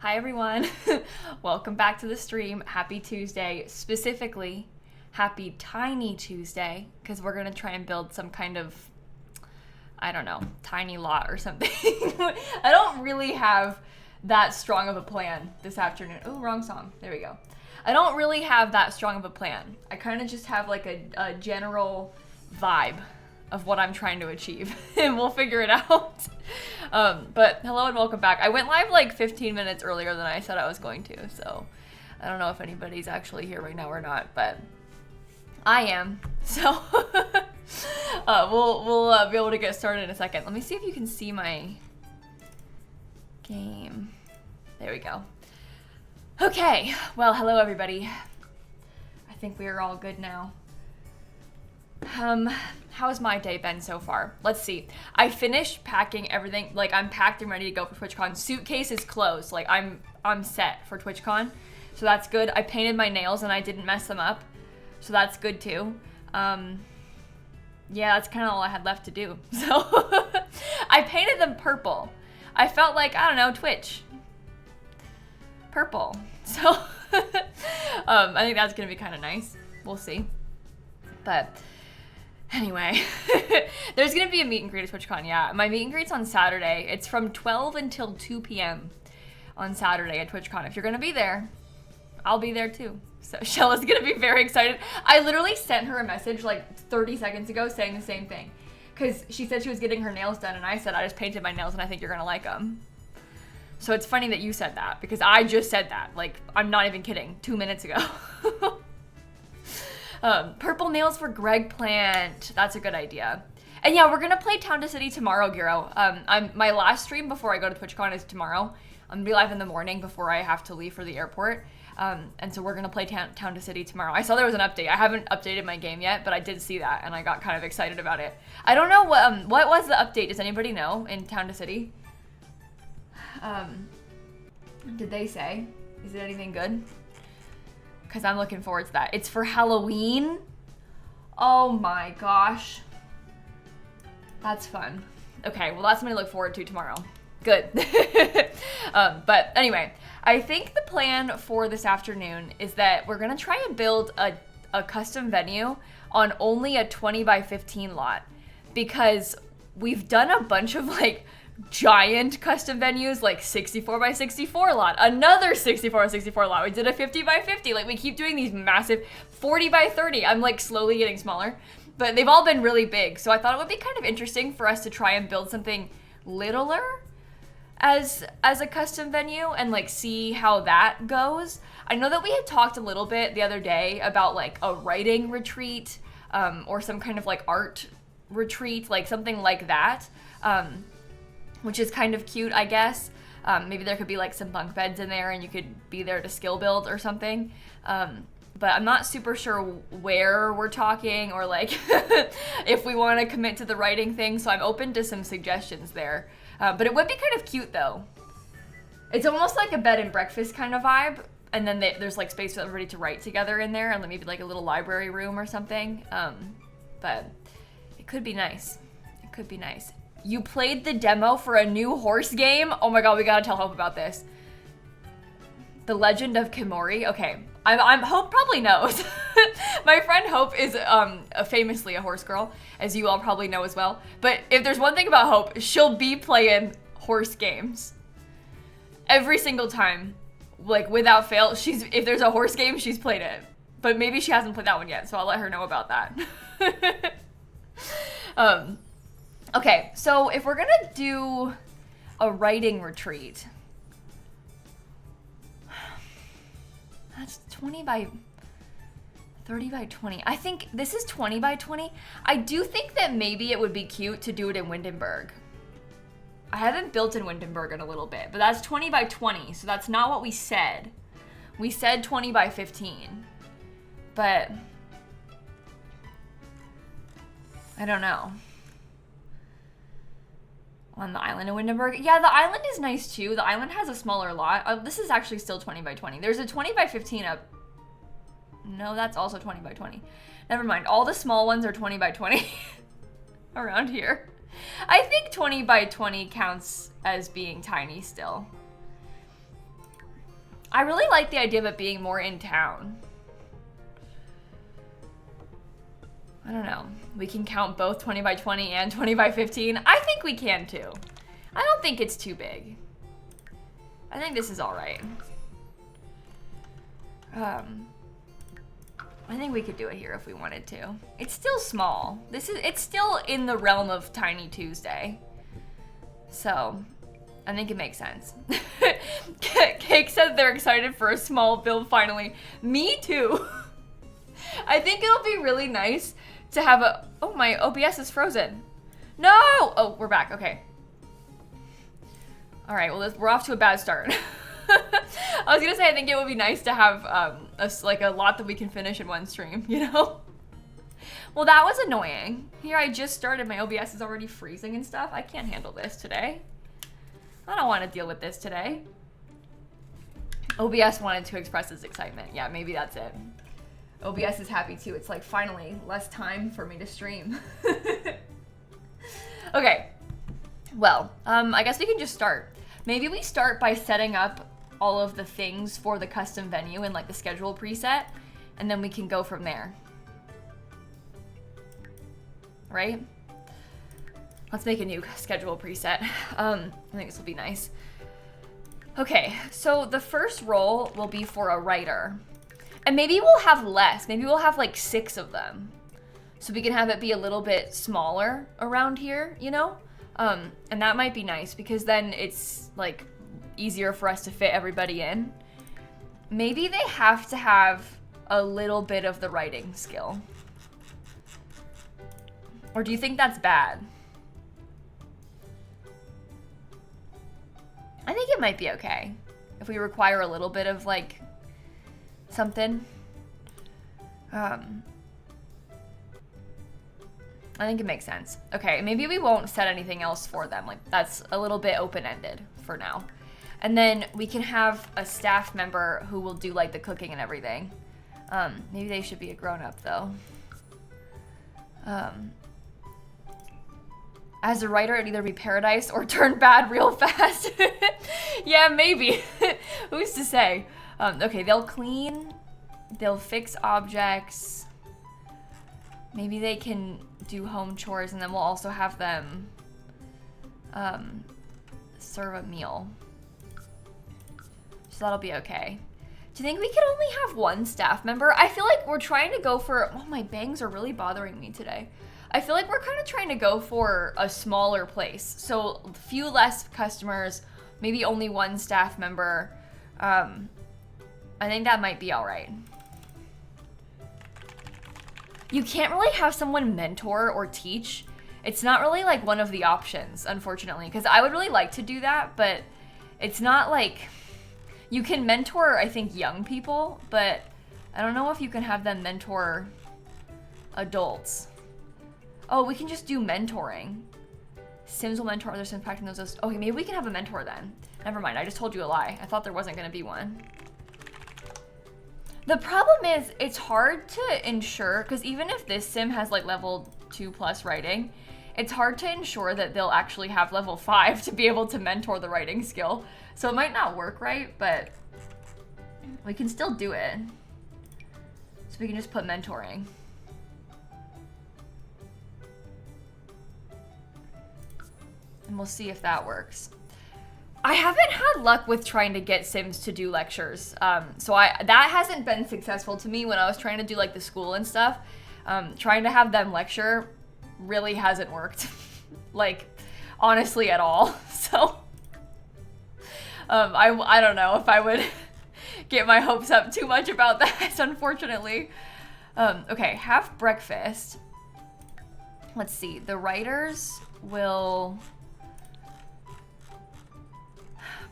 Hi everyone, welcome back to the stream. Happy Tuesday, specifically happy Tiny Tuesday, because we're gonna try and build some kind of, I don't know, tiny lot or something. I don't really have that strong of a plan this afternoon. Oh, wrong song, there we go. I don't really have that strong of a plan. I kind of just have like a general vibe of what I'm trying to achieve, and we'll figure it out. But hello and welcome back. I went live like 15 minutes earlier than I said I was going to, so I don't know if anybody's actually here right now or not, but I am. So we'll be able to get started in a second. Let me see if you can see my game. There we go. Okay, well, hello everybody. I think we are all good now. How's my day been so far? Let's see. I finished packing everything. Like, I'm packed and ready to go for TwitchCon. Suitcase is closed. Like, I'm set for TwitchCon, so that's good. I painted my nails and I didn't mess them up, so that's good too. Yeah, that's kind of all I had left to do. So I painted them purple. I felt like, I don't know, Twitch. Purple. So I think that's gonna be kind of nice. We'll see. But anyway, there's gonna be a meet and greet at TwitchCon. Yeah, my meet and greet's on Saturday. It's from 12 until 2 p.m. on Saturday at TwitchCon. If you're gonna be there, I'll be there too. So Shella's gonna be very excited. I literally sent her a message like 30 seconds ago saying the same thing, because she said she was getting her nails done, and I said I just painted my nails and I think you're gonna like them. So it's funny that you said that, because I just said that. Like, I'm not even kidding, 2 minutes ago. Purple nails for Greg Plant. That's a good idea. And yeah, we're gonna play Town to City tomorrow, Giro. My last stream before I go to TwitchCon is tomorrow. I'm gonna be live in the morning before I have to leave for the airport. And so we're gonna play Town to City tomorrow. I saw there was an update. I haven't updated my game yet, but I did see that, and I got kind of excited about it. I don't know what was the update. Does anybody know in Town to City? Did they say? Is it anything good? Because I'm looking forward to that. It's for Halloween? Oh my gosh. That's fun. Okay, well that's something to look forward to tomorrow. Good. But anyway, I think the plan for this afternoon is that we're gonna try and build a custom venue on only a 20 by 15 lot, because we've done a bunch of like giant custom venues, like 64 by 64 lot, another 64 by 64 lot. We did a 50 by 50. Like, we keep doing these massive 40 by 30. I'm like slowly getting smaller, but they've all been really big. So I thought it would be kind of interesting for us to try and build something littler as a custom venue and like see how that goes. I know that we had talked a little bit the other day about like a writing retreat, or some kind of like art retreat, like something like that. Which is kind of cute, I guess. Maybe there could be like some bunk beds in there and you could be there to skill build or something. But I'm not super sure where we're talking, or like if we want to commit to the writing thing, so I'm open to some suggestions there. But it would be kind of cute though. It's almost like a bed and breakfast kind of vibe, and then there's like space for everybody to write together in there, and then maybe like a little library room or something. But it could be nice. It could be nice. You played the demo for a new horse game? Oh my god, we gotta tell Hope about this. The Legend of Kimori? Okay, I'm Hope probably knows. My friend Hope is famously a horse girl, as you all probably know as well. But if there's one thing about Hope, she'll be playing horse games. Every single time, like without fail, if there's a horse game, she's played it. But maybe she hasn't played that one yet, so I'll let her know about that. Okay, so if we're gonna do a writing retreat, that's 20 by 30 by 20. I think this is 20 by 20. I do think that maybe it would be cute to do it in Windenburg. I haven't built in Windenburg in a little bit, but that's 20 by 20, so that's not what we said. We said 20 by 15, but I don't know. On the island of Windenburg. Yeah, the island is nice too. The island has a smaller lot. This is actually still 20 by 20. There's a 20 by 15 up. No, that's also 20 by 20. Never mind. All the small ones are 20 by 20 around here. I think 20 by 20 counts as being tiny still. I really like the idea of it being more in town. I don't know. We can count both 20 by 20 and 20 by 15. I think we can too. I don't think it's too big. I think this is all right. I think we could do it here if we wanted to. It's still small. It's still in the realm of Tiny Tuesday. So, I think it makes sense. Cake said they're excited for a small build finally. Me too. I think it'll be really nice to have a... Oh, my OBS is frozen. No! Oh, we're back. Okay. All right, well, we're off to a bad start. I was gonna say, I think it would be nice to have a lot that we can finish in one stream, you know? Well, that was annoying. Here, I just started. My OBS is already freezing and stuff. I can't handle this today. I don't want to deal with this today. OBS wanted to express its excitement. Yeah, maybe that's it. OBS is happy too. It's like, finally, less time for me to stream. Okay. Well, I guess we can just start. Maybe we start by setting up all of the things for the custom venue in like the schedule preset, and then we can go from there. Right? Let's make a new schedule preset. I think this will be nice. Okay, so the first role will be for a writer. And maybe we'll have less. Maybe we'll have like 6 of them. So we can have it be a little bit smaller around here, you know? And that might be nice because then it's like easier for us to fit everybody in. Maybe they have to have a little bit of the writing skill. Or do you think that's bad? I think it might be okay if we require a little bit of like something. I think it makes sense. Okay, maybe we won't set anything else for them. Like that's a little bit open-ended for now. And then we can have a staff member who will do like the cooking and everything. Maybe they should be a grown-up though. As a writer, it'd either be paradise or turn bad real fast. Yeah, maybe. Who's to say? Okay, they'll clean. They'll fix objects. Maybe they can do home chores, and then we'll also have them serve a meal. So that'll be okay. Do you think we could only have one staff member? I feel like we're trying to go for... Oh, my bangs are really bothering me today. I feel like we're kind of trying to go for a smaller place. So a few less customers, maybe only one staff member. I think that might be all right. You can't really have someone mentor or teach. It's not really like one of the options, unfortunately, because I would really like to do that, but it's not like... You can mentor, I think, young people, but I don't know if you can have them mentor adults. Oh, we can just do mentoring. Sims will mentor other Sims practicing those. Okay, maybe we can have a mentor then. Never mind, I just told you a lie. I thought there wasn't going to be one. The problem is it's hard to ensure, because even if this sim has like level 2+ writing, it's hard to ensure that they'll actually have level 5 to be able to mentor the writing skill. So it might not work right, but we can still do it. So we can just put mentoring. And we'll see if that works. I haven't had luck with trying to get Sims to do lectures. So that hasn't been successful to me when I was trying to do like the school and stuff. Trying to have them lecture really hasn't worked. Like, honestly at all. So, I don't know if I would get my hopes up too much about that, unfortunately. Okay, have breakfast. Let's see, the writers will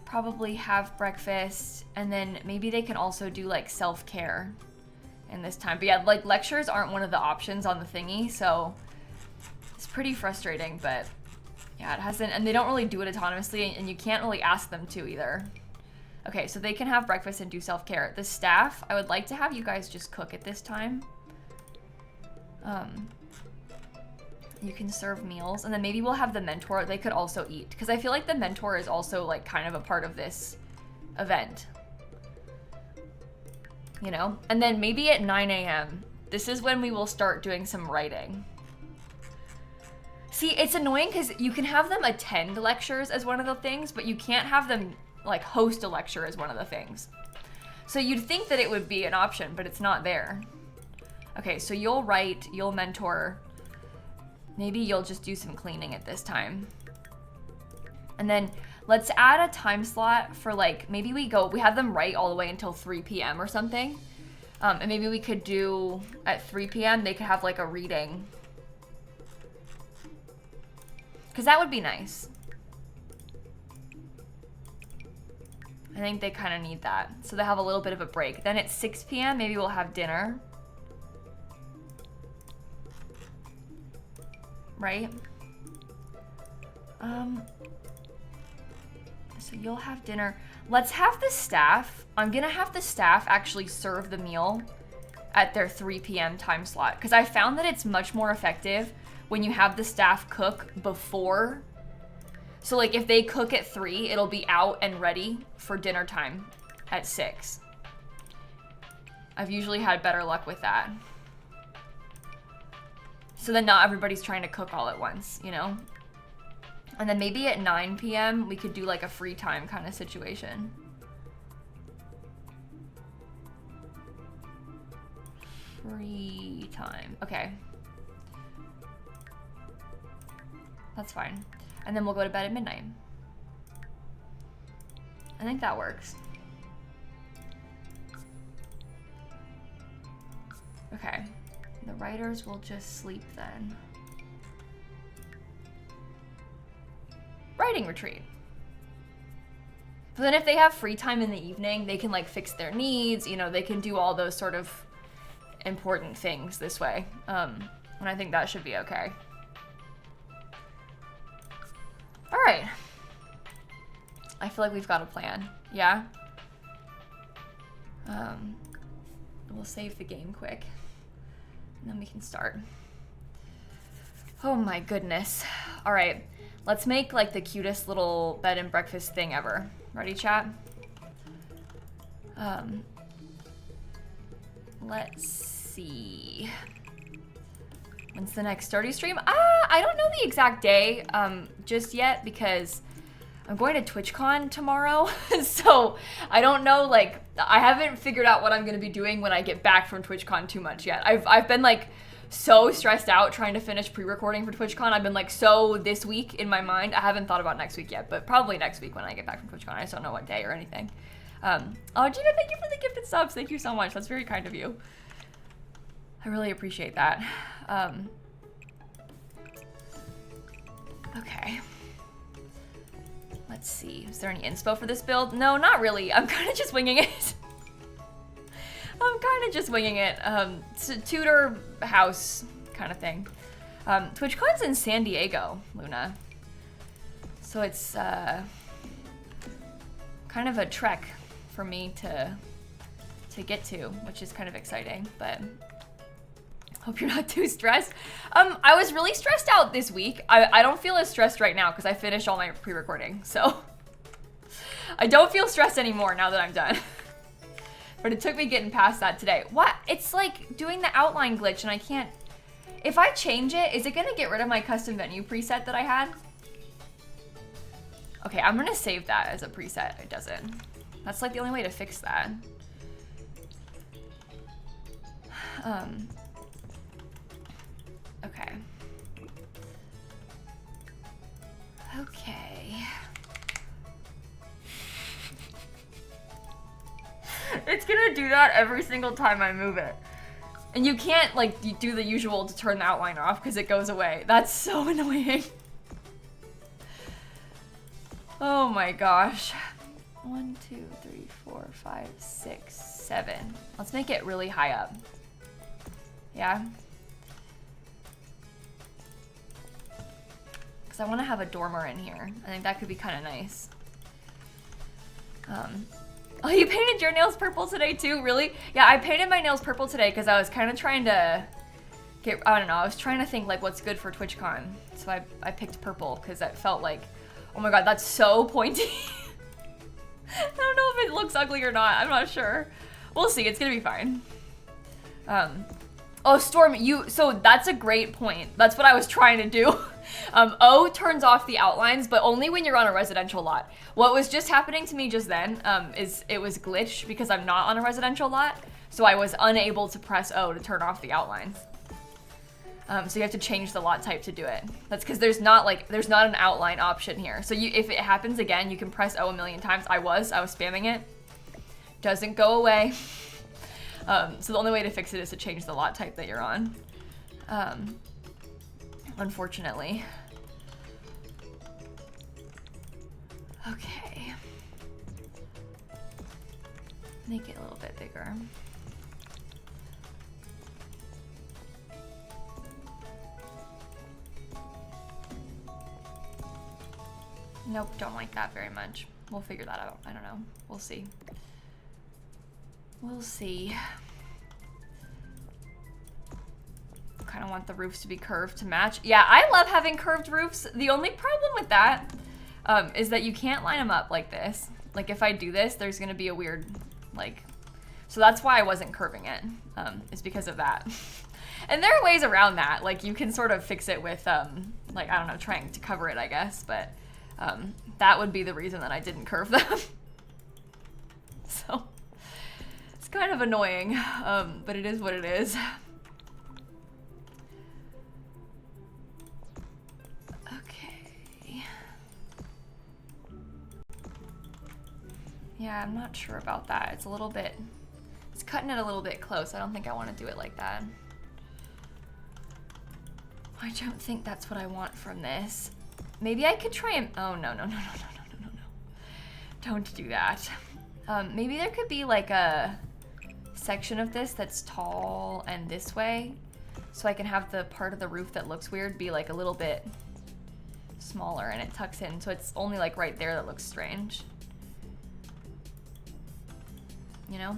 probably have breakfast, and then maybe they can also do like self-care in this time. But yeah, like lectures aren't one of the options on the thingy, so it's pretty frustrating, but yeah, it hasn't, and they don't really do it autonomously, and you can't really ask them to either. Okay, so they can have breakfast and do self-care. The staff, I would like to have you guys just cook at this time. You can serve meals, and then maybe we'll have the mentor. They could also eat, because I feel like the mentor is also like kind of a part of this event. you know? And then maybe at 9 a.m., this is when we will start doing some writing. See, it's annoying because you can have them attend lectures as one of the things, but you can't have them like host a lecture as one of the things. So you'd think that it would be an option, but it's not there. Okay, so you'll write, you'll mentor. Maybe you'll just do some cleaning at this time. And then let's add a time slot for like, maybe we have them write all the way until 3 p.m. or something. And maybe we could do at 3 p.m. they could have like a reading. Because that would be nice. I think they kind of need that. So they have a little bit of a break. Then at 6 p.m. maybe we'll have dinner. Right? So you'll have dinner. Let's have the staff. I'm gonna have the staff actually serve the meal at their 3 p.m. time slot. Because I found that it's much more effective when you have the staff cook before. So like if they cook at 3, it'll be out and ready for dinner time at 6. I've usually had better luck with that. So then not everybody's trying to cook all at once, you know? And then maybe at 9 p.m. we could do like a free time kind of situation. Free time, okay. That's fine. And then we'll go to bed at midnight. I think that works. Okay. The writers will just sleep then. Writing retreat. But then if they have free time in the evening, they can like fix their needs, you know, they can do all those sort of important things this way. And I think that should be okay. All right. I feel like we've got a plan. Yeah? We'll save the game quick. And then we can start. Oh my goodness. All right. Let's make like the cutest little bed and breakfast thing ever. Ready, chat? Let's see. When's the next Stardew stream? I don't know the exact day just yet because I'm going to TwitchCon tomorrow. So I don't know, like, I haven't figured out what I'm going to be doing when I get back from TwitchCon too much yet. I've been like so stressed out trying to finich pre-recording for TwitchCon. I've been like so this week in my mind. I haven't thought about next week yet, but probably next week when I get back from TwitchCon. I just don't know what day or anything. Oh, Gina, thank you for the gifted subs. Thank you so much. That's very kind of you. I really appreciate that. Okay. Let's see. Is there any inspo for this build? No, not really. I'm kind of just winging it. It's a Tudor house kind of thing. TwitchCon's in San Diego, Luna. So it's kind of a trek for me to get to, which is kind of exciting, but hope you're not too stressed. I was really stressed out this week. I don't feel as stressed right now because I finished all my pre-recording, so I don't feel stressed anymore now that I'm done. But it took me getting past that today. What? It's like doing the outline glitch and I can't. If I change it, is it gonna get rid of my custom venue preset that I had? Okay, I'm gonna save that as a preset. It doesn't. That's like the only way to fix that. Okay. Okay. It's gonna do that every single time I move it. And you can't like do the usual to turn the outline off because it goes away. That's so annoying. Oh my gosh. 1, 2, 3, 4, 5, 6, 7. Let's make it really high up. Yeah? Because I want to have a dormer in here. I think that could be kind of nice. Oh, you painted your nails purple today too? Really? Yeah, I painted my nails purple today because I was kind of trying to get, I don't know, I was trying to think like what's good for TwitchCon. So I picked purple because that felt like, oh my god, that's so pointy. I don't know if it looks ugly or not. I'm not sure. We'll see. It's gonna be fine. Oh, Storm, so that's a great point. That's what I was trying to do. O turns off the outlines, but only when you're on a residential lot. What was just happening to me just then is it was glitched because I'm not on a residential lot, so I was unable to press O to turn off the outlines. So you have to change the lot type to do it. That's because there's not an outline option here. So if it happens again, you can press O a million times. I was spamming it. Doesn't go away. So the only way to fix it is to change the lot type that you're on. Unfortunately. Okay. Make it a little bit bigger. Nope, don't like that very much. We'll figure that out. I don't know. We'll see. We'll see. Kind of want the roofs to be curved to match. Yeah, I love having curved roofs. The only problem with that is that you can't line them up like this. Like if I do this, there's gonna be a weird, like, so that's why I wasn't curving it, is because of that. And there are ways around that. Like you can sort of fix it with, like, I don't know, trying to cover it, I guess, but that would be the reason that I didn't curve them. So it's kind of annoying, but it is what it is. Okay. Yeah, I'm not sure about that. It's a little bit, it's cutting it a little bit close. I don't think I want to do it like that. I don't think that's what I want from this. Maybe I could try and, oh, no. Don't do that. Maybe there could be like a section of this that's tall and this way, so I can have the part of the roof that looks weird be like a little bit smaller and it tucks in, so it's only like right there that looks strange. You know?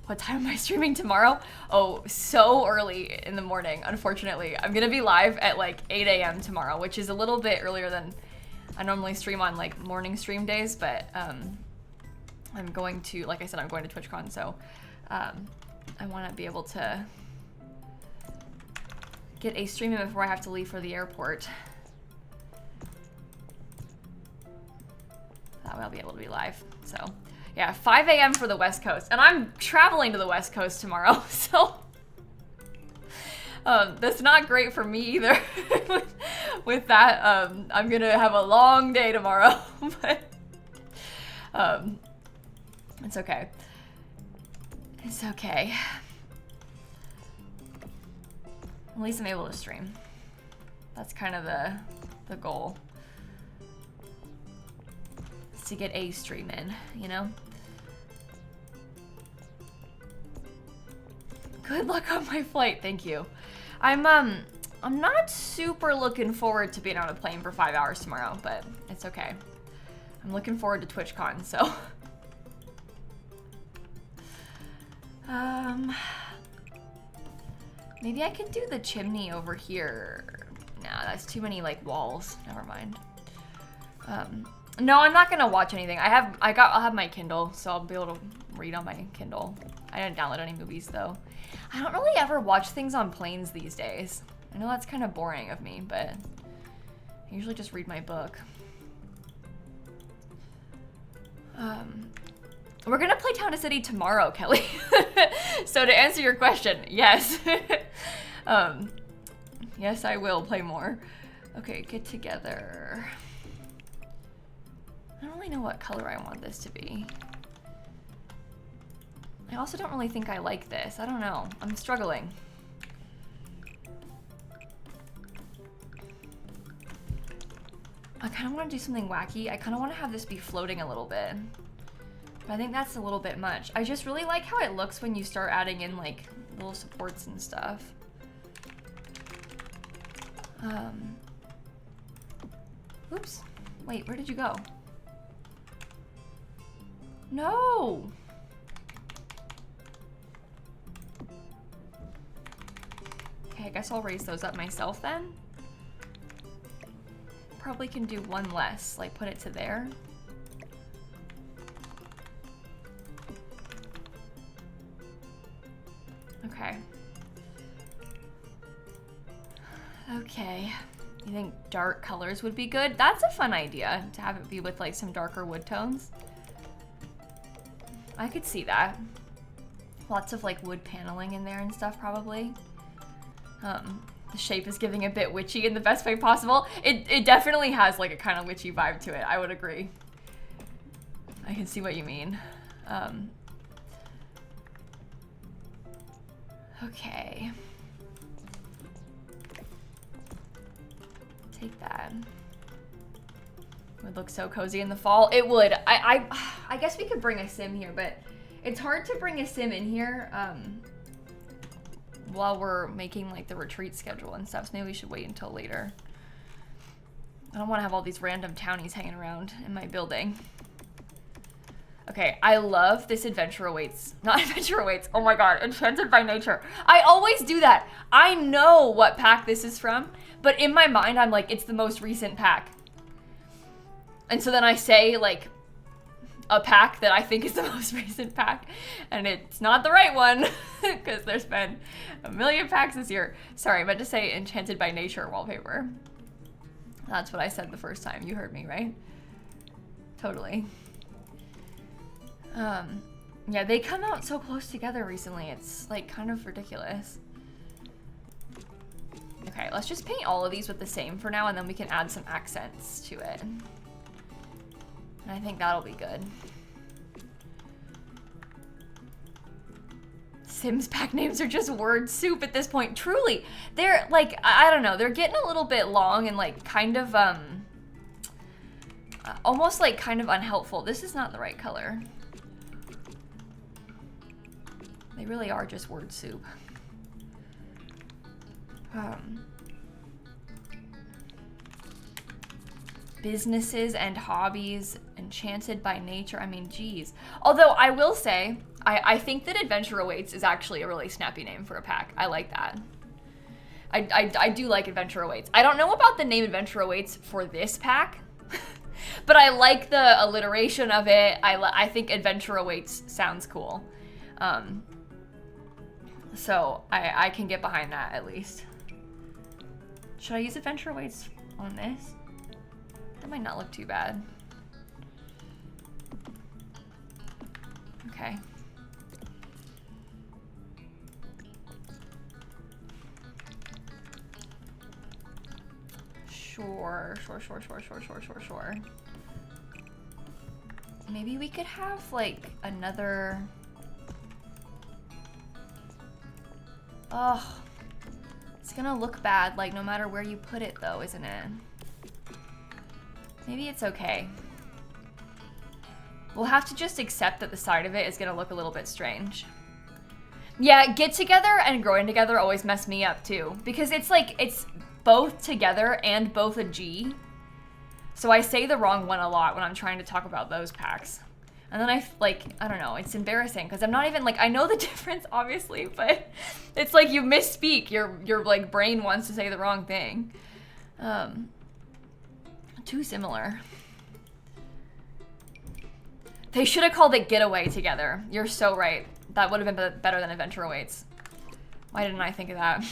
What time am I streaming tomorrow? Oh, so early in the morning, unfortunately. I'm gonna be live at like 8 a.m. tomorrow, which is a little bit earlier than I normally stream on like morning stream days, but I'm going to, like I said, I'm going to TwitchCon, so I want to be able to get a stream in before I have to leave for the airport. That way I'll be able to be live, so. Yeah, 5 a.m. for the West Coast, and I'm traveling to the West Coast tomorrow, so that's not great for me either. With that, I'm gonna have a long day tomorrow, but it's okay. It's okay. At least I'm able to stream. That's kind of the goal. To get a stream in, you know? Good luck on my flight, thank you. I'm not super looking forward to being on a plane for 5 hours tomorrow, but it's okay. I'm looking forward to TwitchCon, so. Maybe I could do the chimney over here. Nah, that's too many like walls. Never mind. No, I'm not gonna watch anything. I'll have my Kindle, so I'll be able to read on my Kindle. I didn't download any movies though. I don't really ever watch things on planes these days. I know that's kind of boring of me, but I usually just read my book. We're gonna play Town to City tomorrow, Kelly. So to answer your question, yes. Yes, I will play more. Okay, get together. I don't really know what color I want this to be. I also don't really think I like this. I don't know. I'm struggling. I kind of want to do something wacky. I kind of want to have this be floating a little bit. But I think that's a little bit much. I just really like how it looks when you start adding in like little supports and stuff. Oops. Wait, where did you go? No! Okay, I guess I'll raise those up myself then. Probably can do one less, like put it to there. Okay. Okay. You think dark colors would be good? That's a fun idea, to have it be with like some darker wood tones. I could see that. Lots of like wood paneling in there and stuff probably. The shape is giving a bit witchy in the best way possible. It definitely has like a kind of witchy vibe to it, I would agree. I can see what you mean. Okay. Take that. It would look so cozy in the fall. It would. I guess we could bring a sim here, but it's hard to bring a sim in here while we're making like the retreat schedule and stuff. So maybe we should wait until later. I don't want to have all these random townies hanging around in my building. Okay, I love this Adventure Awaits. Not Adventure Awaits. Oh my god, Enchanted by Nature. I always do that. I know what pack this is from, but in my mind, I'm like, it's the most recent pack. And so then I say, like, a pack that I think is the most recent pack, and it's not the right one, because there's been a million packs this year. Sorry, I meant to say Enchanted by Nature wallpaper. That's what I said the first time. You heard me, right? Totally. Yeah, they come out so close together recently. It's like kind of ridiculous. Okay, let's just paint all of these with the same for now, and then we can add some accents to it. And I think that'll be good. Sims pack names are just word soup at this point. Truly, they're like, I don't know, they're getting a little bit long and like kind of, almost like kind of unhelpful. This is not the right color. They really are just word soup. Businesses and hobbies, Enchanted by Nature. I mean, geez. Although I will say, I think that Adventure Awaits is actually a really snappy name for a pack. I like that. I do like Adventure Awaits. I don't know about the name Adventure Awaits for this pack, but I like the alliteration of it. I think Adventure Awaits sounds cool. So I can get behind that at least. Should I use Adventure Awaits on this? That might not look too bad. Okay. Sure. Maybe we could have like another... Ugh. It's gonna look bad, like no matter where you put it though, isn't it? Maybe it's okay. We'll have to just accept that the side of it is gonna look a little bit strange. Yeah, get together and growing together always mess me up too, because it's like, it's both together and both a G. So I say the wrong one a lot when I'm trying to talk about those packs. And then I don't know, it's embarrassing because I'm not even like, I know the difference obviously, but it's like you misspeak. Your like brain wants to say the wrong thing. Too similar. They should have called it Getaway Together. You're so right. That would have been better than Adventure Awaits. Why didn't I think of that?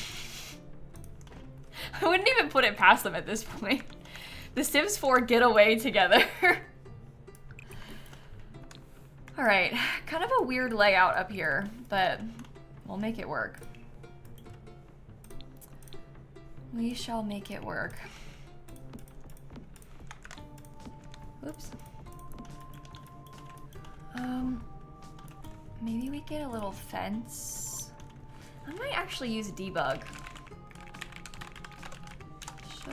I wouldn't even put it past them at this point. The Sims 4 Getaway Together. All right, kind of a weird layout up here, but we'll make it work. We shall make it work. Oops. Maybe we get a little fence. I might actually use debug. Show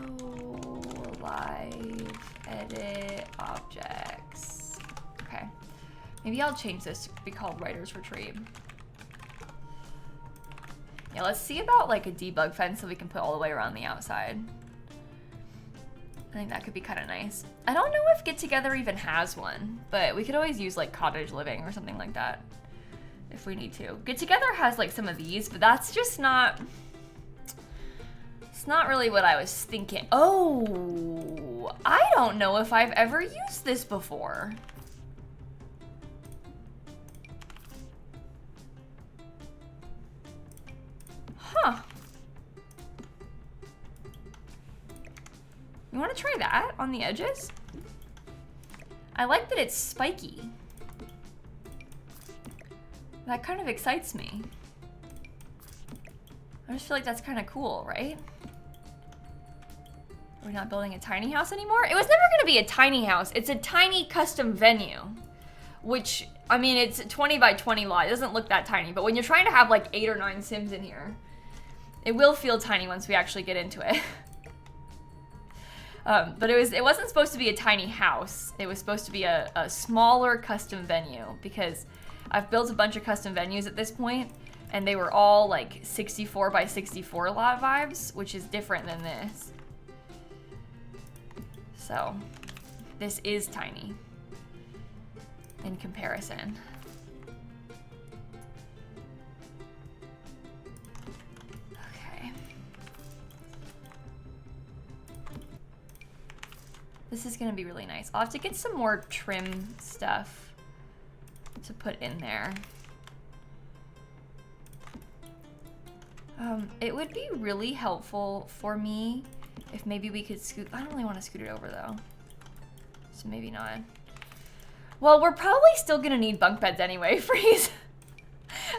live edit objects. Okay. Maybe I'll change this to be called Writer's Retreat. Yeah, let's see about like a debug fence so we can put all the way around the outside. I think that could be kind of nice. I don't know if Get Together even has one, but we could always use like Cottage Living or something like that if we need to. Get Together has like some of these, but that's just not, it's not really what I was thinking. Oh, I don't know if I've ever used this before. Huh. You want to try that on the edges? I like that it's spiky. That kind of excites me. I just feel like that's kind of cool, right? We're not building a tiny house anymore? It was never gonna be a tiny house. It's a tiny custom venue. Which, I mean, it's 20 by 20 lot. It doesn't look that tiny, but when you're trying to have like 8 or 9 Sims in here, it will feel tiny once we actually get into it. But it wasn't supposed to be a tiny house. It was supposed to be a smaller custom venue, because I've built a bunch of custom venues at this point, and they were all like 64 by 64 lot vibes, which is different than this. So this is tiny in comparison. Okay. This is gonna be really nice. I'll have to get some more trim stuff to put in there. It would be really helpful for me if maybe we could scoot. I don't really want to scoot it over though, so maybe not. Well, we're probably still gonna need bunk beds anyway, Freeze.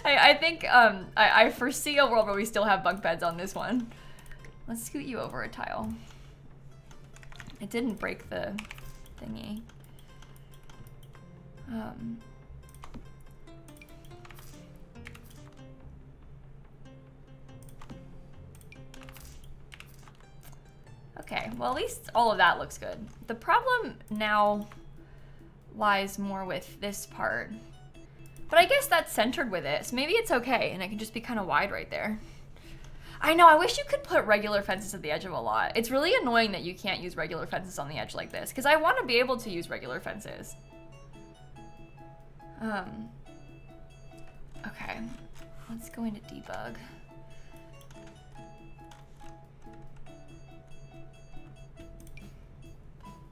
I think I foresee a world where we still have bunk beds on this one. Let's scoot you over a tile. It didn't break the thingy. Okay, well, at least all of that looks good. The problem now lies more with this part. But I guess that's centered with it, so maybe it's okay, and it can just be kind of wide right there. I know, I wish you could put regular fences at the edge of a lot. It's really annoying that you can't use regular fences on the edge like this, because I want to be able to use regular fences. Okay, let's go into debug.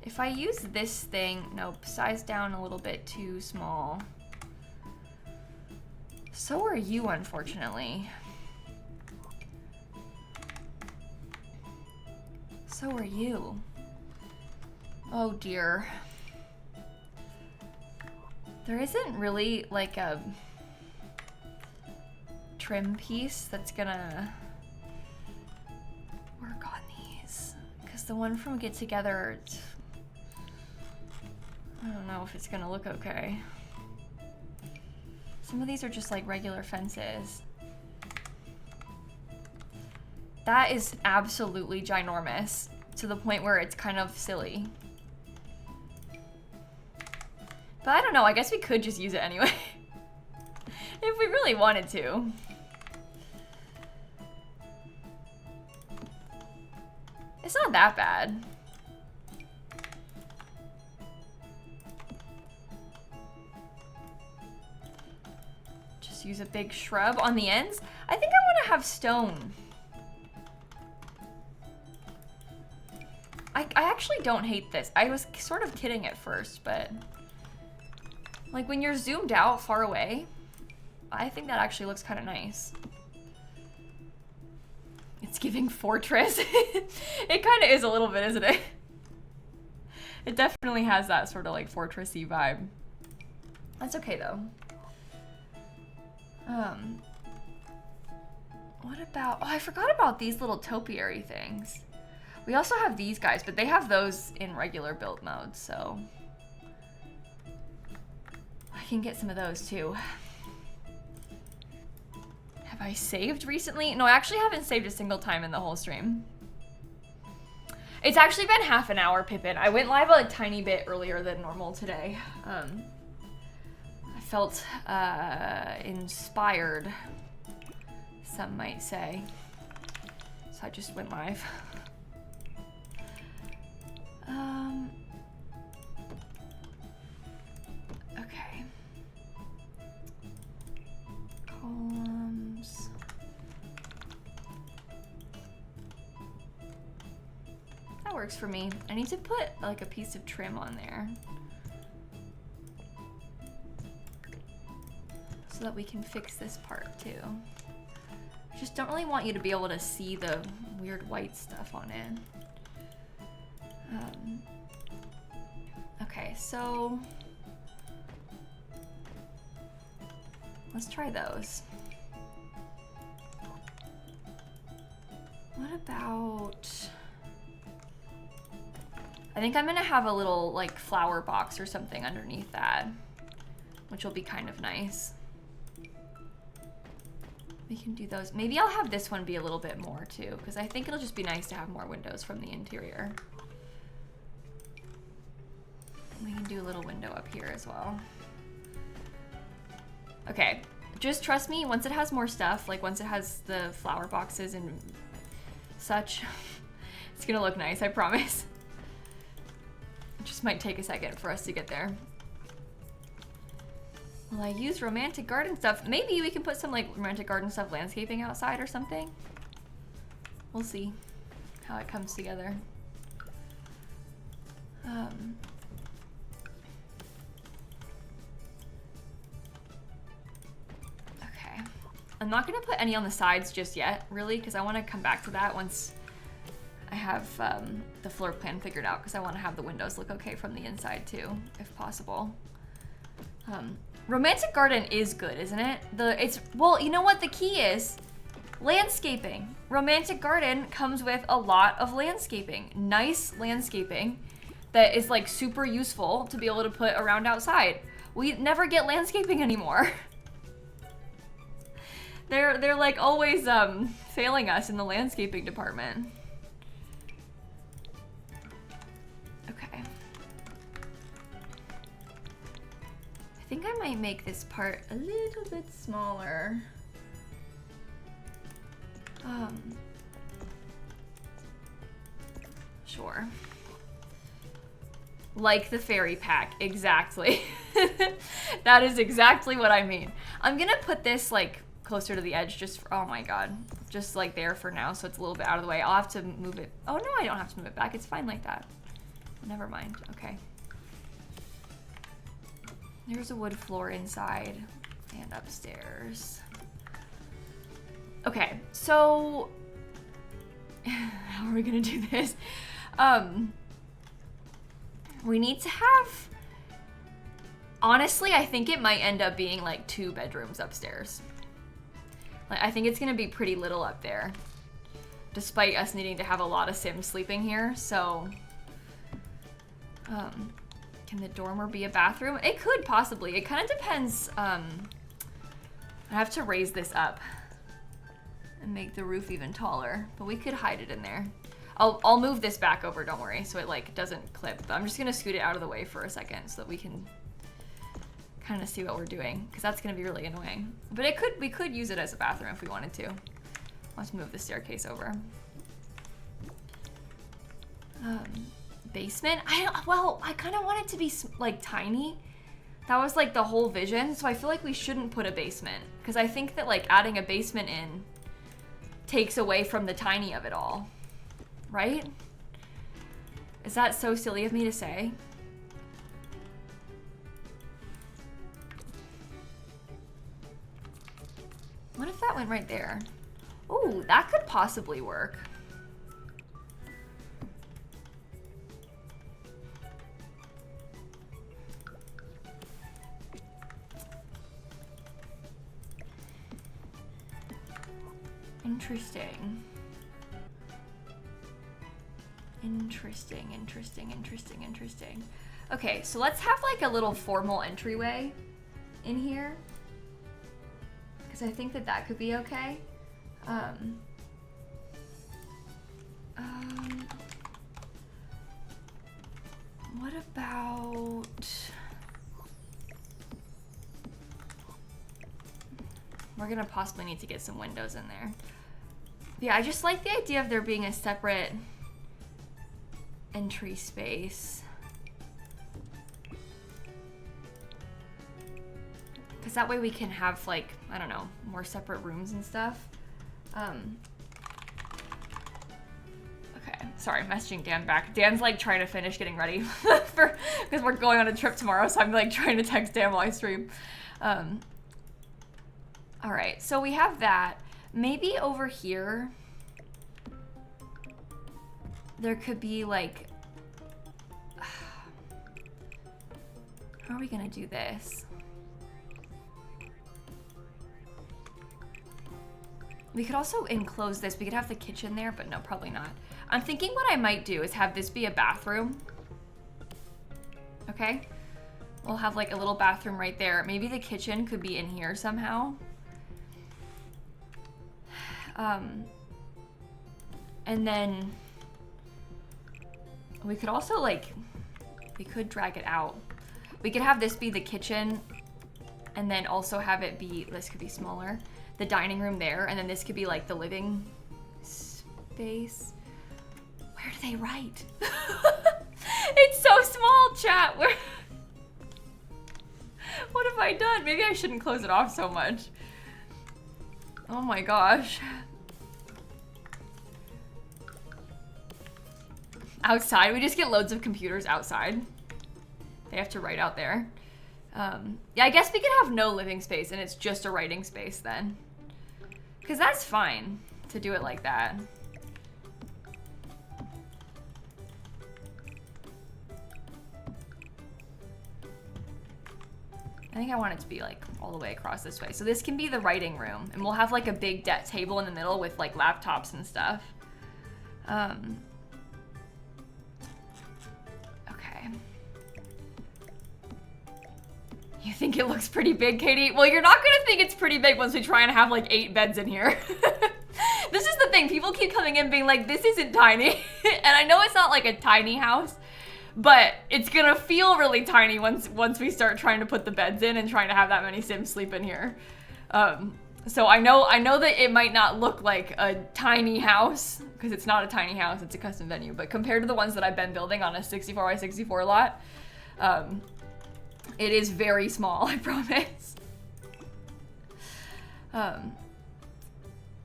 If I use this thing, nope, size down a little bit too small. So are you, unfortunately. So are you. Oh dear. There isn't really like a trim piece that's gonna work on these. Because the one from Get Together, I don't know if it's gonna look okay. Some of these are just like regular fences. That is absolutely ginormous to the point where it's kind of silly. But I don't know, I guess we could just use it anyway. If we really wanted to. It's not that bad. Just use a big shrub on the ends. I think I want to have stone. I actually don't hate this. I was sort of kidding at first, but like when you're zoomed out far away, I think that actually looks kind of nice. It's giving fortress. It kind of is a little bit, isn't it? It definitely has that sort of like fortressy vibe. That's okay though. What about, oh, I forgot about these little topiary things. We also have these guys, but they have those in regular build mode, so I can get some of those too. Have I saved recently? No, I actually haven't saved a single time in the whole stream. It's actually been half an hour, Pippin. I went live a tiny bit earlier than normal today. I felt inspired, some might say. So I just went live. Okay. Columns. That works for me. I need to put like a piece of trim on there so that we can fix this part too. Just don't really want you to be able to see the weird white stuff on it. Okay, so let's try those. What about, I think I'm gonna have a little like flower box or something underneath that, which will be kind of nice. We can do those. Maybe I'll have this one be a little bit more too, because I think it'll just be nice to have more windows from the interior. We can do a little window up here as well. Okay, just trust me, once it has more stuff, like once it has the flower boxes and such, it's gonna look nice, I promise. It just might take a second for us to get there. Will I use romantic garden stuff? Maybe we can put some like romantic garden stuff landscaping outside or something. We'll see how it comes together. Okay. I'm not gonna put any on the sides just yet, really, because I want to come back to that once I have the floor plan figured out, because I want to have the windows look okay from the inside too, if possible. Romantic garden is good, isn't it? Well, you know what the key is? Landscaping. Romantic garden comes with a lot of landscaping. Nice landscaping that is like super useful to be able to put around outside. We never get landscaping anymore. They're like always failing us in the landscaping department. Okay. I think I might make this part a little bit smaller. Sure. Like the fairy pack, exactly. That is exactly what I mean. I'm gonna put this like closer to the edge just for, oh my god, just like there for now, so it's a little bit out of the way. I'll have to move it. Oh no, I don't have to move it back. It's fine like that. Never mind. Okay. There's a wood floor inside and upstairs. Okay, so how are we gonna do this? We need to have, honestly, I think it might end up being like 2 bedrooms upstairs. Like, I think it's gonna be pretty little up there, despite us needing to have a lot of Sims sleeping here, so. Can the dormer be a bathroom? It could possibly. It kind of depends. I have to raise this up and make the roof even taller, but we could hide it in there. I'll move this back over, don't worry, so it like doesn't clip. But I'm just gonna scoot it out of the way for a second so that we can kind of see what we're doing, because that's gonna be really annoying. But we could use it as a bathroom if we wanted to. Let's move the staircase over. Basement? Well, I kind of want it to be like tiny. That was like the whole vision, so I feel like we shouldn't put a basement, because I think that like adding a basement in takes away from the tiny of it all, right? Is that so silly of me to say? What if that went right there? Ooh, that could possibly work. Interesting. Interesting. Okay, so let's have like a little formal entryway in here, because I think that could be okay. What about... We're gonna possibly need to get some windows in there. Yeah, I just like the idea of there being a separate entry space. Because that way we can have like, I don't know, more separate rooms and stuff. Okay, sorry, I'm messaging Dan back. Dan's like trying to finish getting ready because we're going on a trip tomorrow, so I'm like trying to text Dan while I stream. All right, so we have that. maybe over here, there could be like, how are we gonna do this? We could also enclose this. We could have the kitchen there, but no, probably not. I'm thinking what I might do is have this be a bathroom. Okay? We'll have like a little bathroom right there. Maybe the kitchen could be in here somehow. And then we could also like, we could drag it out. We could have this be the kitchen and then also have it be, this could be smaller, the dining room there, and then this could be like the living space. Where do they write? It's so small, chat. Where? What have I done? Maybe I shouldn't close it off so much. Oh my gosh. Outside, we just get loads of computers outside. They have to write out there. Yeah, I guess we could have no living space and it's just a writing space then. Because that's fine to do it like that. I think I want it to be like all the way across this way. So this can be the writing room and we'll have like a big table in the middle with like laptops and stuff. Okay. You think it looks pretty big, Katie? Well, you're not gonna think it's pretty big once we try and have like 8 beds in here. This is the thing, people keep coming in being like, this isn't tiny. And I know it's not like a tiny house, but it's gonna feel really tiny once we start trying to put the beds in and trying to have that many Sims sleep in here. So I know that it might not look like a tiny house, because it's not a tiny house, it's a custom venue, but compared to the ones that I've been building on a 64x64 lot, it is very small, I promise.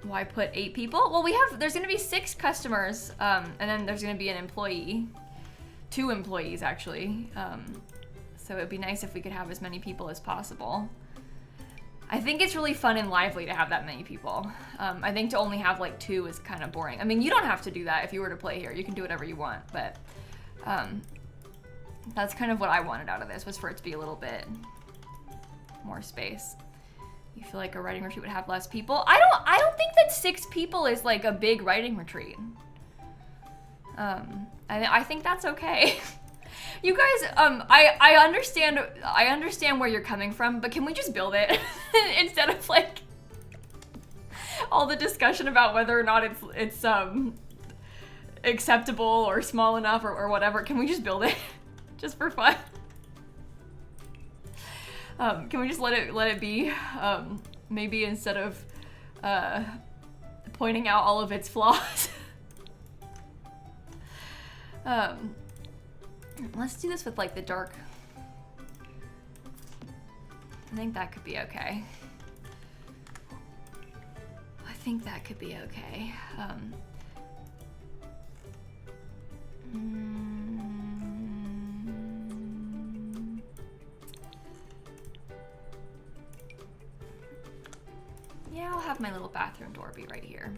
Why put 8 people? Well, there's gonna be 6 customers, and then there's gonna be an employee. 2 employees, actually. So it'd be nice if we could have as many people as possible. I think it's really fun and lively to have that many people. I think to only have like 2 is kind of boring. I mean, you don't have to do that if you were to play here. You can do whatever you want, but that's kind of what I wanted out of this, was for it to be a little bit more space. You feel like a writing retreat would have less people? I don't think that 6 people is like a big writing retreat. I think that's okay. You guys, I understand where you're coming from, but can we just build it instead of like all the discussion about whether or not it's acceptable or small enough or whatever? Can we just build it just for fun? Can we just let it be? Maybe instead of pointing out all of its flaws. Let's do this with like the dark. I think that could be okay. I think that could be okay. Yeah, I'll have my little bathroom door be right here.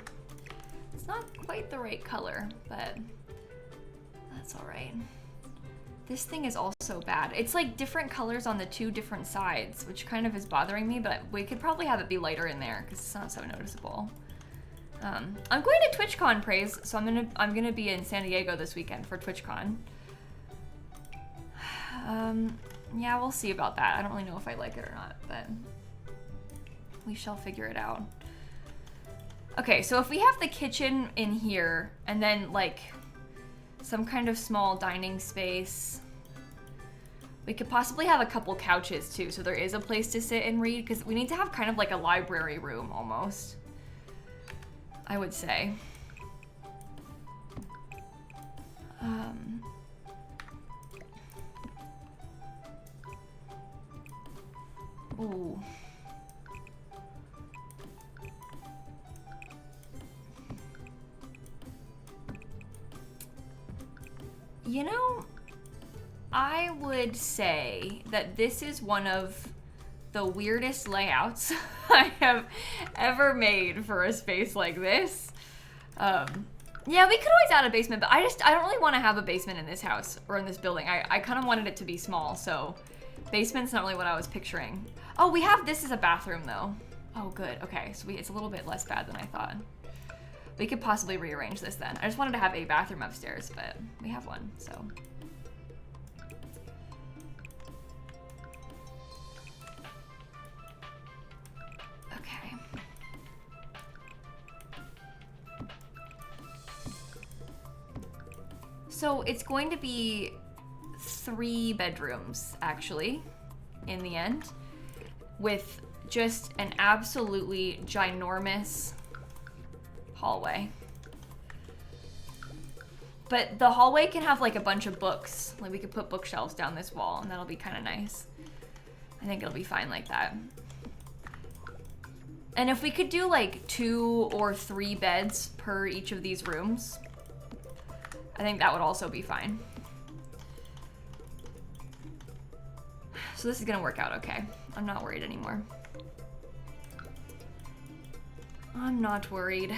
It's not quite the right color, but that's all right. This thing is also bad. It's like different colors on the 2 different sides, which kind of is bothering me, but we could probably have it be lighter in there because it's not so noticeable. I'm going to TwitchCon, Praise, so I'm gonna be in San Diego this weekend for TwitchCon. Yeah, we'll see about that. I don't really know if I like it or not, but we shall figure it out. Okay, so if we have the kitchen in here and then like some kind of small dining space, we could possibly have a couple couches too, so there is a place to sit and read, because we need to have kind of like a library room almost, I would say. Ooh. You know, I would say that this is one of the weirdest layouts I have ever made for a space like this. Yeah, we could always add a basement, but I don't really want to have a basement in this house or in this building. I kind of wanted it to be small, so basement's not really what I was picturing. Oh, we have this as a bathroom though. Oh, good. Okay, so it's a little bit less bad than I thought. We could possibly rearrange this then. I just wanted to have a bathroom upstairs, but we have one, so. Okay. So it's going to be 3 bedrooms, actually, in the end, with just an absolutely ginormous hallway. But the hallway can have like a bunch of books. Like we could put bookshelves down this wall and that'll be kind of nice. I think it'll be fine like that. And if we could do like 2 or 3 beds per each of these rooms, I think that would also be fine. So this is gonna work out okay. I'm not worried anymore. I'm not worried.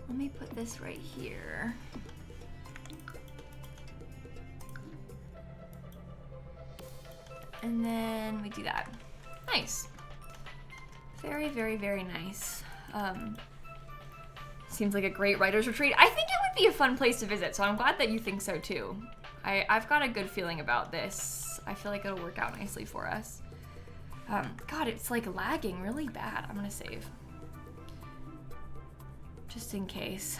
Let me put this right here. And then we do that. Nice. Very, very, very nice. Seems like a great writer's retreat. I think it would be a fun place to visit, so I'm glad that you think so too. I've got a good feeling about this. I feel like it'll work out nicely for us. God, it's like lagging really bad. I'm gonna save. Just in case.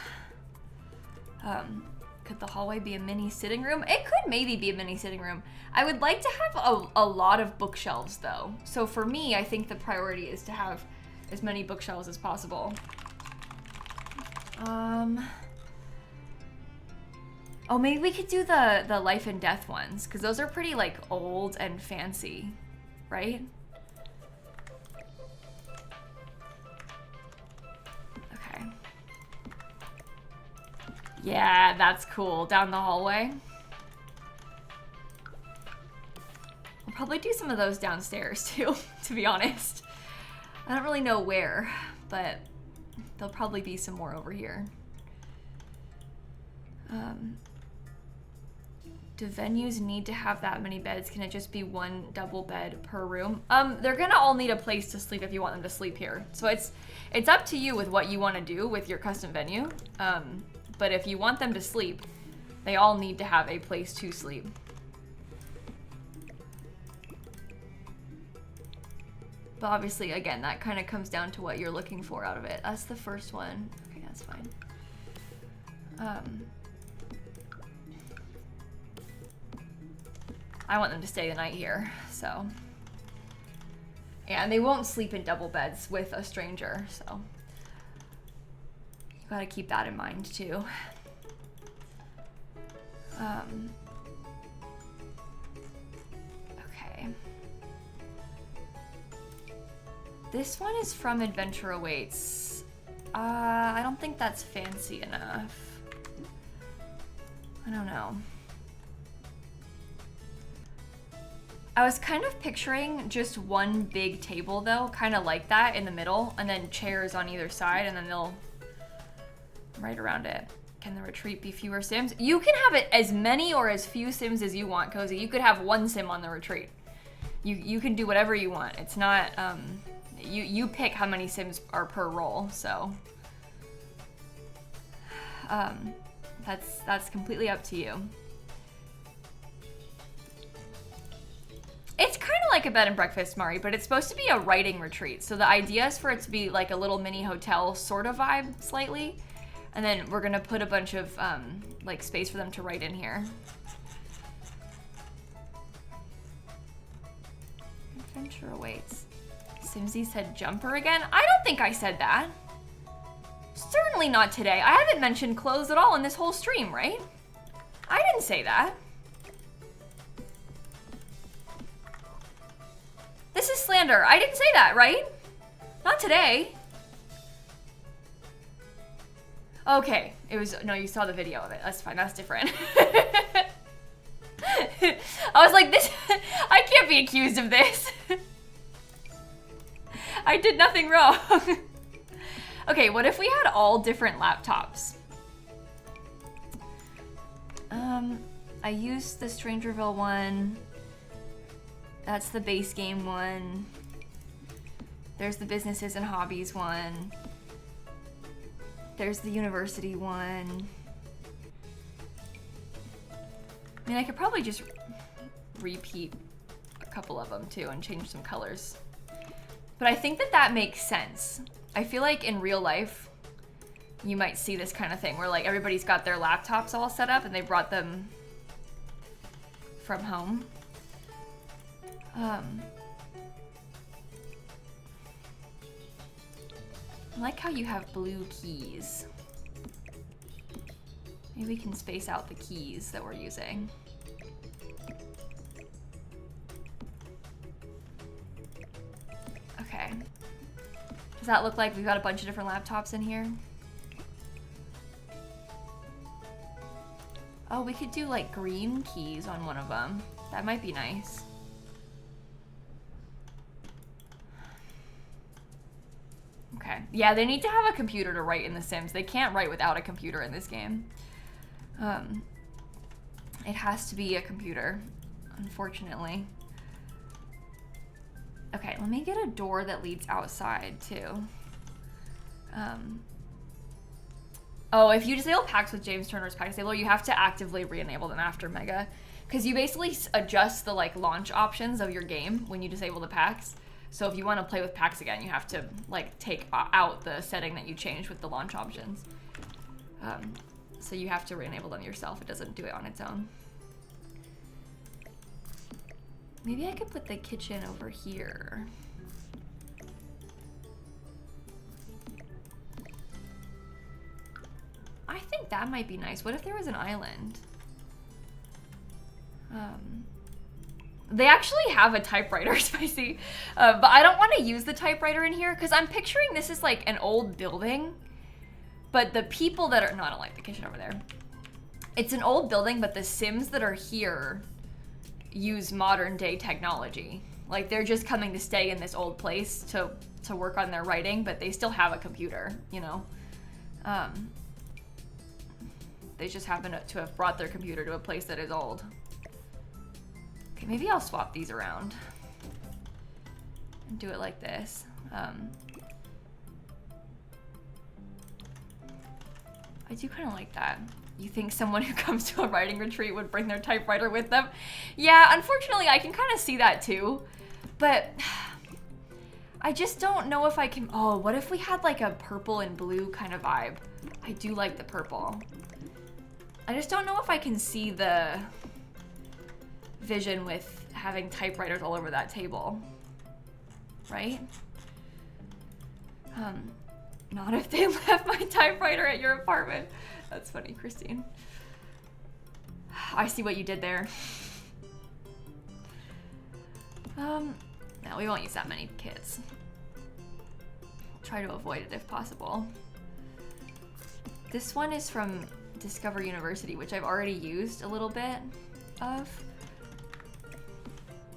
Could the hallway be a mini sitting room? It could maybe be a mini sitting room. I would like to have a lot of bookshelves though. So for me, I think the priority is to have as many bookshelves as possible. Oh, maybe we could do the life and death ones, because those are pretty like old and fancy, right? Okay. Yeah, that's cool. Down the hallway. We'll probably do some of those downstairs too, to be honest. I don't really know where, but there'll probably be some more over here. Do venues need to have that many beds? Can it just be 1 double bed per room? They're gonna all need a place to sleep if you want them to sleep here. So it's up to you with what you want to do with your custom venue. But if you want them to sleep, they all need to have a place to sleep. But obviously, again, that kind of comes down to what you're looking for out of it. That's the first one. Okay, that's fine. I want them to stay the night here, so. Yeah, and they won't sleep in double beds with a stranger, so. You gotta keep that in mind too. Okay. This one is from Adventure Awaits. I don't think that's fancy enough. I don't know. I was kind of picturing just one big table though, kind of like that in the middle, and then chairs on either side, and then they'll right around it. Can the retreat be fewer Sims? You can have it as many or as few Sims as you want, Cozy. You could have 1 Sim on the retreat. You can do whatever you want. It's not, you pick how many Sims are per role, so. That's completely up to you. It's kind of like a bed and breakfast, Mari, but it's supposed to be a writing retreat. So the idea is for it to be like a little mini hotel sort of vibe, slightly. And then we're gonna put a bunch of like space for them to write in here. Adventure awaits. Simsy said jumper again? I don't think I said that. Certainly not today. I haven't mentioned clothes at all in this whole stream, right? I didn't say that. This is slander. I didn't say that, right? Not today. Okay, it was, no, you saw the video of it. That's fine, that's different. I was like, this, I can't be accused of this. I did nothing wrong. Okay, what if we had all different laptops? I used the Strangerville one. That's the base game one. There's the businesses and hobbies one. There's the university one. I mean, I could probably just repeat a couple of them too and change some colors. But I think that that makes sense. I feel like in real life, you might see this kind of thing where like everybody's got their laptops all set up and they brought them from home. I like how you have blue keys. Maybe we can space out the keys that we're using. Okay. Does that look like we've got a bunch of different laptops in here? Oh, we could do like green keys on one of them. That might be nice. Okay. Yeah, they need to have a computer to write in The Sims. They can't write without a computer in this game. It has to be a computer, unfortunately. Okay, let me get a door that leads outside too. Oh, if you disable packs with James Turner's pack disable, you have to actively re-enable them after Mega. Because you basically adjust the like launch options of your game when you disable the packs. So if you want to play with packs again, you have to like take out the setting that you changed with the launch options. So you have to re-enable them yourself. It doesn't do it on its own. Maybe I could put the kitchen over here. I think that might be nice. What if there was an island? They actually have a typewriter, Spicy, but I don't want to use the typewriter in here because I'm picturing this is like an old building, but the people that are, no, I don't like the kitchen over there. It's an old building, but the Sims that are here use modern day technology. Like they're just coming to stay in this old place to work on their writing, but they still have a computer, you know? They just happen to have brought their computer to a place that is old. Okay, maybe I'll swap these around and do it like this. I do kind of like that. You think someone who comes to a writing retreat would bring their typewriter with them? Yeah, unfortunately, I can kind of see that too. But I just don't know if I can... Oh, what if we had like a purple and blue kind of vibe? I do like the purple. I just don't know if I can see the vision with having typewriters all over that table. Right? Not if they left my typewriter at your apartment. That's funny, Christine. I see what you did there. No, we won't use that many kits. Try to avoid it if possible. This one is from Discover University, which I've already used a little bit of.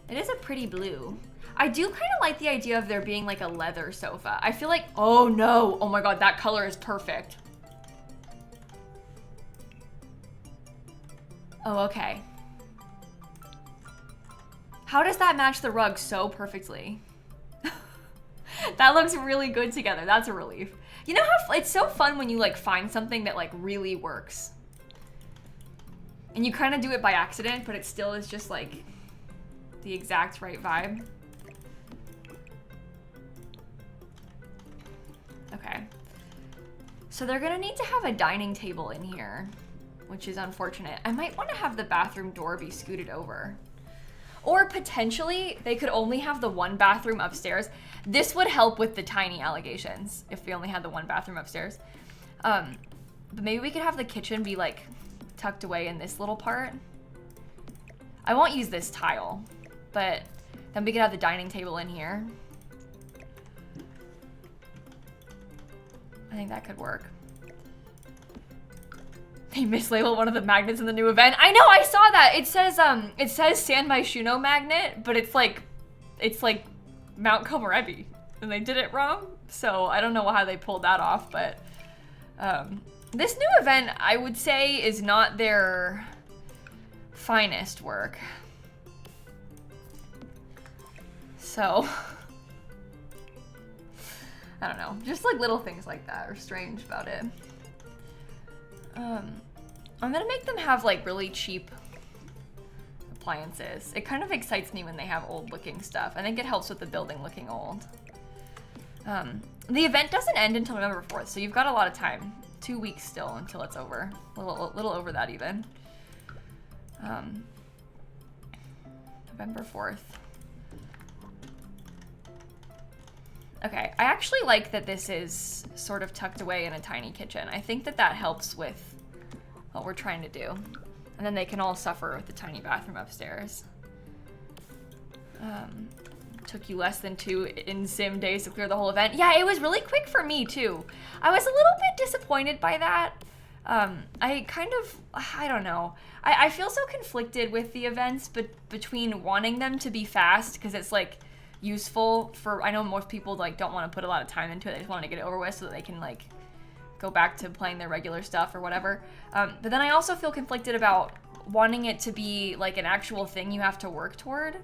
It is a pretty blue. I do kind of like the idea of there being like a leather sofa. I feel like, oh no, oh my god, that color is perfect. Oh, okay. How does that match the rug so perfectly? That looks really good together. That's a relief. You know how it's so fun when you like find something that like really works. And you kind of do it by accident, but it still is just like the exact right vibe. Okay. So they're gonna need to have a dining table in here, which is unfortunate. I might want to have the bathroom door be scooted over. Or potentially, they could only have the one bathroom upstairs. This would help with the tiny allegations if we only had the one bathroom upstairs. But maybe we could have the kitchen be like tucked away in this little part. I won't use this tile, but then we could have the dining table in here. I think that could work. They mislabeled one of the magnets in the new event. I know, I saw that. It says San Myshuno magnet, but it's like Mount Komorebi, and they did it wrong. So I don't know how they pulled that off, but this new event, I would say, is not their finest work. So I don't know, just like little things like that are strange about it. I'm gonna make them have like really cheap appliances. It kind of excites me when they have old looking stuff. I think it helps with the building looking old. The event doesn't end until November 4th, so you've got a lot of time. 2 weeks still until it's over. A little over that even. November 4th. Okay, I actually like that this is sort of tucked away in a tiny kitchen. I think that that helps with what we're trying to do. And then they can all suffer with the tiny bathroom upstairs. Took you less than 2 in-sim days to clear the whole event. Yeah, it was really quick for me too. I was a little bit disappointed by that. I don't know. I feel so conflicted with the events, but between wanting them to be fast, because it's like useful for, I know most people like don't want to put a lot of time into it. They just want to get it over with so that they can like go back to playing their regular stuff or whatever. But then I also feel conflicted about wanting it to be like an actual thing you have to work toward.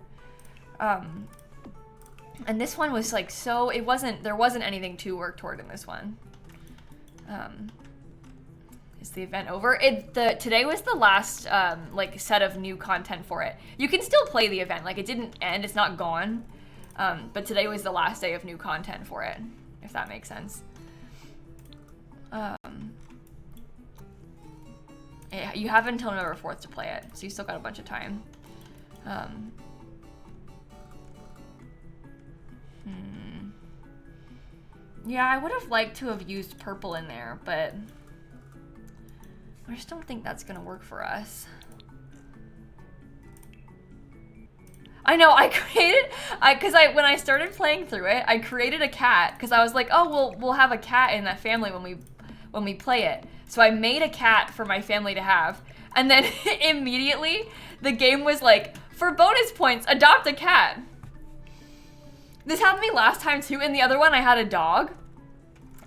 And this one was like, so there wasn't anything to work toward in this one. Is the event over? Today was the last like set of new content for it. You can still play the event, like it didn't end, it's not gone. But today was the last day of new content for it, if that makes sense. Yeah, you have until November 4th to play it, so you still got a bunch of time. Yeah, I would have liked to have used purple in there, but I just don't think that's gonna work for us. I know, when I started playing through it, I created a cat, because I was like, oh, we'll have a cat in that family when we play it. So I made a cat for my family to have, and then immediately the game was like, for bonus points, adopt a cat. This happened to me last time too. In the other one, I had a dog,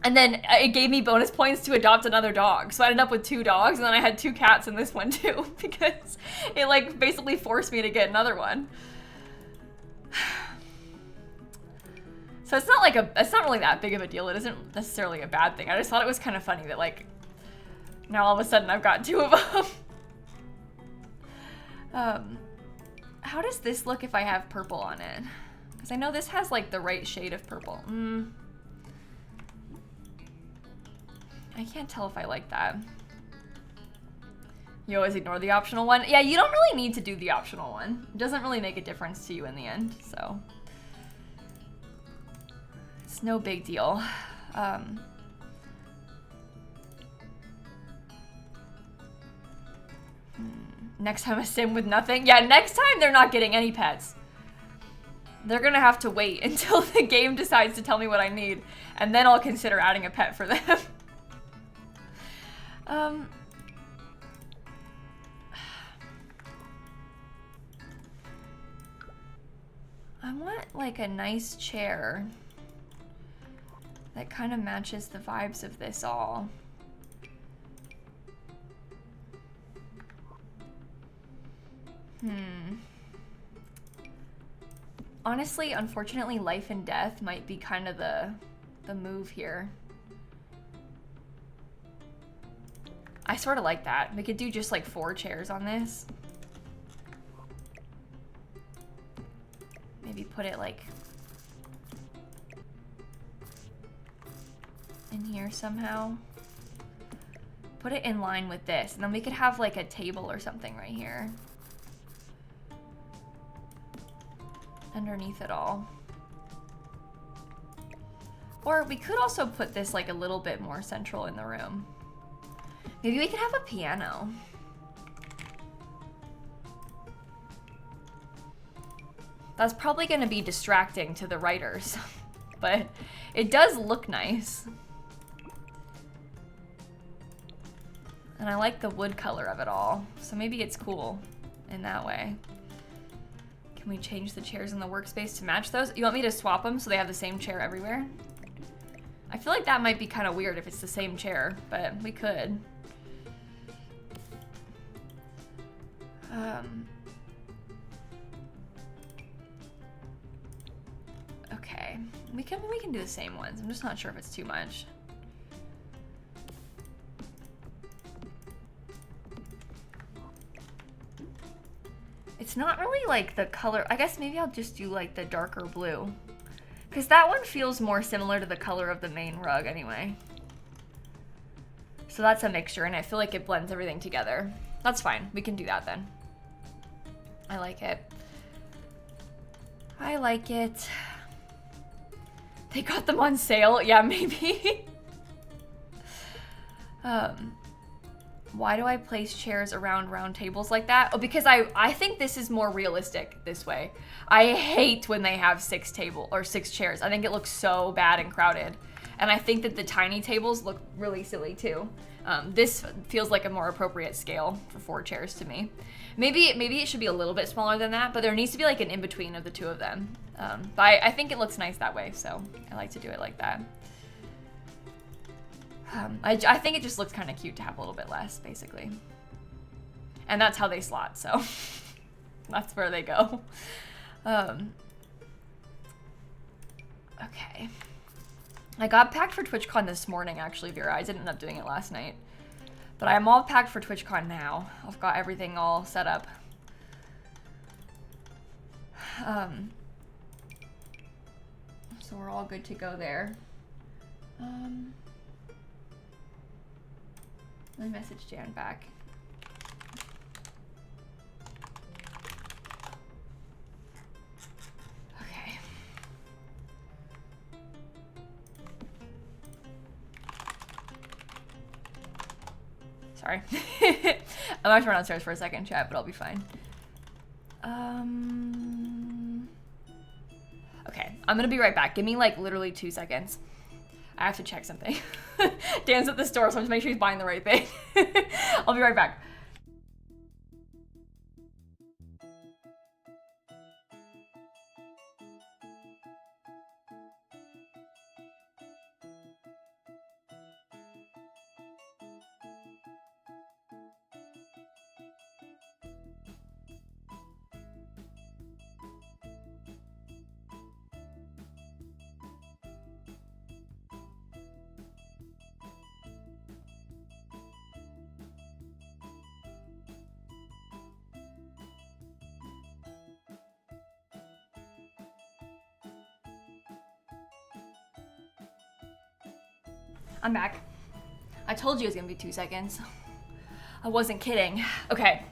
and then it gave me bonus points to adopt another dog. So I ended up with 2 dogs, and then I had 2 cats in this one too, because it like basically forced me to get another one. So it's not really that big of a deal. It isn't necessarily a bad thing. I just thought it was kind of funny that like now all of a sudden I've got 2 of them. How does this look if I have purple on it? Because I know this has like the right shade of purple. I can't tell if I like that. You always ignore the optional one. Yeah, you don't really need to do the optional one. It doesn't really make a difference to you in the end, so. It's no big deal. Next time a sim with nothing. Yeah, next time they're not getting any pets. They're gonna have to wait until the game decides to tell me what I need, and then I'll consider adding a pet for them. I want like a nice chair that kind of matches the vibes of this all. Honestly, unfortunately, life and death might be kind of the move here. I sort of like that. We could do just like 4 chairs on this. Maybe put it like in here somehow. Put it in line with this, and then we could have like a table or something right here. Underneath it all. Or we could also put this like a little bit more central in the room. Maybe we could have a piano. That's probably going to be distracting to the writers, but it does look nice. And I like the wood color of it all. So maybe it's cool in that way. Can we change the chairs in the workspace to match those? You want me to swap them so they have the same chair everywhere? I feel like that might be kind of weird if it's the same chair, but we could. Okay, we can do the same ones. I'm just not sure if it's too much. It's not really like the color. I guess maybe I'll just do like the darker blue, because that one feels more similar to the color of the main rug anyway. So that's a mixture, and I feel like it blends everything together. That's fine. We can do that then. I like it. I like it. They got them on sale. Yeah, maybe. Why do I place chairs around round tables like that? Oh, because I think this is more realistic this way. I hate when they have 6 chairs. I think it looks so bad and crowded. And I think that the tiny tables look really silly too. This feels like a more appropriate scale for 4 chairs to me. Maybe it should be a little bit smaller than that, but there needs to be like an in-between of the two of them. But I think it looks nice that way, so I like to do it like that. I think it just looks kind of cute to have a little bit less, basically. And that's how they slot, so that's where they go. Okay. I got packed for TwitchCon this morning, actually, Vera. I didn't end up doing it last night. But I'm all packed for TwitchCon now. I've got everything all set up. So we're all good to go there. Let me message Jan back. Okay. Sorry. I might run downstairs for a second, chat, but I'll be fine. Okay, I'm gonna be right back. Give me like literally 2 seconds. I have to check something. Dan's at the store, so I'm just making sure he's buying the right thing. I'll be right back. I'm back. I told you it was gonna be 2 seconds. I wasn't kidding. Okay.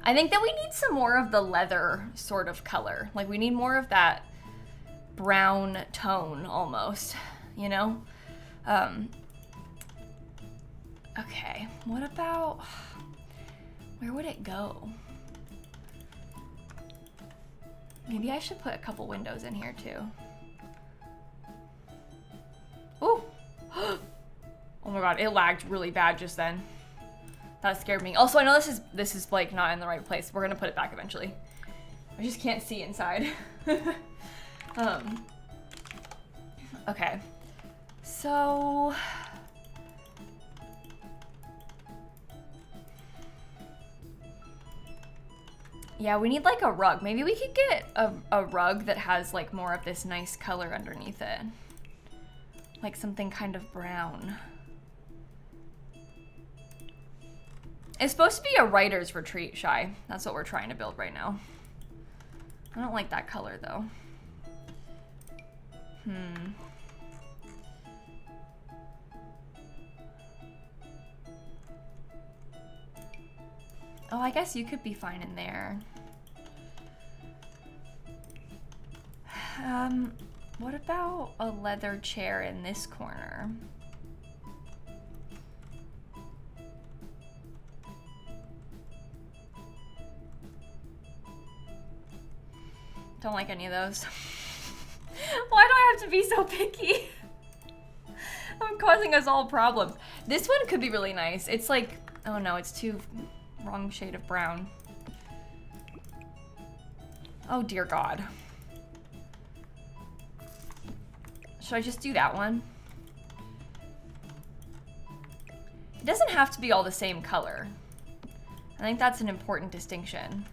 I think that we need some more of the leather sort of color. Like we need more of that brown tone almost, you know? Okay, what about, where would it go? Maybe I should put a couple windows in here too. Ooh. Oh my god, it lagged really bad just then. That scared me. Also, I know this is like not in the right place. We're gonna put it back eventually. I just can't see inside. Okay. So yeah, we need like a rug. Maybe we could get a rug that has like more of this nice color underneath it. Like something kind of brown. It's supposed to be a writer's retreat, Shy. That's what we're trying to build right now. I don't like that color though. Oh, I guess you could be fine in there. What about a leather chair in this corner? Don't like any of those. Why do I have to be so picky? I'm causing us all problems. This one could be really nice. It's like, oh no, it's too wrong shade of brown. Oh dear God. Should I just do that one? It doesn't have to be all the same color. I think that's an important distinction.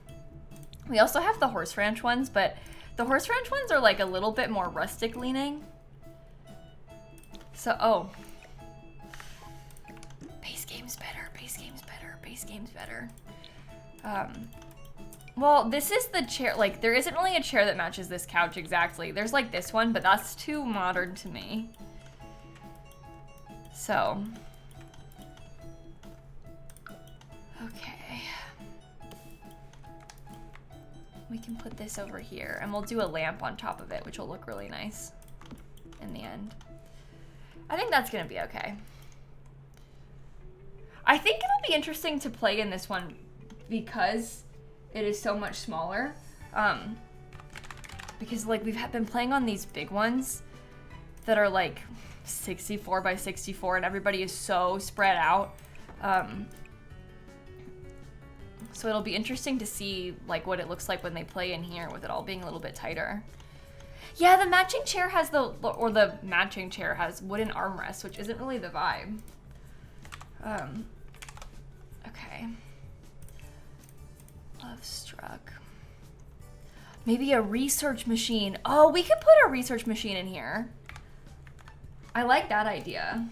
We also have the horse ranch ones, but the horse ranch ones are like a little bit more rustic leaning. So, oh. Base game's better, base game's better, base game's better. Well, this is the chair, like there isn't really a chair that matches this couch exactly. There's like this one, but that's too modern to me. So. Okay. We can put this over here and we'll do a lamp on top of it, which will look really nice in the end. I think that's gonna be okay. I think it'll be interesting to play in this one because it is so much smaller. Because like we've been playing on these big ones that are like 64 by 64 and everybody is so spread out. So it'll be interesting to see like what it looks like when they play in here with it all being a little bit tighter. Yeah, the matching chair has the matching chair has wooden armrests, which isn't really the vibe. Okay. Love struck. Maybe a research machine. Oh, we could put a research machine in here. I like that idea.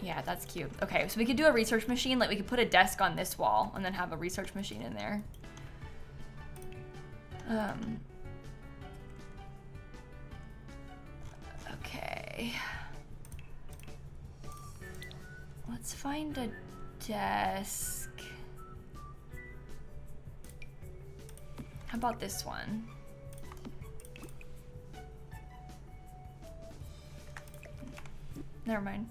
Yeah, that's cute. Okay, so we could do a research machine. Like we could put a desk on this wall and then have a research machine in there. Okay. Let's find a desk. How about this one? Never mind.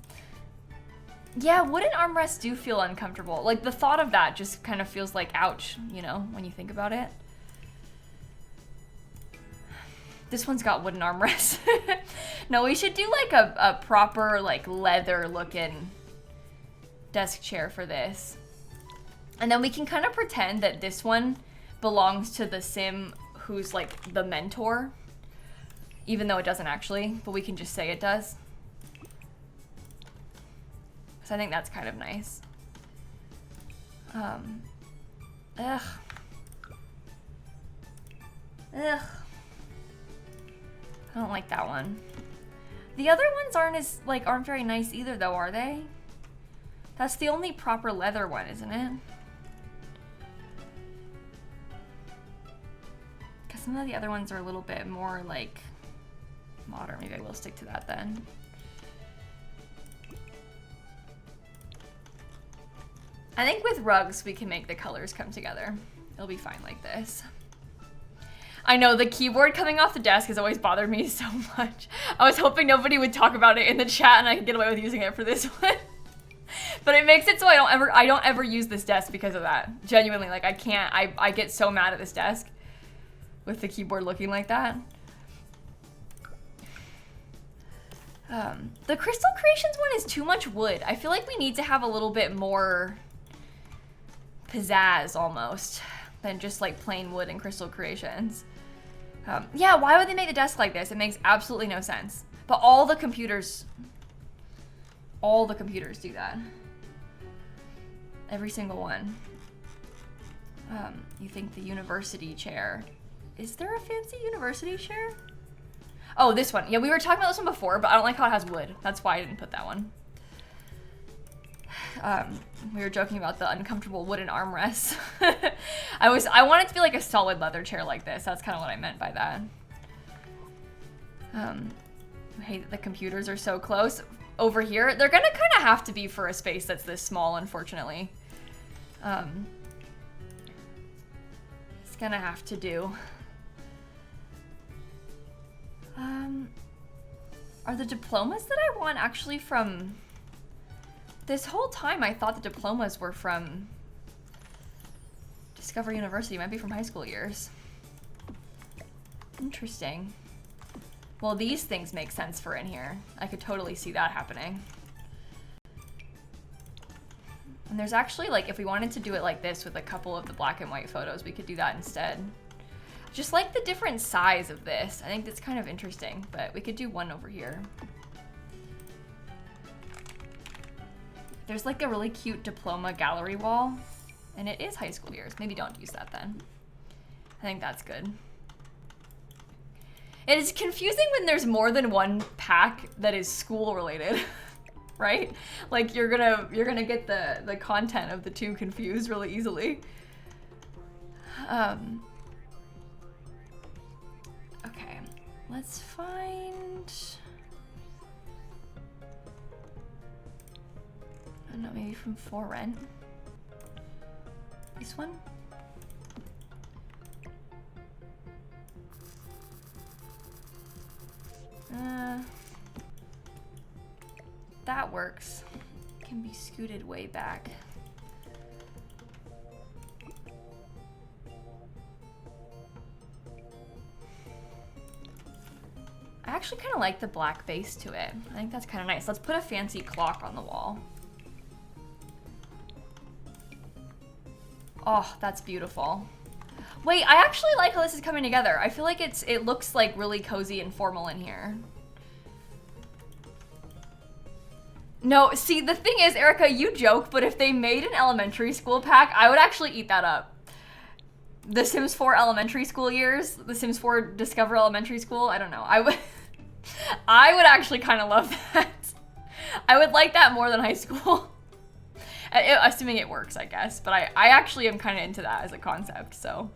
Yeah, wooden armrests do feel uncomfortable. Like the thought of that just kind of feels like ouch, you know, when you think about it. This one's got wooden armrests. No, we should do like a proper like leather looking desk chair for this. And then we can kind of pretend that this one belongs to the sim who's like the mentor. Even though it doesn't actually, but we can just say it does. So I think that's kind of nice. Ugh. Ugh. I don't like that one. The other ones aren't very nice either though, are they? That's the only proper leather one, isn't it? Because some of the other ones are a little bit more like modern. Maybe I will stick to that then. I think with rugs, we can make the colors come together. It'll be fine like this. I know, the keyboard coming off the desk has always bothered me so much. I was hoping nobody would talk about it in the chat and I could get away with using it for this one. But it makes it so I don't ever use this desk because of that. Genuinely, like I can't, I get so mad at this desk with the keyboard looking like that. The Crystal Creations one is too much wood. I feel like we need to have a little bit more pizzazz almost than just like plain wood and Crystal Creations. Yeah, why would they make the desk like this? It makes absolutely no sense. But all the computers do that. Every single one. You think the university chair. Is there a fancy university chair? Oh, this one. Yeah, we were talking about this one before, but I don't like how it has wood. That's why I didn't put that one. We were joking about the uncomfortable wooden armrests. I wanted it to be like a solid leather chair like this. That's kind of what I meant by that. I hate that the computers are so close. Over here, they're gonna kind of have to be for a space that's this small, unfortunately. It's gonna have to do. Are the diplomas that I want actually from... This whole time I thought the diplomas were from Discover University. Might be from high school years. Interesting. Well, these things make sense for in here. I could totally see that happening. And there's actually, like, if we wanted to do it like this with a couple of the black and white photos, we could do that instead. Just like the different size of this. I think that's kind of interesting, but we could do one over here. There's like a really cute diploma gallery wall, and it is high school years. Maybe don't use that then. I think that's good. It is confusing when there's more than one pack that is school related, right? Like you're gonna get the content of the two confused really easily. Okay, let's find. I don't know, maybe from For Rent. This one. That works. Can be scooted way back. I actually kind of like the black base to it. I think that's kind of nice. Let's put a fancy clock on the wall. Oh, that's beautiful. Wait, I actually like how this is coming together. I feel like it looks like really cozy and formal in here. No, see, the thing is, Erica, you joke, but if they made an elementary school pack, I would actually eat that up. The Sims 4 elementary school years, the Sims 4 Discover Elementary School, I don't know. I would actually kind of love that. I would like that more than high school. Assuming it works, I guess. But I actually am kind of into that as a concept, so.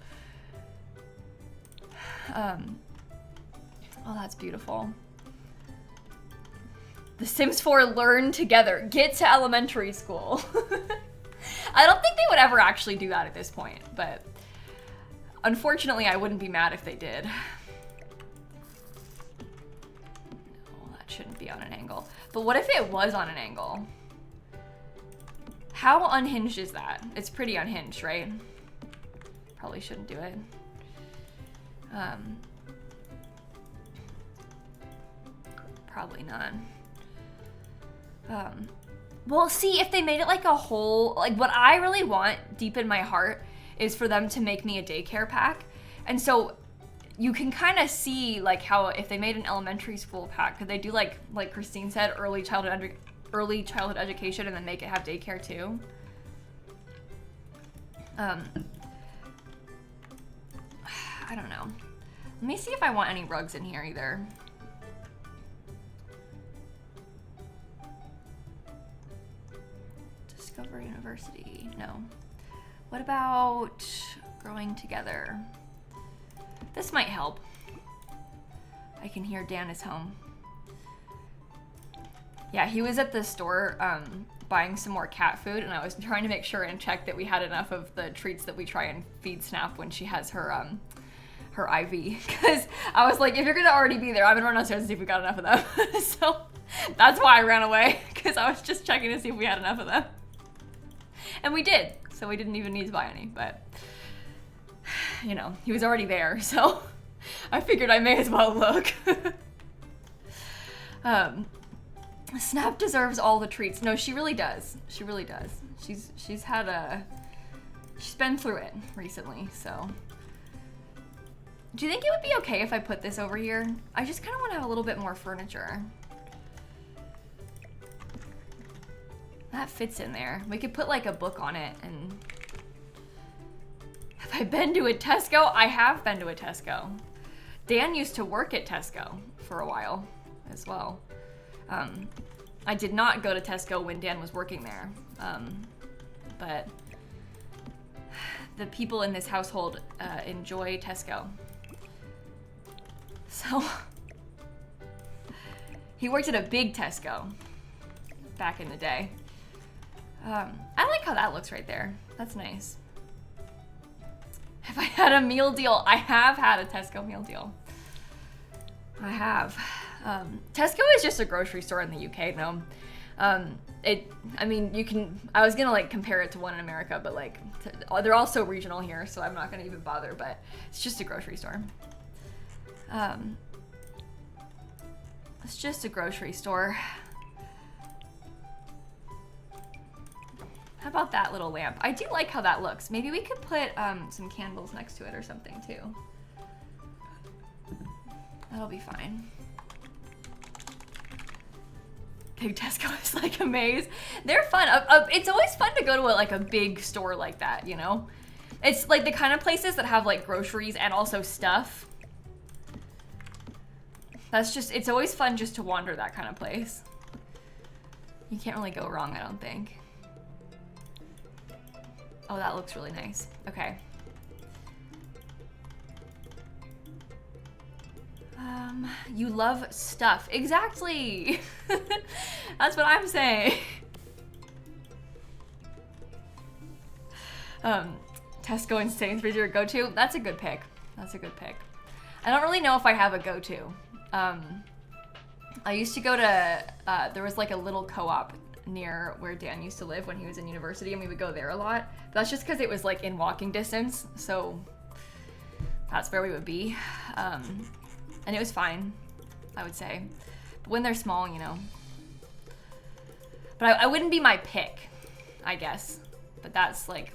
Oh, that's beautiful. The Sims 4 learn together. Get to elementary school. I don't think they would ever actually do that at this point, but unfortunately, I wouldn't be mad if they did. No, that shouldn't be on an angle. But what if it was on an angle? How unhinged is that? It's pretty unhinged, right? Probably shouldn't do it. Probably not. Well, see, if they made it like a whole, like what I really want deep in my heart is for them to make me a daycare pack. And so you can kind of see like how if they made an elementary school pack, could they do like Christine said, early childhood education and then make it have daycare too? I don't know. Let me see if I want any rugs in here either. Discover University, no. What about growing together? This might help. I can hear Dan is home. Yeah, he was at the store buying some more cat food, and I was trying to make sure and check that we had enough of the treats that we try and feed Snap when she has her IV. Because I was like, if you're gonna already be there, I'm gonna run downstairs and see if we got enough of them. So that's why I ran away, because I was just checking to see if we had enough of them. And we did, so we didn't even need to buy any, but you know, he was already there, so I figured I may as well look. Snap deserves all the treats. No, she really does. She really does. She's been through it recently, so. Do you think it would be okay if I put this over here? I just kind of want to have a little bit more furniture. That fits in there. We could put like a book on it and... Have I been to a Tesco? I have been to a Tesco. Dan used to work at Tesco for a while as well. I did not go to Tesco when Dan was working there, but the people in this household enjoy Tesco. So, he worked at a big Tesco back in the day. I like how that looks right there. That's nice. Have I had a meal deal? I have had a Tesco meal deal. I have. Tesco is just a grocery store in the UK, though. I mean, you can, I was gonna like compare it to one in America, but like, they're also regional here, so I'm not gonna even bother, but it's just a grocery store. It's just a grocery store. How about that little lamp? I do like how that looks. Maybe we could put some candles next to it or something too. That'll be fine. Big Tesco is like a maze. They're fun. It's always fun to go to like a big store like that, you know? It's like the kind of places that have like groceries and also stuff. That's just, it's always fun just to wander that kind of place. You can't really go wrong, I don't think. Oh, that looks really nice. Okay. You love stuff. Exactly. That's what I'm saying. Tesco and Sainsbury's are a go-to. That's a good pick. That's a good pick. I don't really know if I have a go-to. I used to go to, there was like a little co-op near where Dan used to live when he was in university, and we would go there a lot. But that's just because it was like in walking distance, so that's where we would be. And it was fine, I would say. But when they're small, you know. But I wouldn't be my pick, I guess. But that's like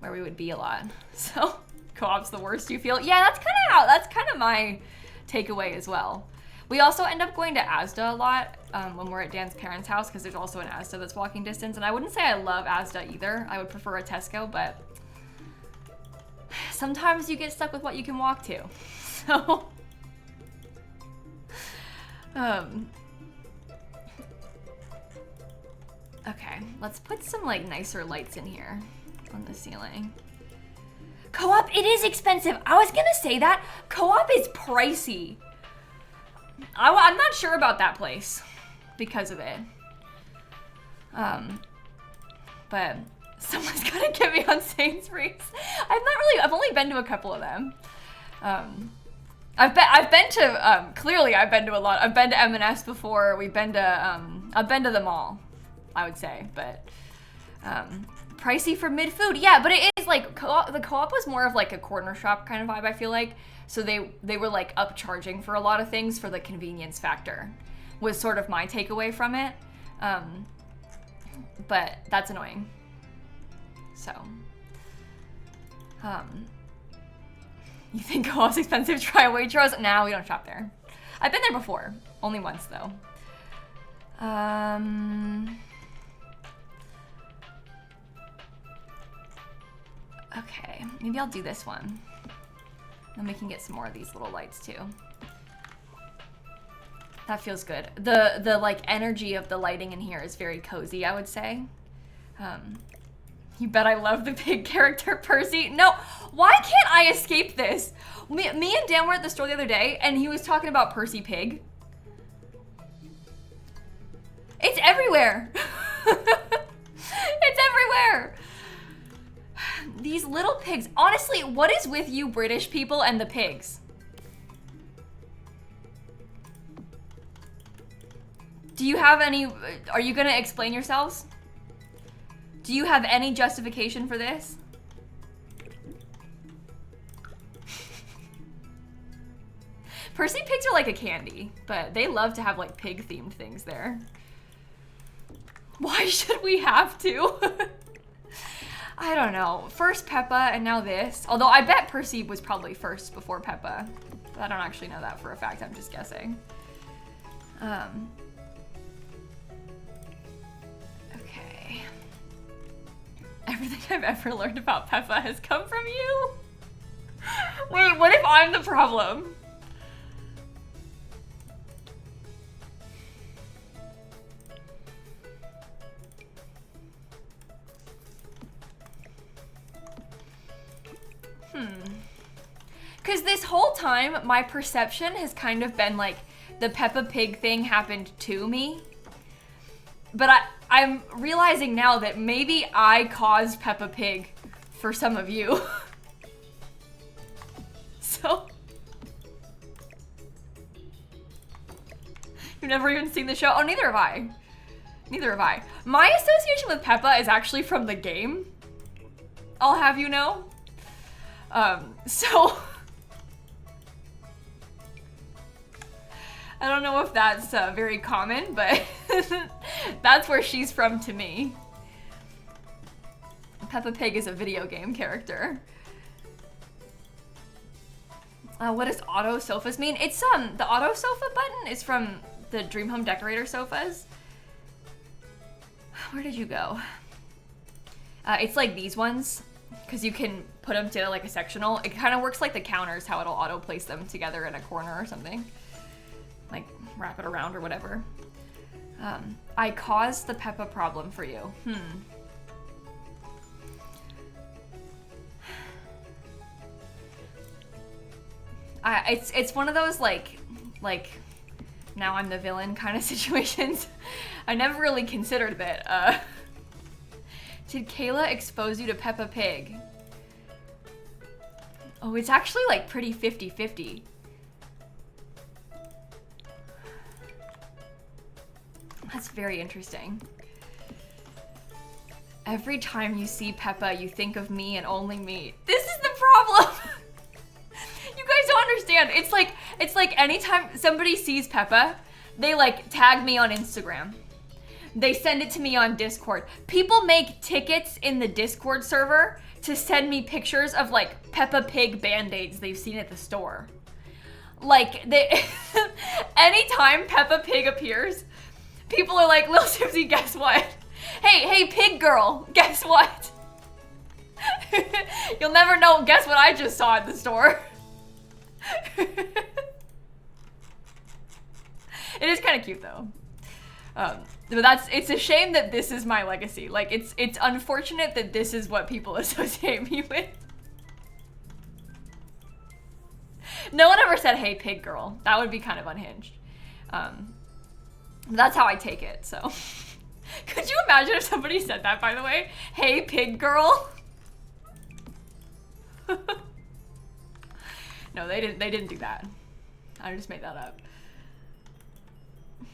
where we would be a lot. So co-op's the worst you feel. Yeah, that's kind of my takeaway as well. We also end up going to Asda a lot when we're at Dan's parents' house, because there's also an Asda that's walking distance. And I wouldn't say I love Asda either. I would prefer a Tesco, but sometimes you get stuck with what you can walk to. So, okay, let's put some like nicer lights in here on the ceiling. Co-op, it is expensive. I was gonna say that. Co-op is pricey. I'm not sure about that place because of it. But someone's gotta get me on Sainsbury's. I've only been to a couple of them. I've been to, clearly I've been to a lot. I've been to M&S before. I've been to them all, I would say, but, pricey for mid-food. Yeah, but it is like, the co-op was more of like a corner shop kind of vibe, I feel like. So they were like upcharging for a lot of things for the convenience factor, was sort of my takeaway from it. But that's annoying. So, you think co-op's expensive? Try Waitrose? Nah, we don't shop there. I've been there before, only once though. Okay, maybe I'll do this one. Then we can get some more of these little lights too. That feels good. The like energy of the lighting in here is very cozy, I would say. You bet I love the pig character, Percy. No, why can't I escape this? Me and Dan were at the store the other day, and he was talking about Percy Pig. It's everywhere. It's everywhere. These little pigs. Honestly, what is with you British people and the pigs? Do you have any, are you gonna explain yourselves? Do you have any justification for this? Percy pigs are like a candy, but they love to have like pig themed things there. Why should we have to? I don't know. First Peppa and now this. Although I bet Percy was probably first before Peppa. But I don't actually know that for a fact. I'm just guessing. Okay. Everything I've ever learned about Peppa has come from you. Wait, what if I'm the problem? Because this whole time, my perception has kind of been like the Peppa Pig thing happened to me. But I'm realizing now that maybe I caused Peppa Pig for some of you. So, you've never even seen the show? Oh, neither have I. Neither have I. My association with Peppa is actually from the game. I'll have you know. So I don't know if that's very common, but that's where she's from to me. Peppa Pig is a video game character. What does auto sofas mean? It's the auto sofa button is from the Dream Home Decorator sofas. Where did you go? It's like these ones, because you can put them together like a sectional. It kind of works like the counters, how it'll auto place them together in a corner or something. Like wrap it around or whatever. I caused the Peppa problem for you. It's one of those like now I'm the villain kind of situations. I never really considered that. Did Kayla expose you to Peppa Pig? Oh, it's actually like pretty 50-50. That's very interesting. Every time you see Peppa, you think of me and only me. This is the problem. You guys don't understand. It's like anytime somebody sees Peppa, they like tag me on Instagram. They send it to me on Discord. People make tickets in the Discord server to send me pictures of like Peppa Pig Band-Aids they've seen at the store. Like anytime Peppa Pig appears, people are like, lilsimsie, guess what? Hey, pig girl, guess what? You'll never know, guess what I just saw at the store. It is kind of cute though. But it's a shame that this is my legacy. Like it's unfortunate that this is what people associate me with. No one ever said, hey, pig girl. That would be kind of unhinged. That's how I take it, so. Could you imagine if somebody said that, by the way? Hey, pig girl. No, they didn't do that. I just made that up.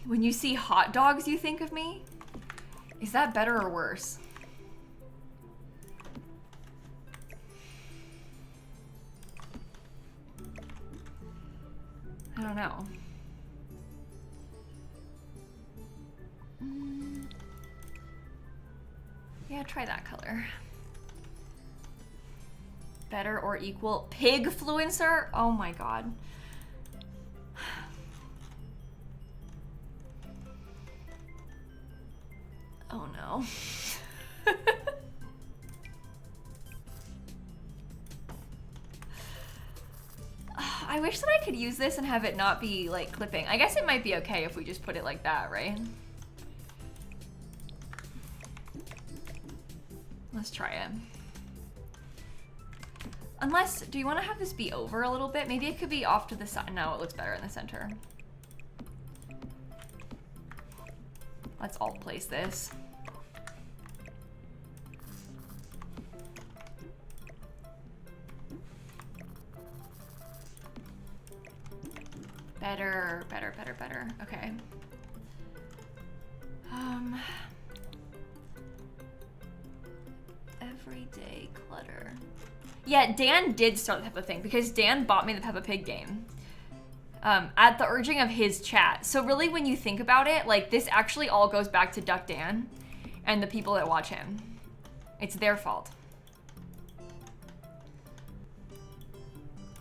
When you see hot dogs, you think of me? Is that better or worse? I don't know. Yeah, try that color. Better or equal? Pigfluencer? Oh my god. Oh no. I wish that I could use this and have it not be like clipping. I guess it might be okay if we just put it like that, right? Let's try it. Unless, do you want to have this be over a little bit? Maybe it could be off to the side. No, it looks better in the center. Let's alt place this. Better, better, better, better. Okay. Everyday clutter. Yeah, Dan did start the Peppa thing because Dan bought me the Peppa Pig game at the urging of his chat. So really, when you think about it, like this actually all goes back to Duck Dan and the people that watch him. It's their fault.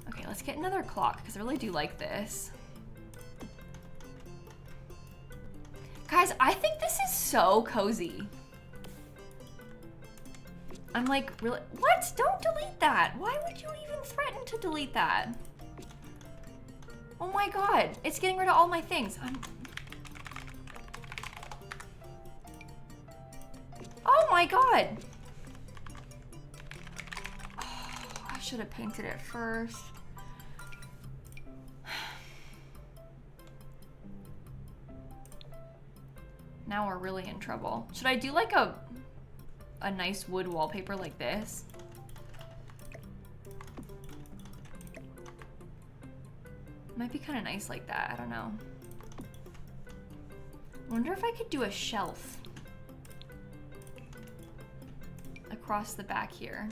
Okay, let's get another clock because I really do like this. Guys, I think this is so cozy. I'm like, really? What? Don't delete that. Why would you even threaten to delete that? Oh my god, it's getting rid of all my things. Oh my god. Oh, I should have painted it first. Now we're really in trouble. Should I do like a nice wood wallpaper like this? Might be kind of nice like that, I don't know. I wonder if I could do a shelf across the back here.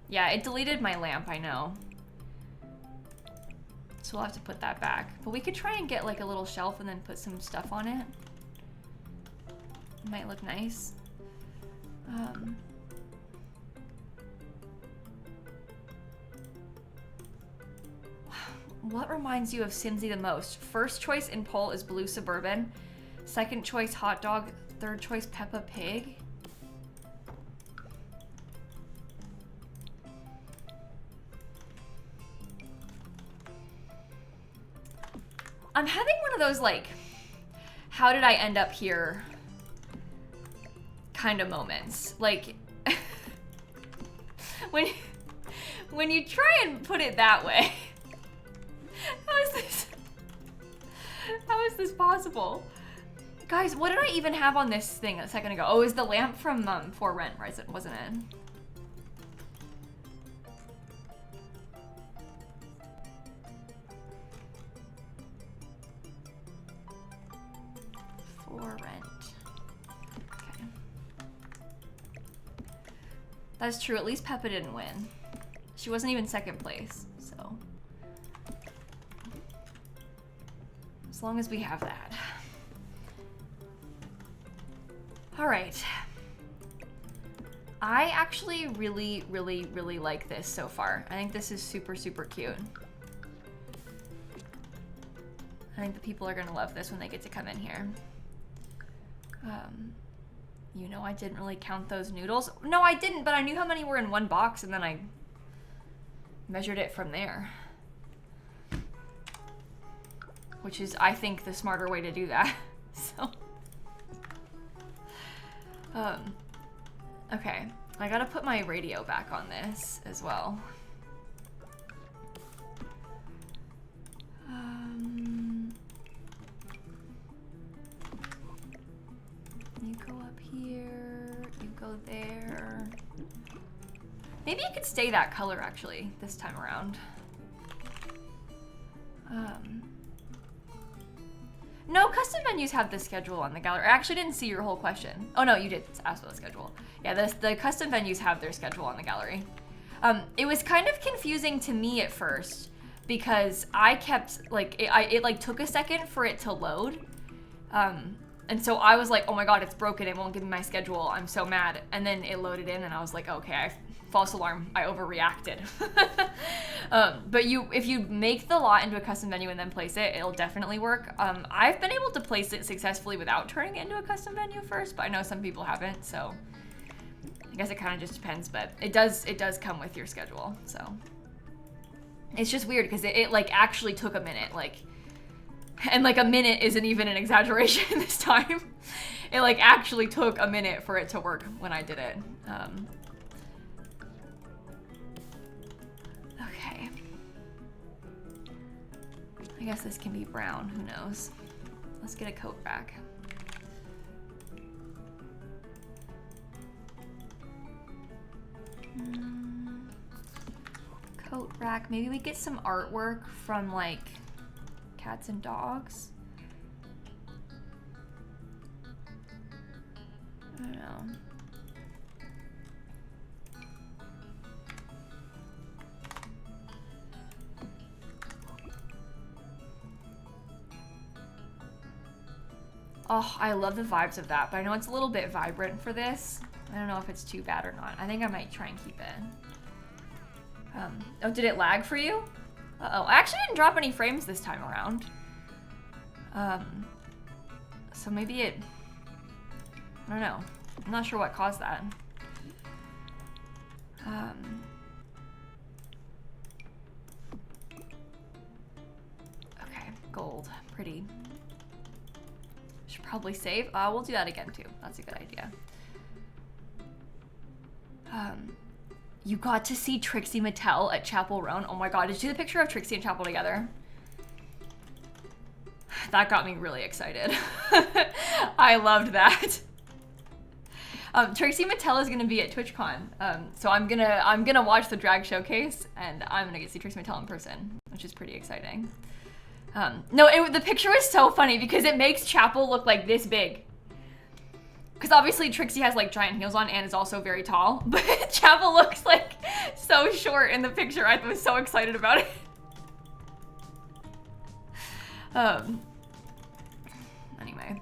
Yeah, it deleted my lamp, I know. So we'll have to put that back. But we could try and get like a little shelf and then put some stuff on it. It might look nice. What reminds you of Simsie the most? First choice in poll is Blue Suburban. Second choice, hot dog. Third choice, Peppa Pig. I'm having one of those like, how did I end up here kind of moments. Like, when you try and put it that way, how is this possible? Guys, what did I even have on this thing a second ago? Oh, it was the lamp from For Rent, wasn't it? For Rent. Okay. That's true. At least Peppa didn't win. She wasn't even second place, so. As long as we have that. All right. I actually really like this so far. I think this is super cute. I think the people are gonna love this when they get to come in here. You know, I didn't really count those noodles. No, I didn't, but I knew how many were in one box and then I measured it from there. Which is, I think, the smarter way to do that. So. Okay, I gotta put my radio back on this as well. You go up here, you go there. Maybe it could stay that color actually, this time around. No, custom menus have the schedule on the gallery. I actually didn't see your whole question. Oh no, you did ask about the schedule. Yeah, the custom venues have their schedule on the gallery. It was kind of confusing to me at first because I kept, like, it like took a second for it to load. And so I was like, oh my God, it's broken. It won't give me my schedule. I'm so mad. And then it loaded in and I was like, okay, false alarm. I overreacted. But if you make the lot into a custom venue and then place it, it'll definitely work. I've been able to place it successfully without turning it into a custom venue first, but I know some people haven't. So I guess it kind of just depends, but it does come with your schedule. So it's just weird because it like actually took a minute, like. And like a minute isn't even an exaggeration this time. It like actually took a minute for it to work when I did it. Okay. I guess this can be brown, who knows? Let's get a coat rack. Coat rack, maybe we get some artwork from like cats and dogs. I don't know. Oh, I love the vibes of that, but I know it's a little bit vibrant for this. I don't know if it's too bad or not. I think I might try and keep it. Oh, did it lag for you? Uh-oh, I actually didn't drop any frames this time around. So maybe it, I don't know. I'm not sure what caused that. Okay, gold, pretty. Should probably save. We'll do that again too. That's a good idea. You got to see Trixie Mattel at Chapel Roan. Oh my God, did you see the picture of Trixie and Chapel together? That got me really excited. I loved that. Trixie Mattel is gonna be at TwitchCon. So I'm gonna watch the drag showcase and I'm gonna get to see Trixie Mattel in person, which is pretty exciting. No, the picture was so funny because it makes Chapel look like this big. Because obviously Trixie has like giant heels on and is also very tall, but Chapel looks like so short in the picture. I was so excited about it. Anyway.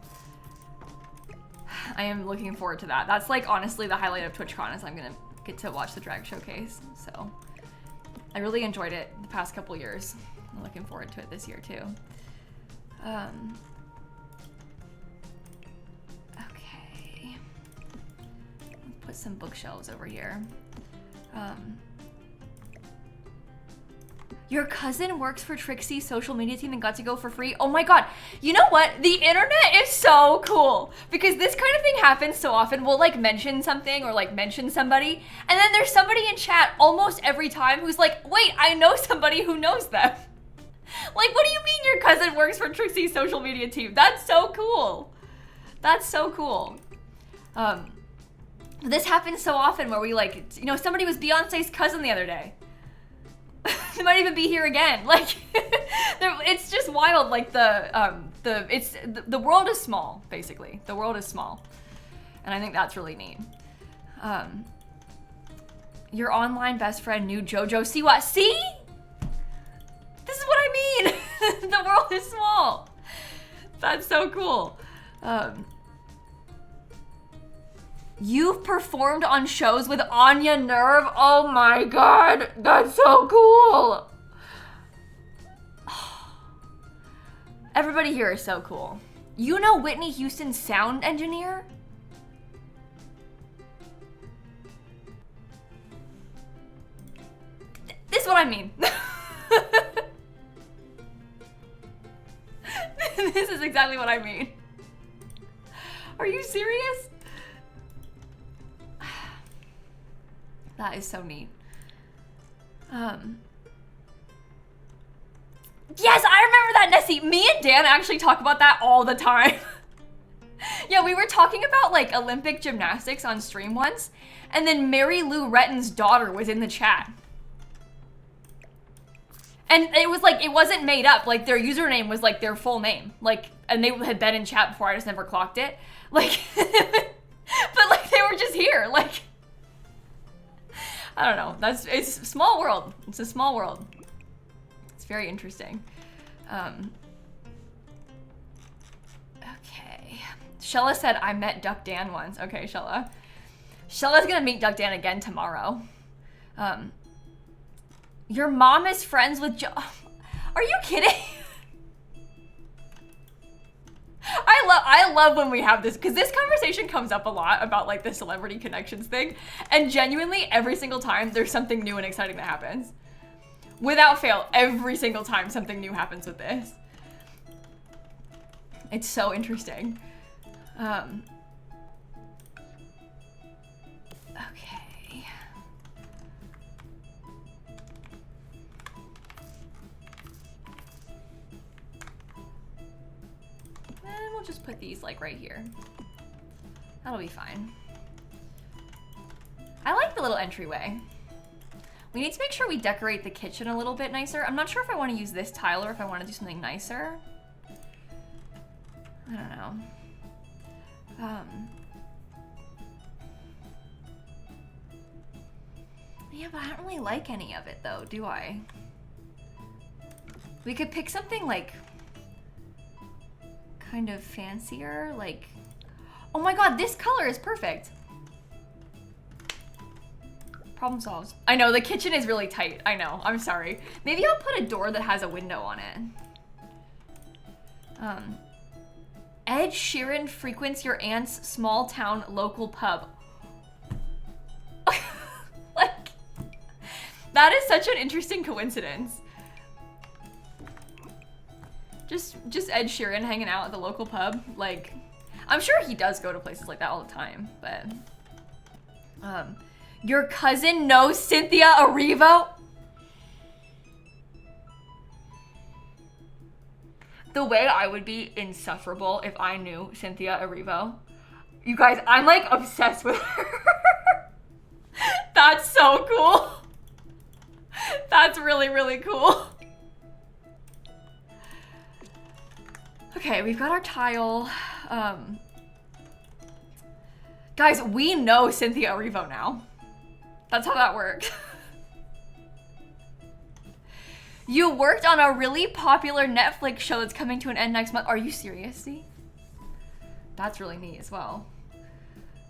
I am looking forward to that. That's like honestly the highlight of TwitchCon is I'm gonna get to watch the drag showcase. So I really enjoyed it the past couple years. I'm looking forward to it this year too. Okay. Put some bookshelves over here. Your cousin works for Trixie's social media team and got to go for free. Oh my God. You know what? The internet is so cool because this kind of thing happens so often. We'll like mention something or like mention somebody and then there's somebody in chat almost every time who's like, wait, I know somebody who knows them. Like, what do you mean your cousin works for Trixie's social media team? That's so cool. That's so cool. This happens so often where we like, you know, somebody was Beyonce's cousin the other day. They might even be here again. Like, it's just wild. Like the world is small, basically. The world is small, and I think that's really neat. Your online best friend knew JoJo Siwa. See? This is what I mean. The world is small. That's so cool. You've performed on shows with Anya Nerve. Oh my God, that's so cool. Everybody here is so cool. You know Whitney Houston's sound engineer? This is what I mean. This is exactly what I mean. Are you serious? That is so neat. Yes, I remember that, Nessie. Me and Dan actually talk about that all the time. Yeah, we were talking about like Olympic gymnastics on stream once, and then Mary Lou Retton's daughter was in the chat. And it was like, it wasn't made up. Like their username was like their full name. Like, and they had been in chat before, I just never clocked it. Like, but like they were just here. Like, I don't know. It's a small world. It's a small world. It's very interesting. Okay. Shella said, I met Duck Dan once. Okay, Shella. Shella's gonna meet Duck Dan again tomorrow. Your mom is friends with Are you kidding? I love when we have this, because this conversation comes up a lot about like the celebrity connections thing, and genuinely every single time there's something new and exciting that happens. Without fail, every single time something new happens with this. It's so interesting. Okay. And we'll just put these like right here. That'll be fine. I like the little entryway. We need to make sure we decorate the kitchen a little bit nicer. I'm not sure if I want to use this tile or if I want to do something nicer. I don't know. Yeah, but I don't really like any of it though, do I? We could pick something like kind of fancier, like, oh my God, this color is perfect. Problem solved. I know, the kitchen is really tight. I know, I'm sorry. Maybe I'll put a door that has a window on it. Ed Sheeran frequents your aunt's small town local pub. Like, that is such an interesting coincidence. Just Ed Sheeran hanging out at the local pub. Like, I'm sure he does go to places like that all the time, but your cousin knows Cynthia Erivo? The way I would be insufferable if I knew Cynthia Erivo. You guys, I'm like obsessed with her. That's so cool. That's really, really cool. Okay, we've got our tile. Guys, we know Cynthia Erivo now. That's how that works. You worked on a really popular Netflix show that's coming to an end next month. Are you serious, see? That's really neat as well.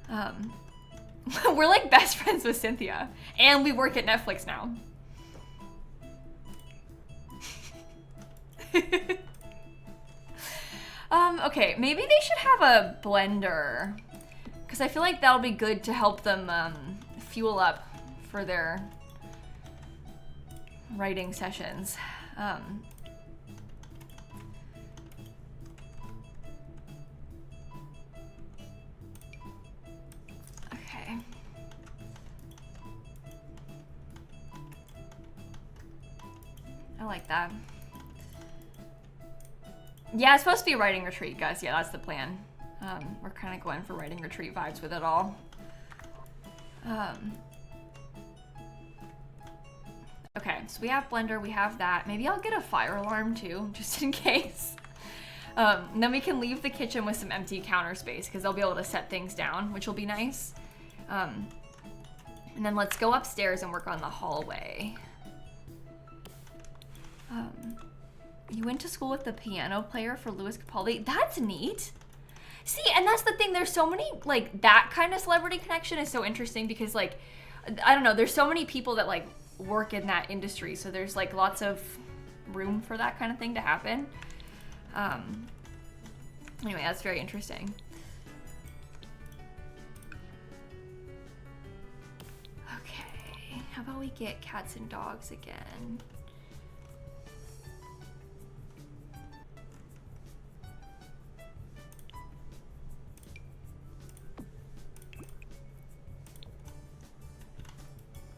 We're like best friends with Cynthia. And we work at Netflix now. Okay, maybe they should have a blender. Because I feel like that'll be good to help them fuel up for their writing sessions. Okay. I like that. Yeah, it's supposed to be a writing retreat, guys. Yeah, that's the plan. We're kind of going for writing retreat vibes with it all. Okay, so we have blender, we have that. Maybe I'll get a fire alarm too, just in case. And then we can leave the kitchen with some empty counter space because they'll be able to set things down, which will be nice. And then let's go upstairs and work on the hallway. You went to school with the piano player for Louis Capaldi. That's neat. See, and that's the thing. There's so many, like, that kind of celebrity connection is so interesting because, like, I don't know, there's so many people that, like, work in that industry. So there's, like, lots of room for that kind of thing to happen. Anyway, that's very interesting. Okay, how about we get cats and dogs again?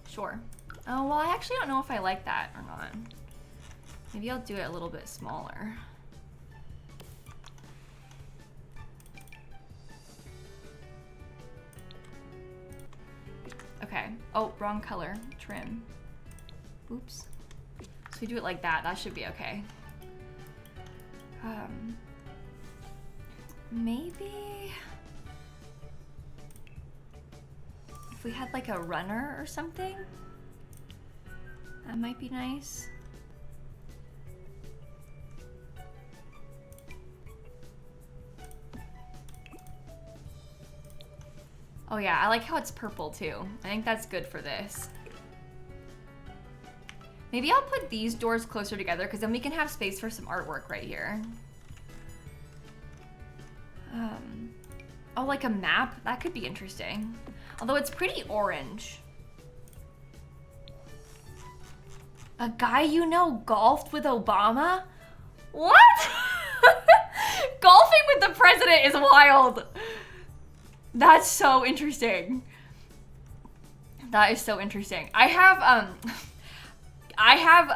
Sure. Oh, well, I actually don't know if I like that or not. Maybe I'll do it a little bit smaller. Okay. Oh, wrong color. Trim. Oops. So we do it like that. That should be okay. Maybe... if we had like a runner or something, that might be nice. Oh yeah, I like how it's purple too. I think that's good for this. Maybe I'll put these doors closer together because then we can have space for some artwork right here. Oh, like a map? That could be interesting. Although it's pretty orange. A guy you know golfed with Obama? What? Golfing with the president is wild. That's so interesting. That is so interesting. I have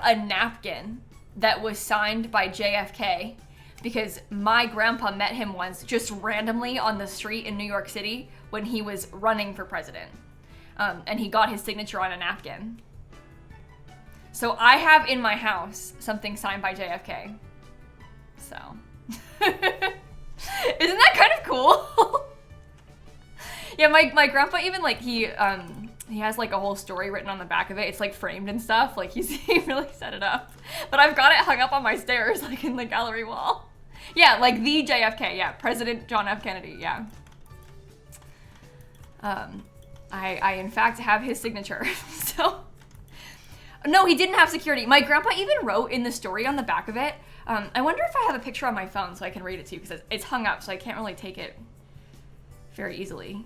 a napkin that was signed by JFK because my grandpa met him once just randomly on the street in New York City when he was running for president. And he got his signature on a napkin. So I have in my house something signed by JFK. So. Isn't that kind of cool? Yeah, my grandpa even like, he has like a whole story written on the back of it. It's like framed and stuff. Like he really set it up. But I've got it hung up on my stairs, like in the gallery wall. Yeah, like the JFK, yeah. President John F. Kennedy, yeah. I in fact have his signature, so. No, he didn't have security. My grandpa even wrote in the story on the back of it. I wonder if I have a picture on my phone so I can read it to you because it's hung up, so I can't really take it very easily,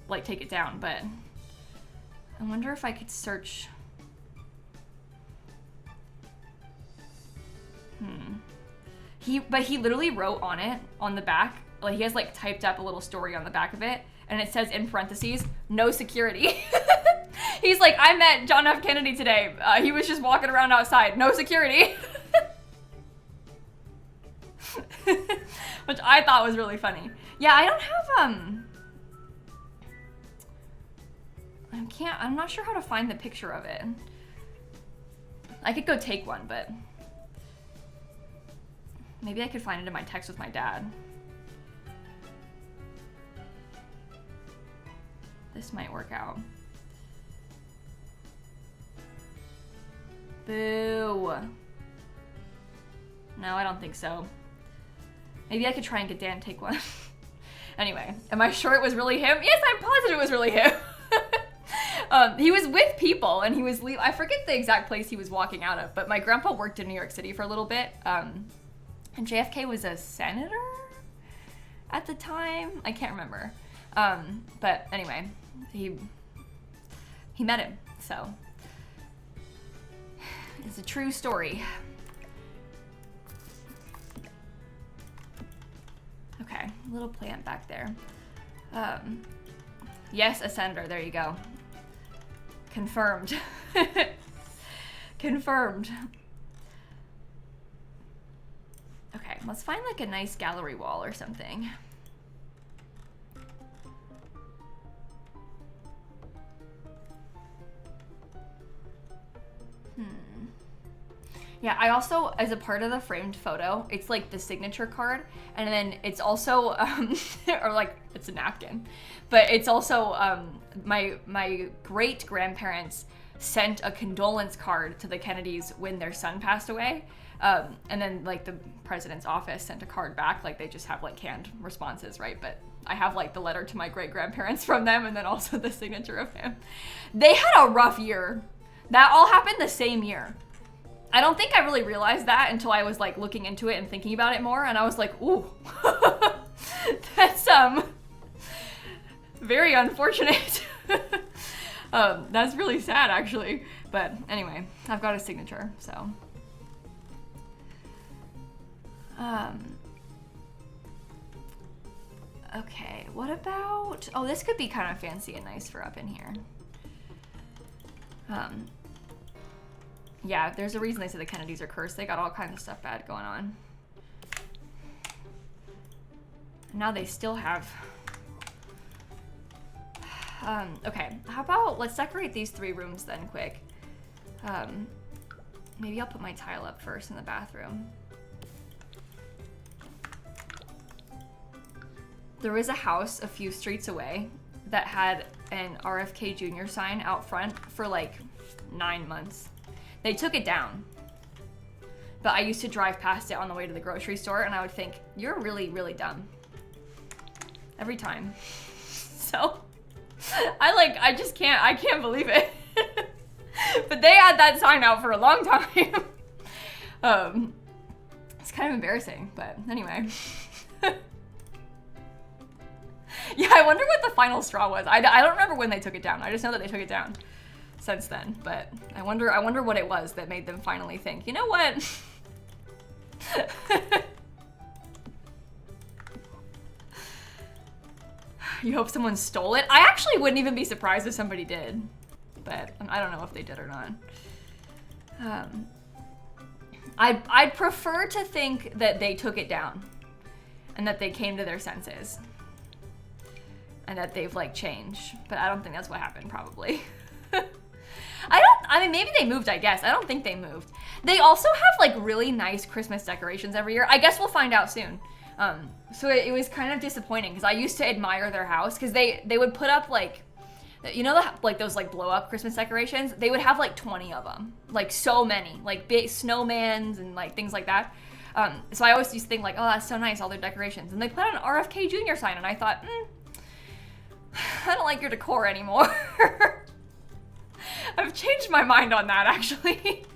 like take it down, but I wonder if I could search. But he literally wrote on it, on the back, like he has like typed up a little story on the back of it, and it says in parentheses, no security. He's like, I met John F. Kennedy today. He was just walking around outside, no security. Which I thought was really funny. Yeah, I don't have, I'm not sure how to find the picture of it. I could go take one, but maybe I could find it in my text with my dad. This might work out. Boo. No, I don't think so. Maybe I could try and get Dan to take one. Anyway, am I sure it was really him? Yes, I'm positive it was really him. He was with people and he was I forget the exact place he was walking out of, but my grandpa worked in New York City for a little bit. And JFK was a senator at the time. I can't remember. But anyway, he met him, so it's a true story. Okay, little plant back there. Yes, a senator, there you go. Confirmed. Confirmed. Okay, let's find like a nice gallery wall or something. Yeah, I also, as a part of the framed photo, it's like the signature card, and then it's also, or like, it's a napkin, but it's also, my great-grandparents sent a condolence card to the Kennedys when their son passed away, and then like the president's office sent a card back, like they just have like canned responses, right? But I have like the letter to my great-grandparents from them, and then also the signature of him. They had a rough year. That all happened the same year. I don't think I really realized that until I was like looking into it and thinking about it more, and I was like, ooh, that's very unfortunate. That's really sad actually. But anyway, I've got a signature, so. Okay, what about, oh, this could be kind of fancy and nice for up in here. Yeah, there's a reason they say the Kennedys are cursed. They got all kinds of stuff bad going on. Now they still have. Okay, how about let's decorate these 3 rooms then quick. Maybe I'll put my tile up first in the bathroom. There was a house a few streets away that had an RFK Jr. sign out front for like 9 months. They took it down, but I used to drive past it on the way to the grocery store, and I would think, you're really, really dumb. Every time. So, I just can't, I can't believe it. But they had that sign out for a long time. It's kind of embarrassing, but anyway. Yeah, I wonder what the final straw was. I don't remember when they took it down. I just know that they took it down since then, but I wonder what it was that made them finally think, you know what? You hope someone stole it? I actually wouldn't even be surprised if somebody did, but I don't know if they did or not. I'd prefer to think that they took it down and that they came to their senses and that they've like changed, but I don't think that's what happened probably. I mean, maybe they moved, I guess. I don't think they moved. They also have like really nice Christmas decorations every year. I guess we'll find out soon. So it was kind of disappointing because I used to admire their house because they would put up like, you know, like those like blow up Christmas decorations? They would have like 20 of them, like so many, like big snowmans and like things like that. So I always used to think like, oh, that's so nice, all their decorations. And they put out an RFK Jr. sign and I thought, I don't like your decor anymore. I've changed my mind on that actually.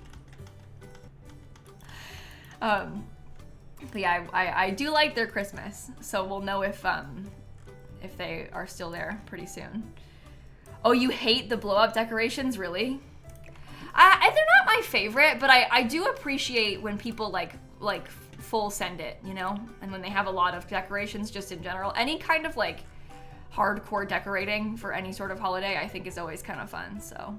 But yeah, I do like their Christmas, so we'll know if they are still there pretty soon. Oh, you hate the blow-up decorations, really? They're not my favorite, but I do appreciate when people like full send it, you know? And when they have a lot of decorations just in general. Any kind of like hardcore decorating for any sort of holiday I think is always kind of fun, so.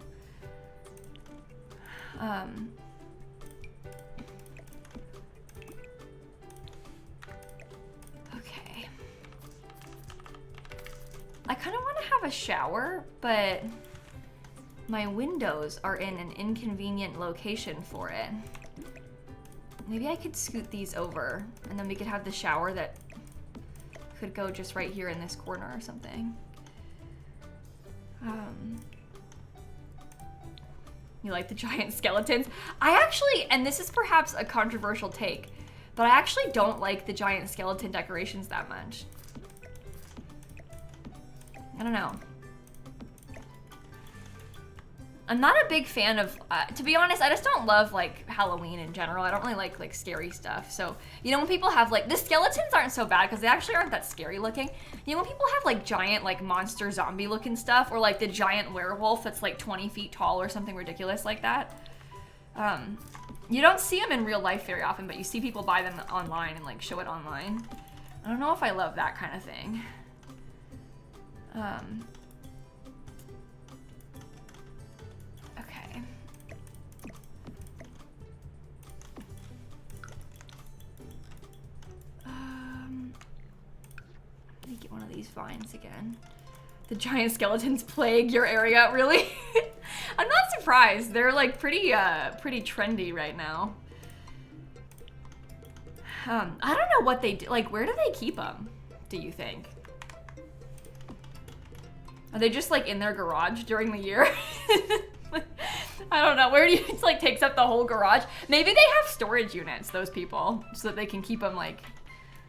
Okay. I kind of want to have a shower, but my windows are in an inconvenient location for it. Maybe I could scoot these over and then we could have the shower that could go just right here in this corner or something. You like the giant skeletons? I actually, and this is perhaps a controversial take, But I actually don't like the giant skeleton decorations that much. I don't know. I'm not a big fan of, to be honest, I just don't love like Halloween in general. I don't really like scary stuff. So, you know, when people have like, the skeletons aren't so bad because they actually aren't that scary looking. You know, when people have like giant like monster zombie looking stuff, or like the giant werewolf that's like 20 feet tall or something ridiculous like that. You don't see them in real life very often, but you see people buy them online and like show it online. I don't know if I love that kind of thing. Okay. Let me get one of these vines again. The giant skeletons plague your area, really? I'm not surprised. They're like pretty trendy right now. I don't know what they do. Like, where do they keep them, do you think? Are they just like in their garage during the year? I don't know. Where do you, it like takes up the whole garage? Maybe they have storage units, those people, so that they can keep them like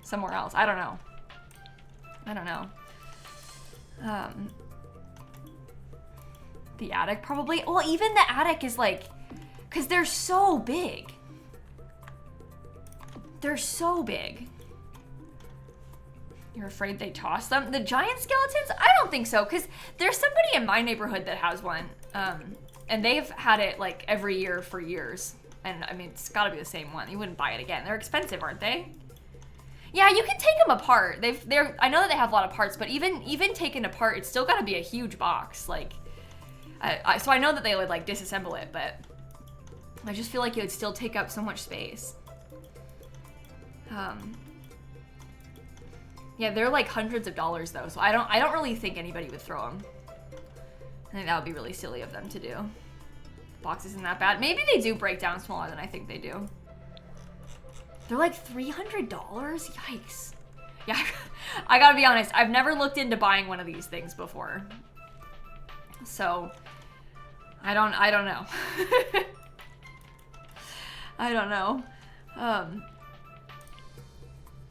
somewhere else. I don't know. I don't know. The attic probably. Well, even the attic is like, because they're so big. They're so big. You're afraid they toss them? The giant skeletons? I don't think so, because there's somebody in my neighborhood that has one, and they've had it like every year for years. And I mean, it's gotta be the same one. You wouldn't buy it again. They're expensive, aren't they? Yeah, you can take them apart. I know that they have a lot of parts, but even taken apart, it's still gotta be a huge box. Like, so I know that they would like disassemble it, but I just feel like it would still take up so much space. Yeah, they're like hundreds of dollars though, so I don't really think anybody would throw them. I think that would be really silly of them to do. The box isn't that bad. Maybe they do break down smaller than I think they do. They're like $300? Yikes. Yeah, I gotta be honest, I've never looked into buying one of these things before. So, I don't know. I don't know.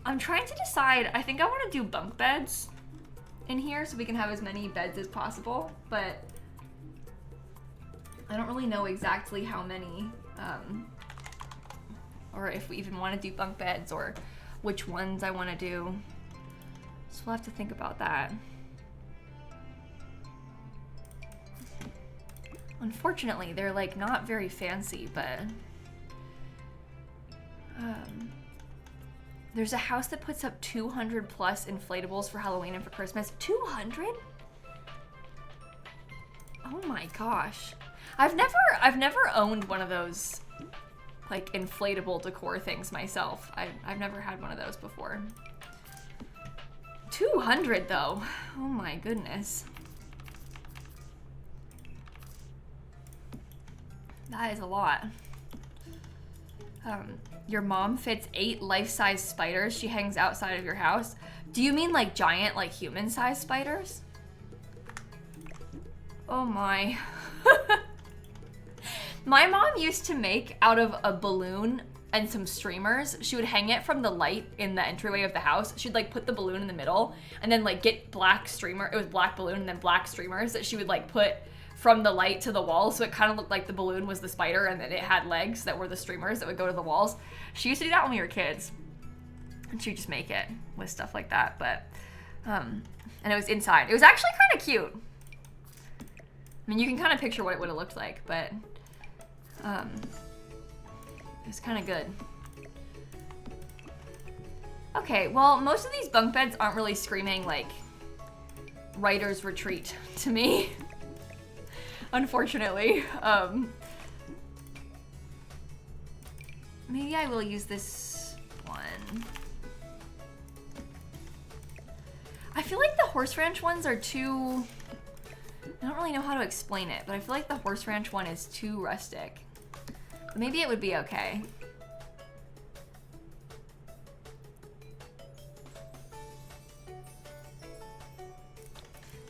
I'm trying to decide, I think I want to do bunk beds in here so we can have as many beds as possible, but I don't really know exactly how many, or if we even want to do bunk beds or which ones I want to do. So we'll have to think about that. Unfortunately, they're like not very fancy, but there's a house that puts up 200 plus inflatables for Halloween and for Christmas. 200? Oh my gosh. I've never owned one of those like inflatable decor things myself. I've never had one of those before. 200 though. Oh my goodness. That is a lot. Your mom fits 8 life-size spiders she hangs outside of your house. Do you mean like giant, like human-sized spiders? Oh my. My mom used to make out of a balloon and some streamers. She would hang it from the light in the entryway of the house. She'd like put the balloon in the middle and then like get black streamer. It was black balloon and then black streamers that she would like put from the light to the wall, so it kind of looked like the balloon was the spider and then it had legs that were the streamers that would go to the walls. She used to do that when we were kids. And she'd just make it with stuff like that, but, and it was inside. It was actually kind of cute. I mean, you can kind of picture what it would have looked like, but, it was kind of good. Okay, well, most of these bunk beds aren't really screaming like writer's retreat to me. Unfortunately. Maybe I will use this one. I feel like the horse ranch ones are too, I don't really know how to explain it, but I feel like the horse ranch one is too rustic. But maybe it would be okay.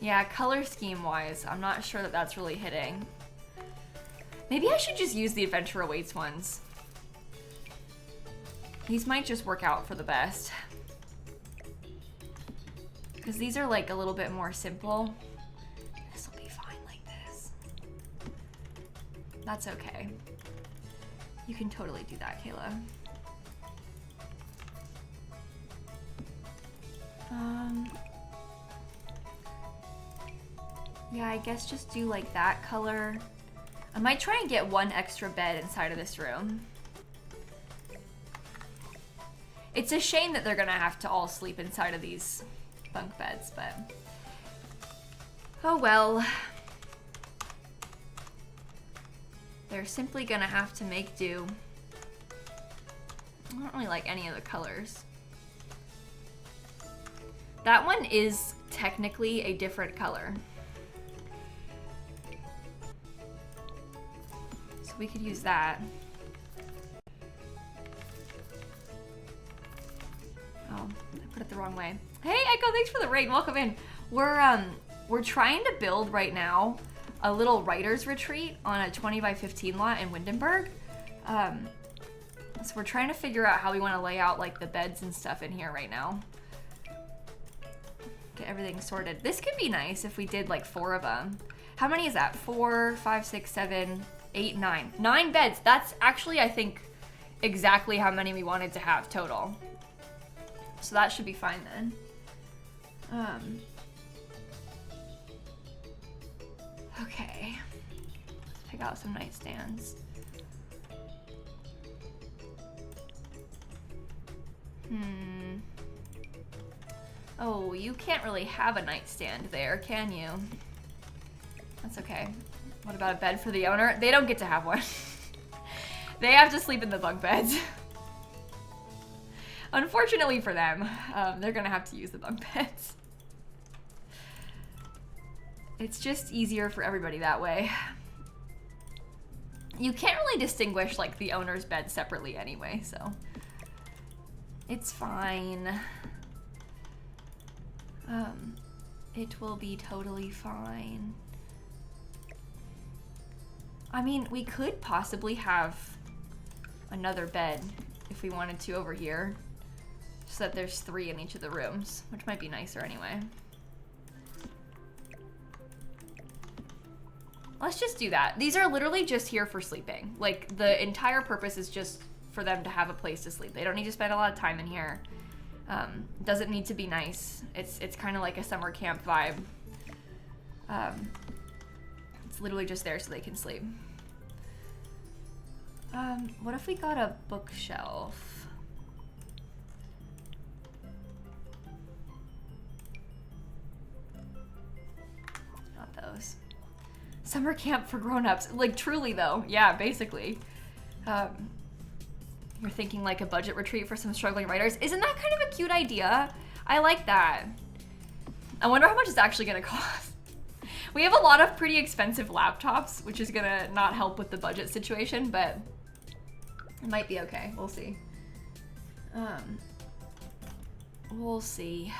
Yeah, color scheme wise, I'm not sure that that's really hitting. Maybe I should just use the Adventure Awaits ones. These might just work out for the best. Because these are like a little bit more simple. This will be fine like this. That's okay. You can totally do that, Kayla. Yeah, I guess just do like that color. I might try and get one extra bed inside of this room. It's a shame that they're gonna have to all sleep inside of these bunk beds, but oh well. They're simply gonna have to make do. I don't really like any of the colors. That one is technically a different color. So we could use that. Oh, I put it the wrong way. Hey Echo, thanks for the raid. Welcome in. We're trying to build right now a little writer's retreat on a 20 by 15 lot in Windenburg. So we're trying to figure out how we want to lay out like the beds and stuff in here right now. Get everything sorted. This could be nice if we did like 4 of them. How many is that? 4, 5, 6, 7, 8, 9. 9 beds. That's actually, I think, exactly how many we wanted to have total. So that should be fine then. Okay. Let's pick out some nightstands. Oh, you can't really have a nightstand there, can you? That's okay. What about a bed for the owner? They don't get to have one. They have to sleep in the bunk beds. Unfortunately for them, they're gonna have to use the bunk beds. It's just easier for everybody that way. You can't really distinguish like the owner's bed separately anyway, so it's fine. It will be totally fine. I mean, we could possibly have another bed if we wanted to over here, so that there's 3 in each of the rooms, which might be nicer anyway. Let's just do that. These are literally just here for sleeping. Like, the entire purpose is just for them to have a place to sleep. They don't need to spend a lot of time in here. Doesn't need to be nice. It's kind of like a summer camp vibe. It's literally just there so they can sleep. What if we got a bookshelf? Not those. Summer camp for grown-ups. Like, truly though. Yeah, basically. You're thinking like a budget retreat for some struggling writers. Isn't that kind of a cute idea? I like that. I wonder how much it's actually gonna cost. We have a lot of pretty expensive laptops, which is gonna not help with the budget situation, but it might be okay. We'll see. We'll see.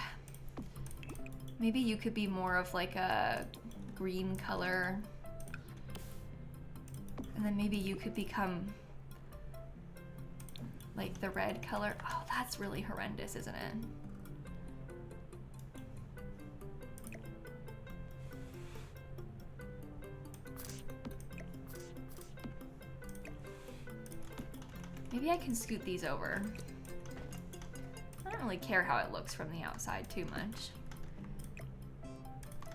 Maybe you could be more of like a green color. And then maybe you could become like the red color. Oh, that's really horrendous, isn't it? Maybe I can scoot these over. I don't really care how it looks from the outside too much.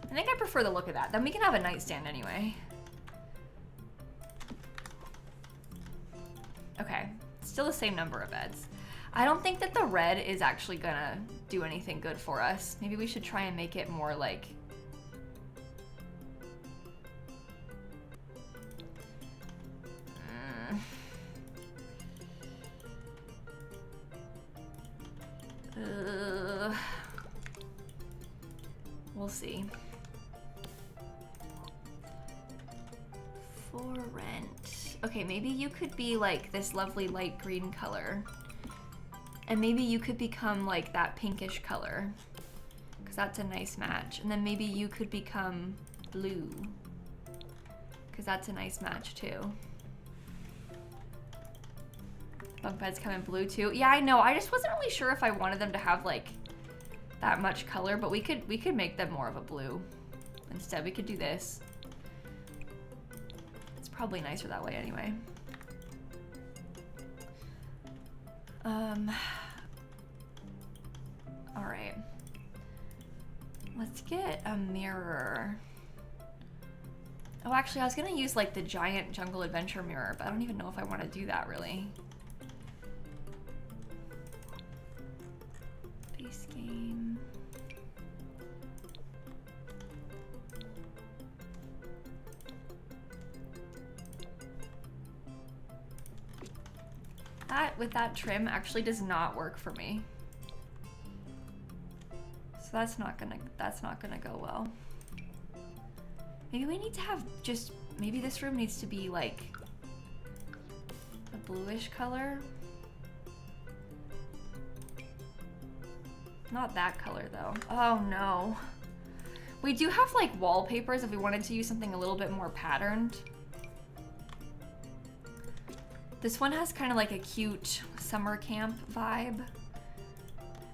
I think I prefer the look of that. Then we can have a nightstand anyway. Okay, still the same number of beds. I don't think that the red is actually gonna do anything good for us. Maybe we should try and make it more like... We'll see. For rent. Okay, maybe you could be like this lovely light green color. And maybe you could become like that pinkish color, because that's a nice match. And then maybe you could become blue, because that's a nice match too. Bunk beds come in blue too. Yeah, I know. I just wasn't really sure if I wanted them to have like that much color, but we could make them more of a blue. Instead, we could do this. It's probably nicer that way anyway. All right. Let's get a mirror. Oh, actually, I was gonna use like the giant jungle adventure mirror, but I don't even know if I want to do that really. Base game. That with that trim actually does not work for me. So that's not gonna go well. Maybe we need to have just, maybe this room needs to be like a bluish color. Not that color though. Oh no. We do have like wallpapers if we wanted to use something a little bit more patterned. This one has kind of like a cute summer camp vibe.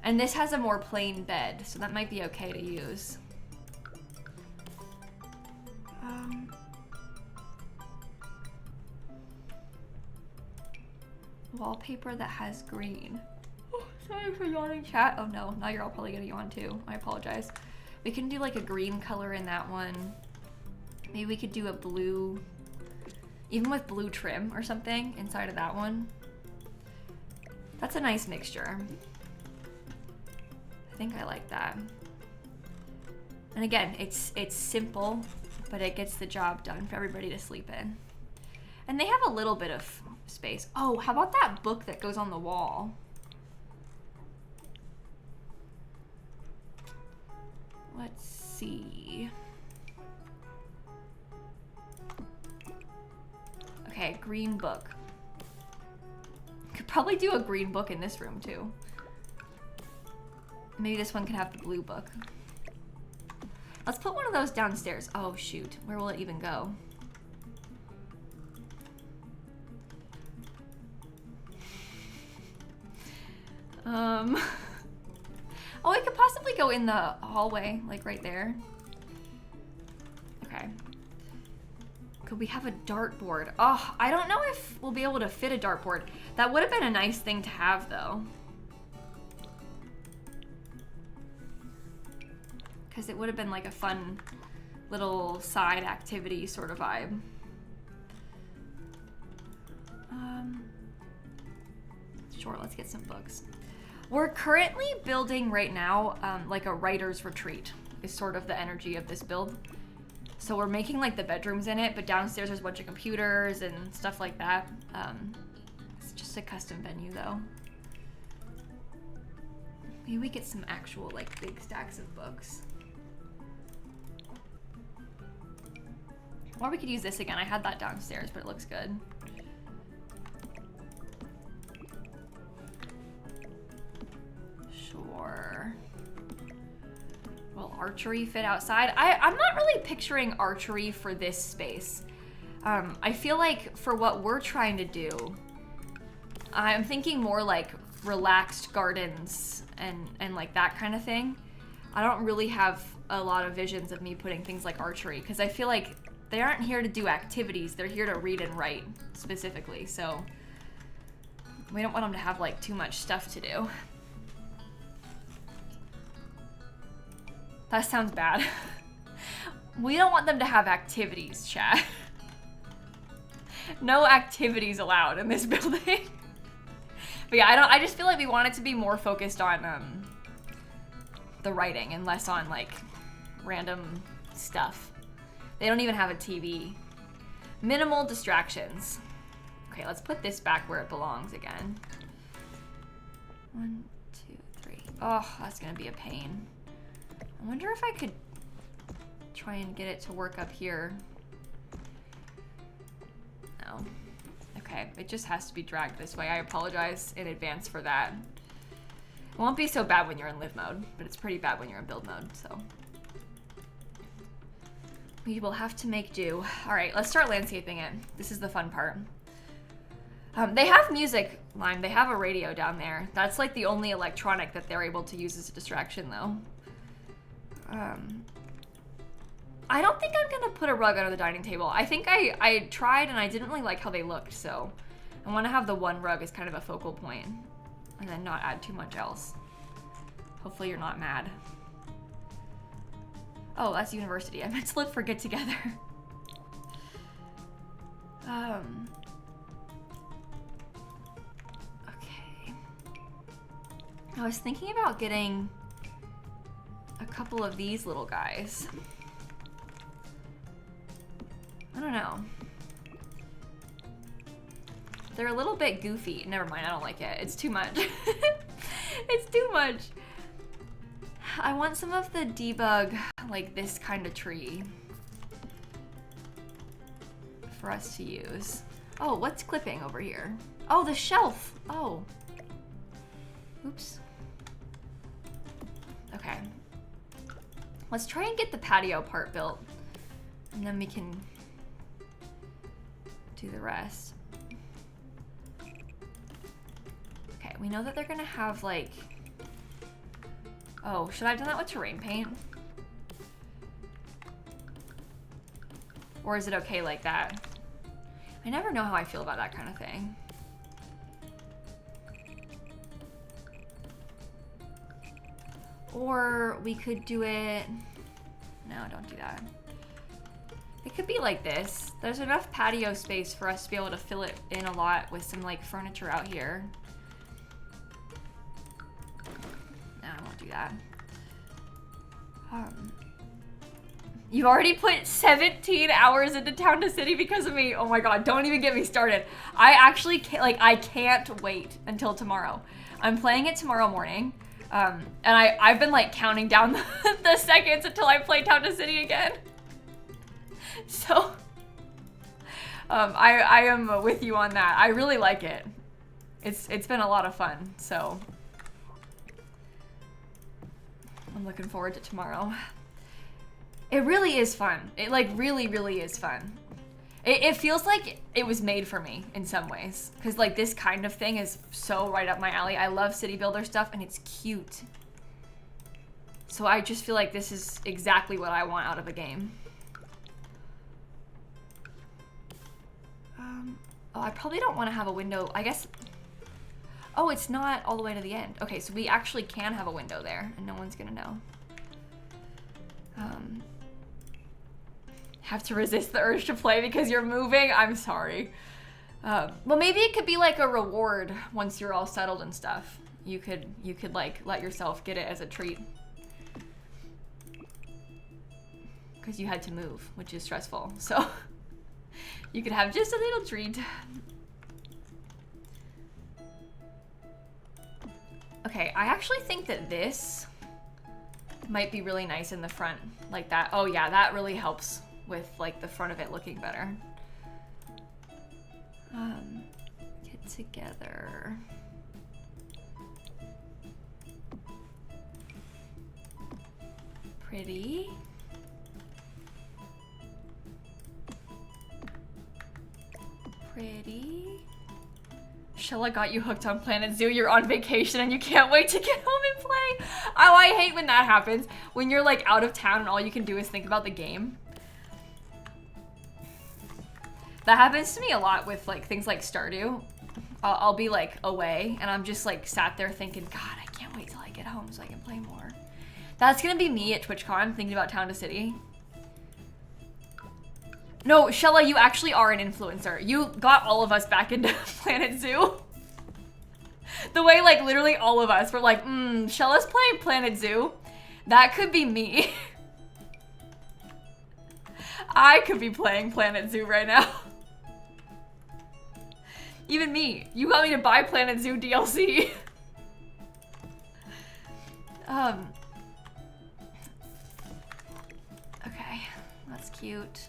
And this has a more plain bed, so that might be okay to use. Wallpaper that has green. Oh, sorry for yawning, chat. Oh no, now you're all probably gonna yawn too. I apologize. We can do like a green color in that one. Maybe we could do a blue, even with blue trim or something inside of that one. That's a nice mixture. I think I like that. And again, it's simple, but it gets the job done for everybody to sleep in. And they have a little bit of space. Oh, how about that book that goes on the wall? Let's see. Okay, green book. Could probably do a green book in this room too. Maybe this one can have the blue book. Let's put one of those downstairs. Oh shoot, where will it even go? Oh, it could possibly go in the hallway, like right there. Okay. Could we have a dartboard? Oh, I don't know if we'll be able to fit a dartboard. That would have been a nice thing to have though. Because it would have been like a fun little side activity sort of vibe. Sure, let's get some books. We're currently building right now like a writer's retreat is sort of the energy of this build. So we're making like the bedrooms in it, but downstairs there's a bunch of computers and stuff like that. It's just a custom venue though. Maybe we get some actual like big stacks of books. Or we could use this again. I had that downstairs, but it looks good. Sure. Will archery fit outside? I'm not really picturing archery for this space. I feel like for what we're trying to do, I'm thinking more like relaxed gardens and like that kind of thing. I don't really have a lot of visions of me putting things like archery because I feel like they aren't here to do activities. They're here to read and write specifically. So we don't want them to have like too much stuff to do. That sounds bad. We don't want them to have activities, chat. No activities allowed in this building. But yeah, I just feel like we want it to be more focused on the writing and less on like random stuff. They don't even have a TV. Minimal distractions. Okay, let's put this back where it belongs again. 1, 2, 3. Oh, that's gonna be a pain. I wonder if I could try and get it to work up here. No. Okay, it just has to be dragged this way. I apologize in advance for that. It won't be so bad when you're in live mode, but it's pretty bad when you're in build mode, so. We will have to make do. All right, let's start landscaping it. This is the fun part. They have music, Lime. They have a radio down there. That's like the only electronic that they're able to use as a distraction, though. I don't think I'm gonna put a rug under the dining table. I think I tried and I didn't really like how they looked, so I want to have the one rug as kind of a focal point and then not add too much else. Hopefully you're not mad. Oh, that's university. I meant to look for get together. Okay. I was thinking about getting a couple of these little guys. I don't know. They're a little bit goofy. Never mind, I don't like it. It's too much. It's too much. I want some of the debug, like this kind of tree for us to use. Oh, what's clipping over here? Oh, the shelf. Oh. Oops. Okay. Let's try and get the patio part built, and then we can do the rest. Okay, we know that they're gonna have like, oh, should I have done that with terrain paint? Or is it okay like that? I never know how I feel about that kind of thing. Or we could do it, no, don't do that. It could be like this. There's enough patio space for us to be able to fill it in a lot with some like furniture out here. No, I won't do that. You've already put 17 hours into Town to City because of me. Oh my God, don't even get me started. I actually can't, like, I can't wait until tomorrow. I'm playing it tomorrow morning. And I've been like counting down the seconds until I play Town to City again. So, I am with you on that. I really like it. It's been a lot of fun, so I'm looking forward to tomorrow. It really is fun. It like really, really is fun. It feels like it was made for me in some ways, because like this kind of thing is so right up my alley. I love city builder stuff and it's cute. So I just feel like this is exactly what I want out of a game. Oh, I probably don't want to have a window, I guess. Oh, it's not all the way to the end. Okay, so we actually can have a window there and no one's gonna know. Have to resist the urge to play because you're moving? I'm sorry. Well, maybe it could be like a reward once you're all settled and stuff. You could like let yourself get it as a treat. Because you had to move, which is stressful. So you could have just a little treat. Okay, I actually think that this might be really nice in the front, like that. Oh yeah, that really helps with like the front of it looking better. Get together. Pretty. Pretty. Shella got you hooked on Planet Zoo. You're on vacation and you can't wait to get home and play. Oh, I hate when that happens. When you're like out of town and all you can do is think about the game. That happens to me a lot with like things like Stardew. I'll be like away and I'm just like sat there thinking, God, I can't wait till I get home so I can play more. That's gonna be me at TwitchCon thinking about Town to City. No, Shella, you actually are an influencer. You got all of us back into Planet Zoo. The way like literally all of us were like, Shella's playing Planet Zoo. That could be me. I could be playing Planet Zoo right now. Even me. You got me to buy Planet Zoo DLC. Okay, that's cute.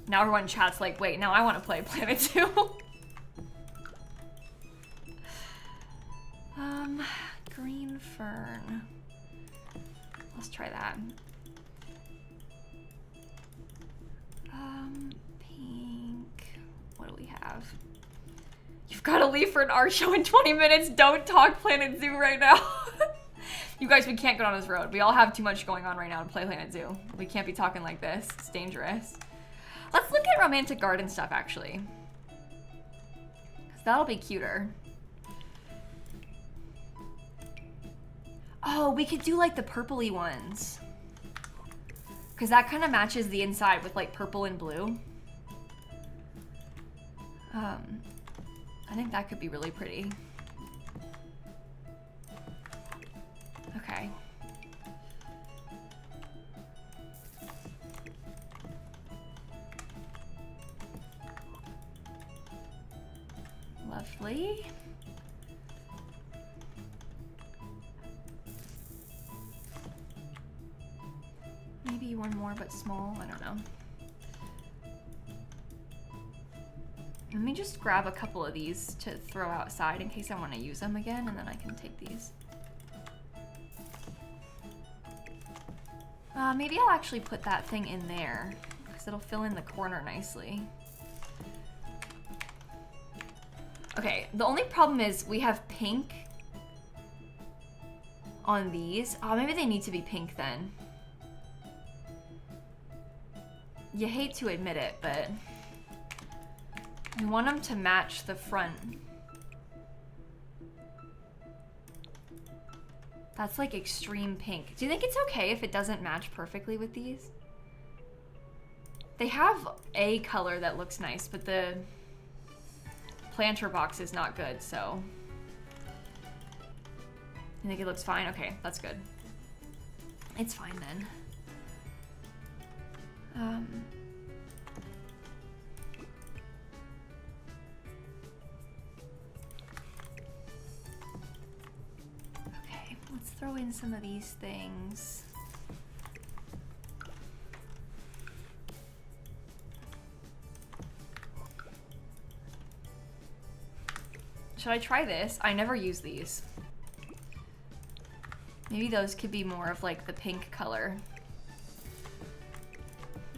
Now everyone in chat's like, wait, now I want to play Planet Zoo. Green fern. Let's try that. love. You've got to leave for an art show in 20 minutes. Don't talk Planet Zoo right now. You guys, we can't go down this road. We all have too much going on right now to play Planet Zoo. We can't be talking like this. It's dangerous. Let's look at romantic garden stuff, actually. Because that'll be cuter. Oh, we could do like the purpley ones. Because that kind of matches the inside with like purple and blue. I think that could be really pretty. Okay. Lovely. Maybe one more, but small. I don't know. Let me just grab a couple of these to throw outside in case I want to use them again, and then I can take these. Maybe I'll actually put that thing in there, because it'll fill in the corner nicely. Okay, the only problem is we have pink on these. Oh, maybe they need to be pink then. You hate to admit it, but you want them to match the front. That's like extreme pink. Do you think it's okay if it doesn't match perfectly with these? They have a color that looks nice, but the planter box is not good, so. You think it looks fine? Okay, that's good. It's fine then. Okay, let's throw in some of these things. Should I try this? I never use these. Maybe those could be more of like the pink color.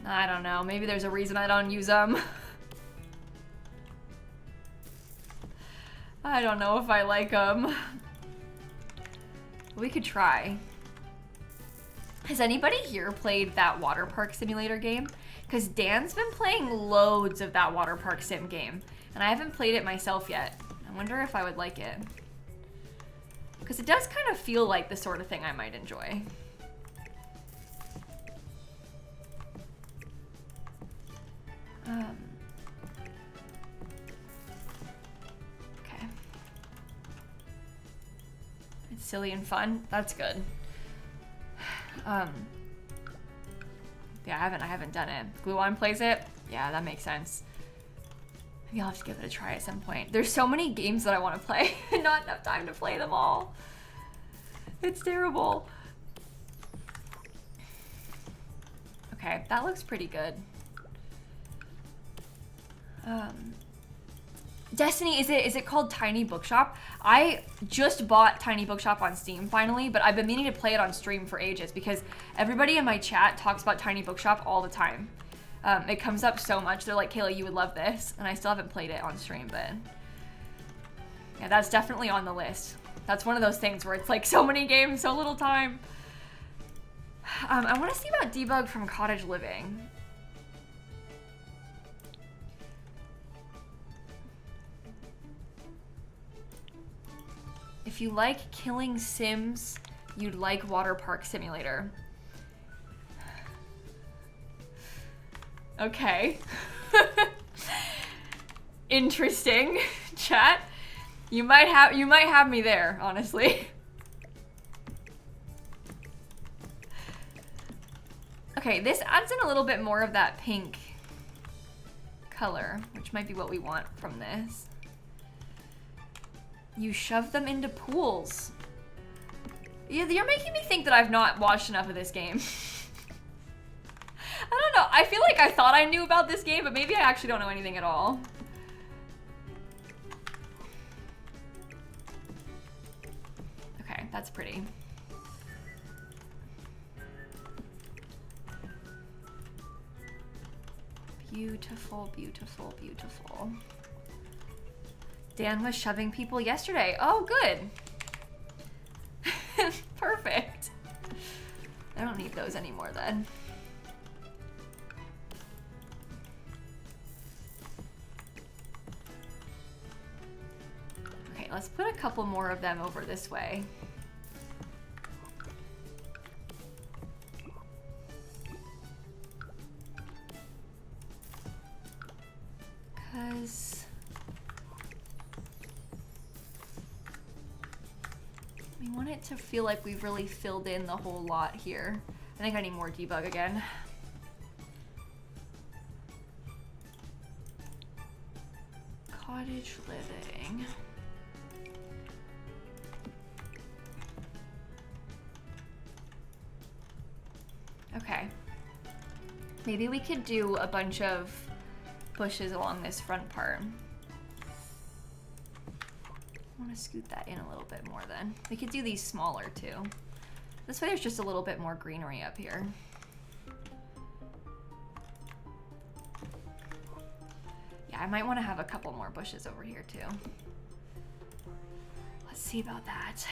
I don't know. Maybe there's a reason I don't use them. I don't know if I like them. We could try. Has anybody here played that water park simulator game? Because Dan's been playing loads of that water park sim game, and I haven't played it myself yet. I wonder if I would like it. Because it does kind of feel like the sort of thing I might enjoy. Okay. It's silly and fun. That's good. Yeah, I haven't done it. Glue-On plays it? Yeah, that makes sense. Maybe I'll have to give it a try at some point. There's so many games that I want to play and not enough time to play them all. It's terrible. Okay, that looks pretty good. Destiny, is it called Tiny Bookshop? I just bought Tiny Bookshop on Steam finally, but I've been meaning to play it on stream for ages because everybody in my chat talks about Tiny Bookshop all the time. It comes up so much. They're like, Kayla, you would love this. And I still haven't played it on stream, but yeah, that's definitely on the list. That's one of those things where it's like so many games, so little time. I want to see about Debug from Cottage Living. If you like killing Sims, you'd like Water Park Simulator. Okay. Interesting, chat. You might have me there, honestly. Okay, this adds in a little bit more of that pink color, which might be what we want from this. You shove them into pools. You're making me think that I've not watched enough of this game. I don't know. I feel like I thought I knew about this game, but maybe I actually don't know anything at all. Okay, that's pretty. Beautiful, beautiful, beautiful. Dan was shoving people yesterday. Oh, good. Perfect. I don't need those anymore then. Okay, let's put a couple more of them over this way. Because we want it to feel like we've really filled in the whole lot here. I think I need more debug again. Cottage living. Okay. Maybe we could do a bunch of bushes along this front part. I want to scoot that in a little bit more then. We could do these smaller too. This way there's just a little bit more greenery up here. Yeah, I might want to have a couple more bushes over here too. Let's see about that.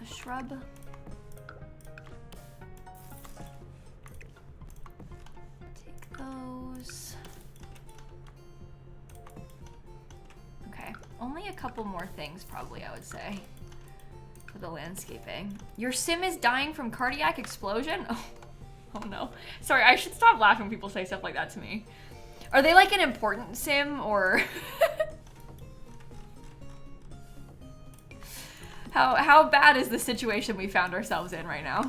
A shrub. Take those. Okay, only a couple more things probably, I would say, for the landscaping. Your sim is dying from cardiac explosion? Oh no. Sorry, I should stop laughing when people say stuff like that to me. Are they like an important sim or... How bad is the situation we found ourselves in right now?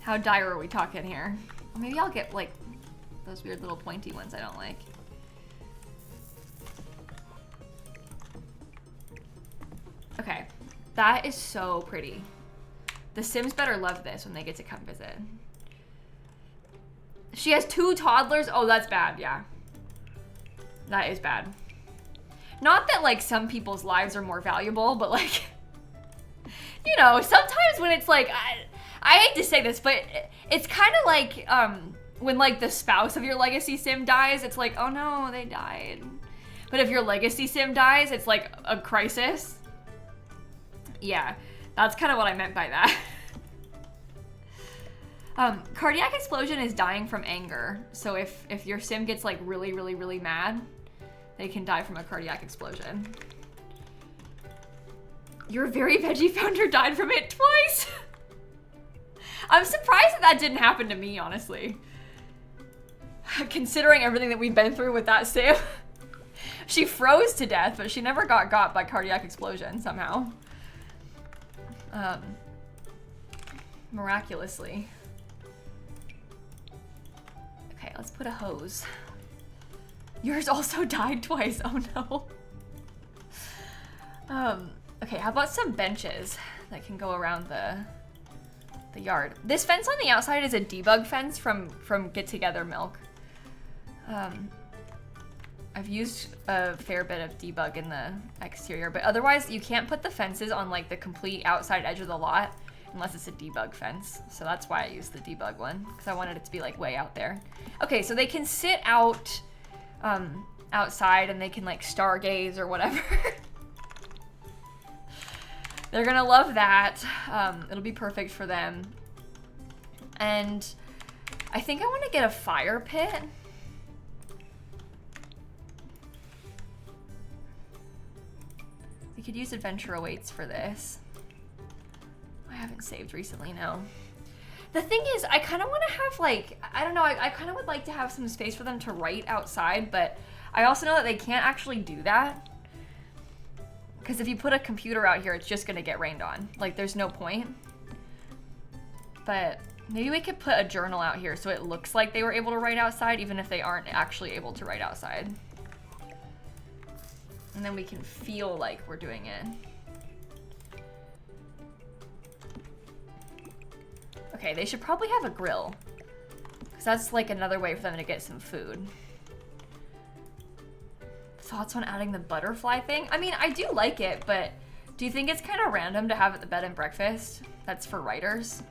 How dire are we talking here? Or maybe I'll get like those weird little pointy ones I don't like. Okay, that is so pretty. The Sims better love this when they get to come visit. She has 2 toddlers? Oh, that's bad, yeah. That is bad. Not that like some people's lives are more valuable, but like, you know, sometimes when it's like, I hate to say this, but it's kind of like when like the spouse of your legacy sim dies, it's like, oh no, they died. But if your legacy sim dies, it's like a crisis. Yeah, that's kind of what I meant by that. Cardiac explosion is dying from anger. So if your sim gets like really, really, really mad, they can die from a cardiac explosion. Your very veggie founder died from it twice. I'm surprised that that didn't happen to me, honestly. Considering everything that we've been through with that sim. She froze to death, but she never got by cardiac explosion somehow. Miraculously. Okay, let's put a hose. Yours also died twice. Oh no. Okay, how about some benches that can go around the yard? This fence on the outside is a debug fence from Get Together Milk. I've used a fair bit of debug in the exterior, but otherwise you can't put the fences on like the complete outside edge of the lot unless it's a debug fence. So that's why I used the debug one, because I wanted it to be like way out there. Okay, so they can sit out outside and they can like stargaze or whatever. They're gonna love that. It'll be perfect for them. And I think I want to get a fire pit. We could use Adventure Awaits for this. I haven't saved recently, no. The thing is, I kind of want to have like, I don't know, I kind of would like to have some space for them to write outside, but I also know that they can't actually do that. Because if you put a computer out here, it's just going to get rained on. Like, there's no point. But maybe we could put a journal out here so it looks like they were able to write outside, even if they aren't actually able to write outside. And then we can feel like we're doing it. Okay, they should probably have a grill, because that's like another way for them to get some food. Thoughts on adding the butterfly thing? I mean, I do like it, but Do you think it's kind of random to have at the bed and breakfast that's for writers?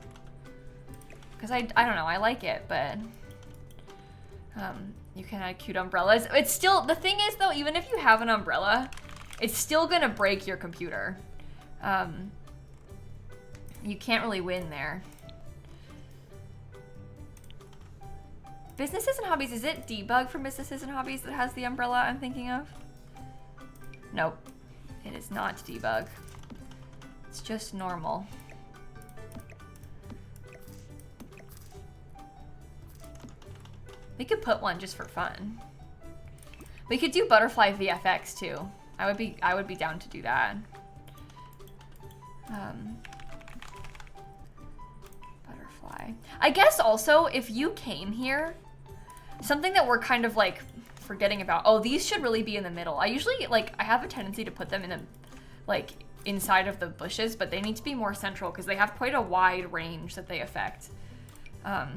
Because I don't know, I like it, but you can add cute umbrellas. It's still, the thing is though, even if you have an umbrella, it's still gonna break your computer. You can't really win there. Businesses and hobbies, is it debug from businesses and hobbies that has the umbrella I'm thinking of? Nope, it is not debug. It's just normal. We could put one just for fun. We could do butterfly VFX too. I would be down to do that. Butterfly. I guess also if you came here, something that we're kind of like forgetting about. Oh, these should really be in the middle. I usually I have a tendency to put them in the inside of the bushes, but they need to be more central because they have quite a wide range that they affect. Yeah,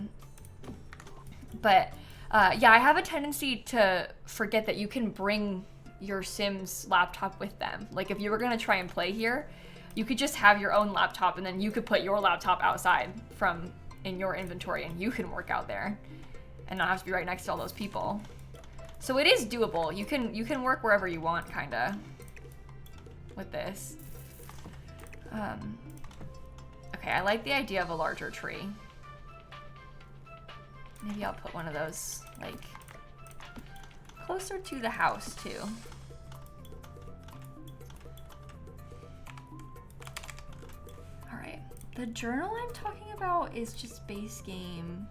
I have a tendency to forget that you can bring your Sims laptop with them. Like if you were gonna try and play here, you could just have your own laptop and then you could put your laptop outside in your inventory and you can work out there and not have to be right next to all those people. So it is doable. You can work wherever you want, kinda, with this. Okay, I like the idea of a larger tree. Maybe I'll put one of those, closer to the house, too. All right, the journal I'm talking about is just base game.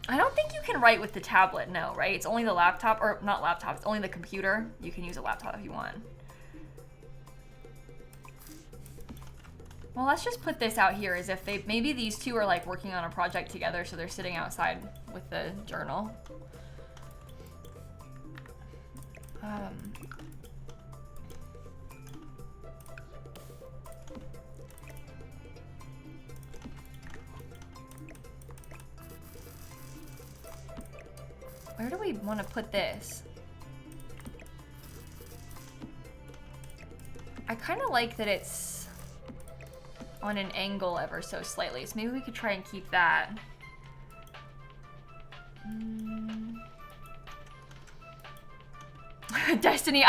I don't think you can write with the tablet, no, right? It's only the laptop, or not laptop, it's only the computer. You can use a laptop if you want. Well, let's just put this out here as if maybe these two are working on a project together, so they're sitting outside with the journal. Where do we want to put this? I kind of like that it's on an angle ever so slightly, so maybe we could try and keep that. Destiny,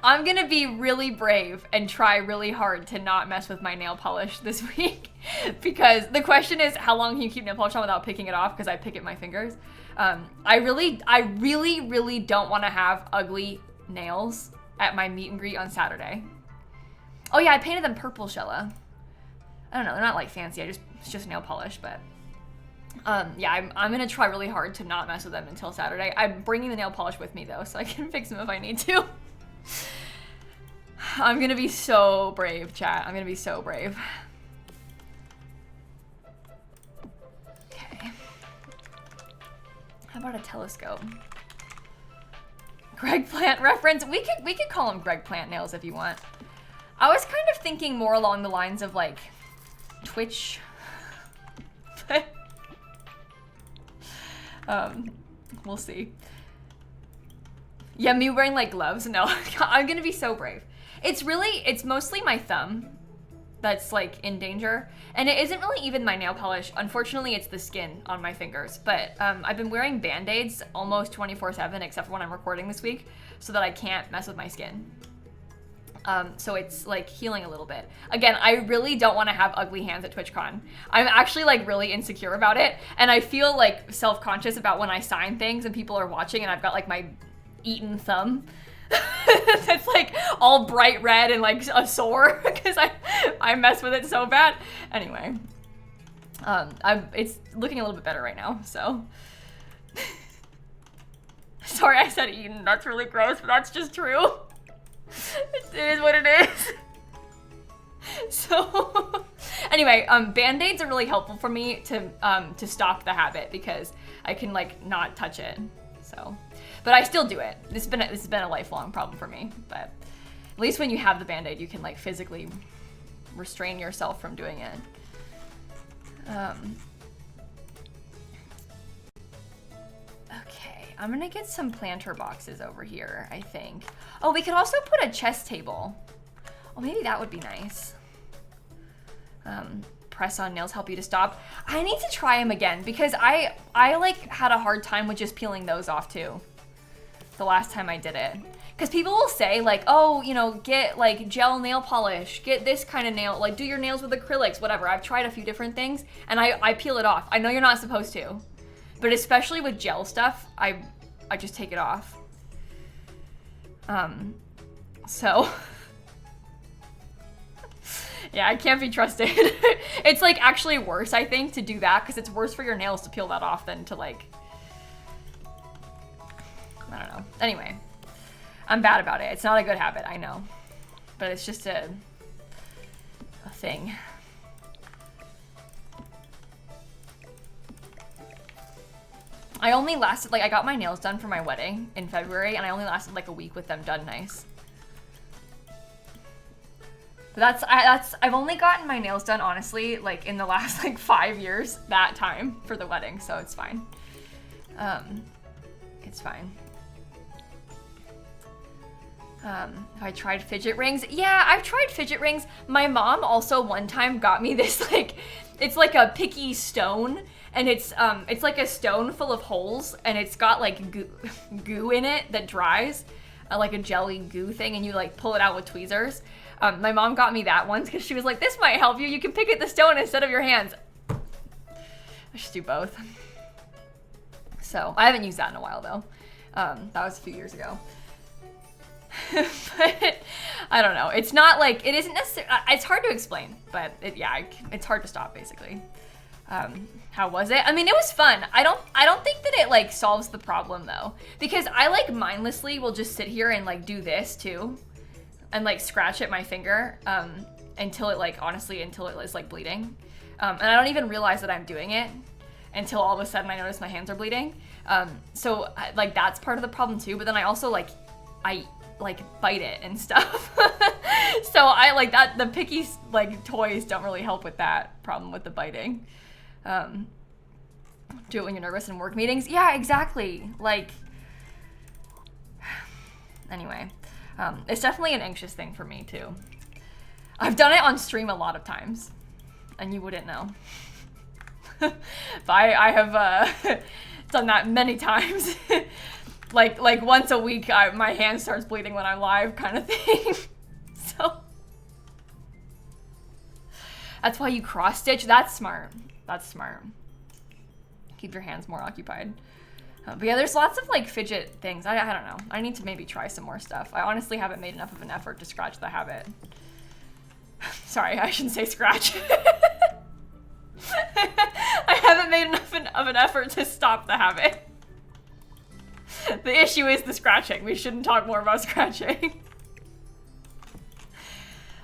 I'm gonna be really brave and try really hard to not mess with my nail polish this week because the question is how long can you keep nail polish on without picking it off, because I pick at my fingers. I really don't want to have ugly nails at my meet and greet on Saturday. Oh yeah, I painted them purple, Shella. I don't know, they're not fancy, it's just nail polish, but yeah, I'm gonna try really hard to not mess with them until Saturday. I'm bringing the nail polish with me though, so I can fix them if I need to. I'm gonna be so brave, chat. I'm gonna be so brave. Okay. How about a telescope? Greg Plant reference. We could call him Greg Plant nails if you want. I was kind of thinking more along the lines of Twitch. We'll see. Yeah, me wearing gloves. No, I'm gonna be so brave. It's mostly my thumb that's in danger, and it isn't really even my nail polish. Unfortunately, it's the skin on my fingers, but I've been wearing band-aids almost 24/7 except for when I'm recording this week so that I can't mess with my skin. So it's healing a little bit. Again, I really don't want to have ugly hands at TwitchCon. I'm actually really insecure about it, and I feel self-conscious about when I sign things and people are watching and I've got my eaten thumb that's all bright red and a sore because I mess with it so bad. Anyway, it's looking a little bit better right now, so. Sorry I said eaten, that's really gross, but that's just true. It is what it is. So anyway, band-aids are really helpful for me to stop the habit because I can not touch it. So, but I still do it. This has been a lifelong problem for me. But at least when you have the band-aid, you can physically restrain yourself from doing it. Okay, I'm gonna get some planter boxes over here, I think. Oh, we could also put a chess table. Oh, maybe that would be nice. Press on nails help you to stop. I need to try them again because I like had a hard time with just peeling those off too. The last time I did it. Because people will say like, oh, you know, get like gel nail polish, get this kind of nail, like do your nails with acrylics, whatever. I've tried a few different things and I peel it off. I know you're not supposed to, but especially with gel stuff, I just take it off. So yeah, I can't be trusted. It's like actually worse, I think, to do that because it's worse for your nails to peel that off than to like, I don't know. Anyway, I'm bad about it. It's not a good habit, I know, but it's just a thing. I only lasted, like I got my nails done for my wedding in February and I only lasted like a week with them done nice. But I've only gotten my nails done, honestly, like in the last like 5 years, that time for the wedding, so it's fine. It's fine. Have I tried fidget rings? Yeah, I've tried fidget rings. My mom also one time got me this like, it's like a picky stone and it's like a stone full of holes and it's got like goo in it that dries, like a jelly goo thing, and you like pull it out with tweezers. My mom got me that once because she was like, this might help you. You can pick at the stone instead of your hands. I should do both. So I haven't used that in a while though. That was a few years ago. But I don't know. It's not like, it isn't necessarily, it's hard to explain, but it's hard to stop basically. How was it? I mean, it was fun. I don't think that it like solves the problem though, because I like mindlessly will just sit here and like do this too. And like scratch at my finger until it like, honestly, until it is like bleeding. And I don't even realize that I'm doing it until all of a sudden I notice my hands are bleeding. So like that's part of the problem too. But then I also like bite it and stuff. So I like that, the picky like toys don't really help with that problem with the biting. Do it when you're nervous in work meetings. Yeah, exactly. Like, anyway. It's definitely an anxious thing for me too. I've done it on stream a lot of times, and you wouldn't know. But I have done that many times. like once a week, my hand starts bleeding when I'm live, kind of thing. So that's why you cross stitch. That's smart. That's smart. Keep your hands more occupied. But yeah, there's lots of like fidget things. I don't know. I need to maybe try some more stuff. I honestly haven't made enough of an effort to scratch the habit. Sorry, I shouldn't say scratch. I haven't made enough of an effort to stop the habit. The issue is the scratching. We shouldn't talk more about scratching.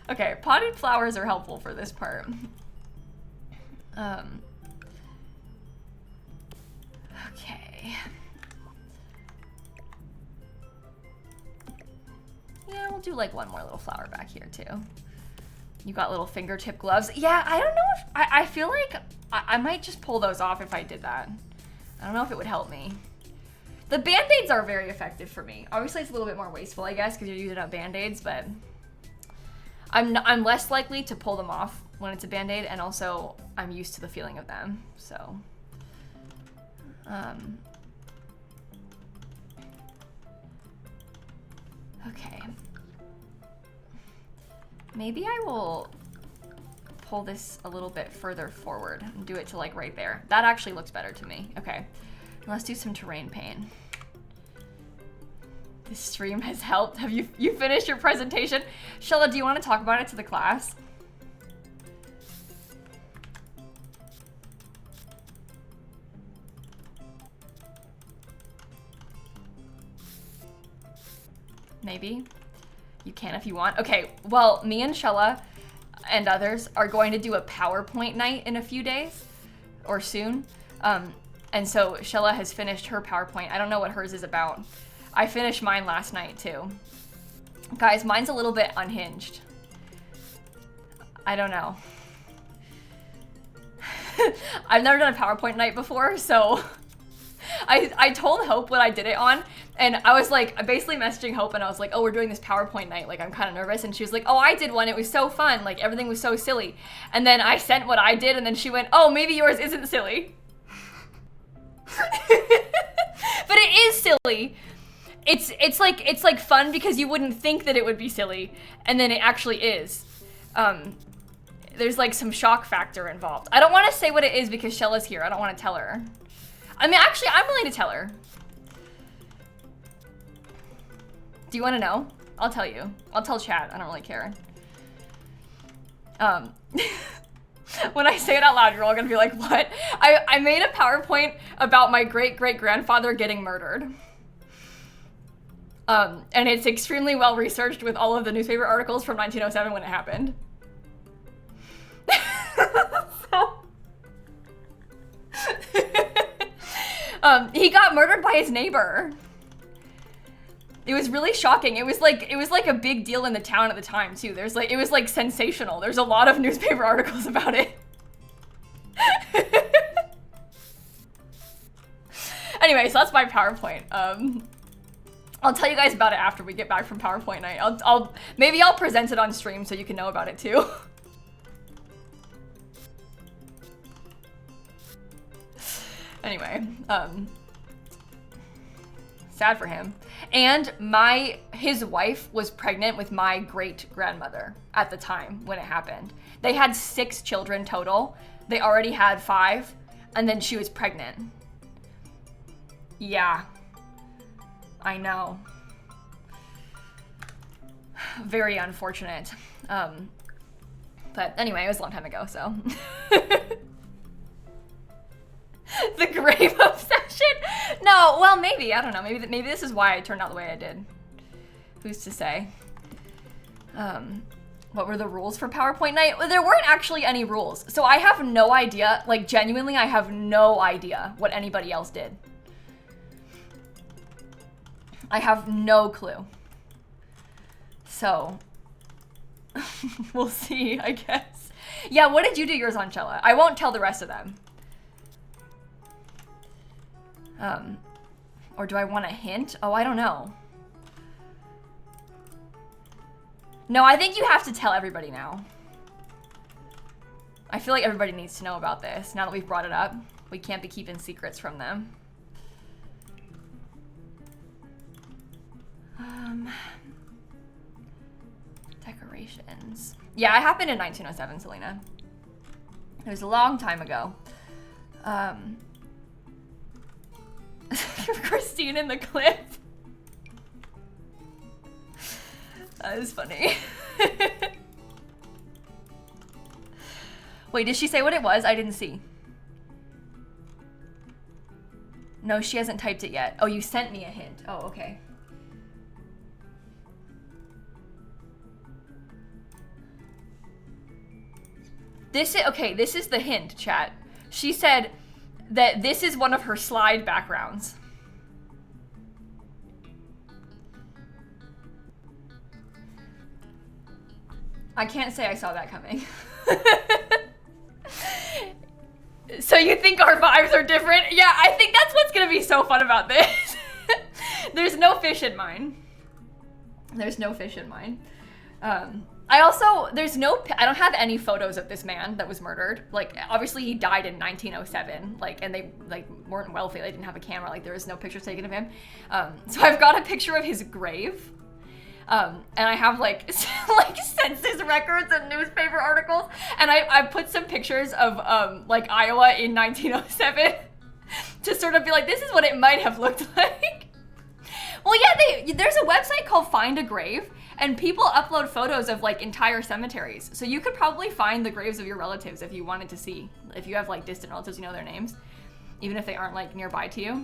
Okay, potted flowers are helpful for this part. Okay. Yeah, we'll do like one more little flower back here too. You got little fingertip gloves. Yeah, I don't know if, I feel like I might just pull those off if I did that. I don't know if it would help me. The Band-Aids are very effective for me. Obviously it's a little bit more wasteful, I guess, because you're using up Band-Aids, but I'm less likely to pull them off when it's a Band-Aid, and also I'm used to the feeling of them, so. Okay. Maybe I will pull this a little bit further forward and do it to like right there. That actually looks better to me. Okay, let's do some terrain paint. This stream has helped. Have you finished your presentation? Shella, do you want to talk about it to the class? Maybe. You can if you want. Okay, well, me and Shella and others are going to do a PowerPoint night in a few days or soon. And so Shella has finished her PowerPoint. I don't know what hers is about. I finished mine last night too. Guys, mine's a little bit unhinged. I don't know. I've never done a PowerPoint night before, so I told Hope what I did it on, and I was like, basically messaging Hope, and I was like, oh, we're doing this PowerPoint night, like I'm kind of nervous, and she was like, oh, I did one, it was so fun, like everything was so silly. And then I sent what I did, and then she went, oh, maybe yours isn't silly. But it is silly. It's like fun because you wouldn't think that it would be silly, and then it actually is. There's like some shock factor involved. I don't want to say what it is because Shella's here. I don't want to tell her. I mean, actually, I'm willing to tell her. Do you want to know? I'll tell you. I'll tell chat. I don't really care. When I say it out loud, you're all gonna be like, what? I made a PowerPoint about my great-great-grandfather getting murdered. And it's extremely well researched with all of the newspaper articles from 1907 when it happened. He got murdered by his neighbor. It was really shocking. It was like a big deal in the town at the time too. It was like sensational. There's a lot of newspaper articles about it. Anyway, so that's my PowerPoint. I'll tell you guys about it after we get back from PowerPoint night. Maybe I'll present it on stream so you can know about it too. Anyway, sad for him. And his wife was pregnant with my great-grandmother at the time when it happened. They had 6 children total. They already had 5, and then she was pregnant. Yeah. I know. Very unfortunate. But anyway, it was a long time ago, so. The grave obsession? No, well, maybe. I don't know. Maybe this is why I turned out the way I did. Who's to say? What were the rules for PowerPoint night? Well, there weren't actually any rules. So I have no idea. Like, genuinely, I have no idea what anybody else did. I have no clue. So, we'll see, I guess. Yeah, what did you do yours on, Chella? I won't tell the rest of them. Or do I want a hint? Oh, I don't know. No, I think you have to tell everybody now. I feel like everybody needs to know about this now that we've brought it up. We can't be keeping secrets from them. Decorations. Yeah, it happened in 1907, Selena. It was a long time ago. Christine in the clip. That is funny. Wait, did she say what it was? I didn't see. No, she hasn't typed it yet. Oh, you sent me a hint. Oh, okay. This is the hint, chat. She said that this is one of her slide backgrounds. I can't say I saw that coming. So you think our vibes are different? Yeah, I think that's what's gonna be so fun about this. There's no fish in mine. There's no fish in mine. I don't have any photos of this man that was murdered. Like, obviously he died in 1907, like, and they, like, weren't wealthy. They didn't have a camera. Like, there was no pictures taken of him. So I've got a picture of his grave. And I have, like, like, census records and newspaper articles. And I put some pictures of, like, Iowa in 1907 to sort of be like, this is what it might have looked like. Well, yeah, there's a website called Find a Grave, and people upload photos of, like, entire cemeteries. So you could probably find the graves of your relatives if you wanted to see. If you have, like, distant relatives, you know their names, even if they aren't, like, nearby to you.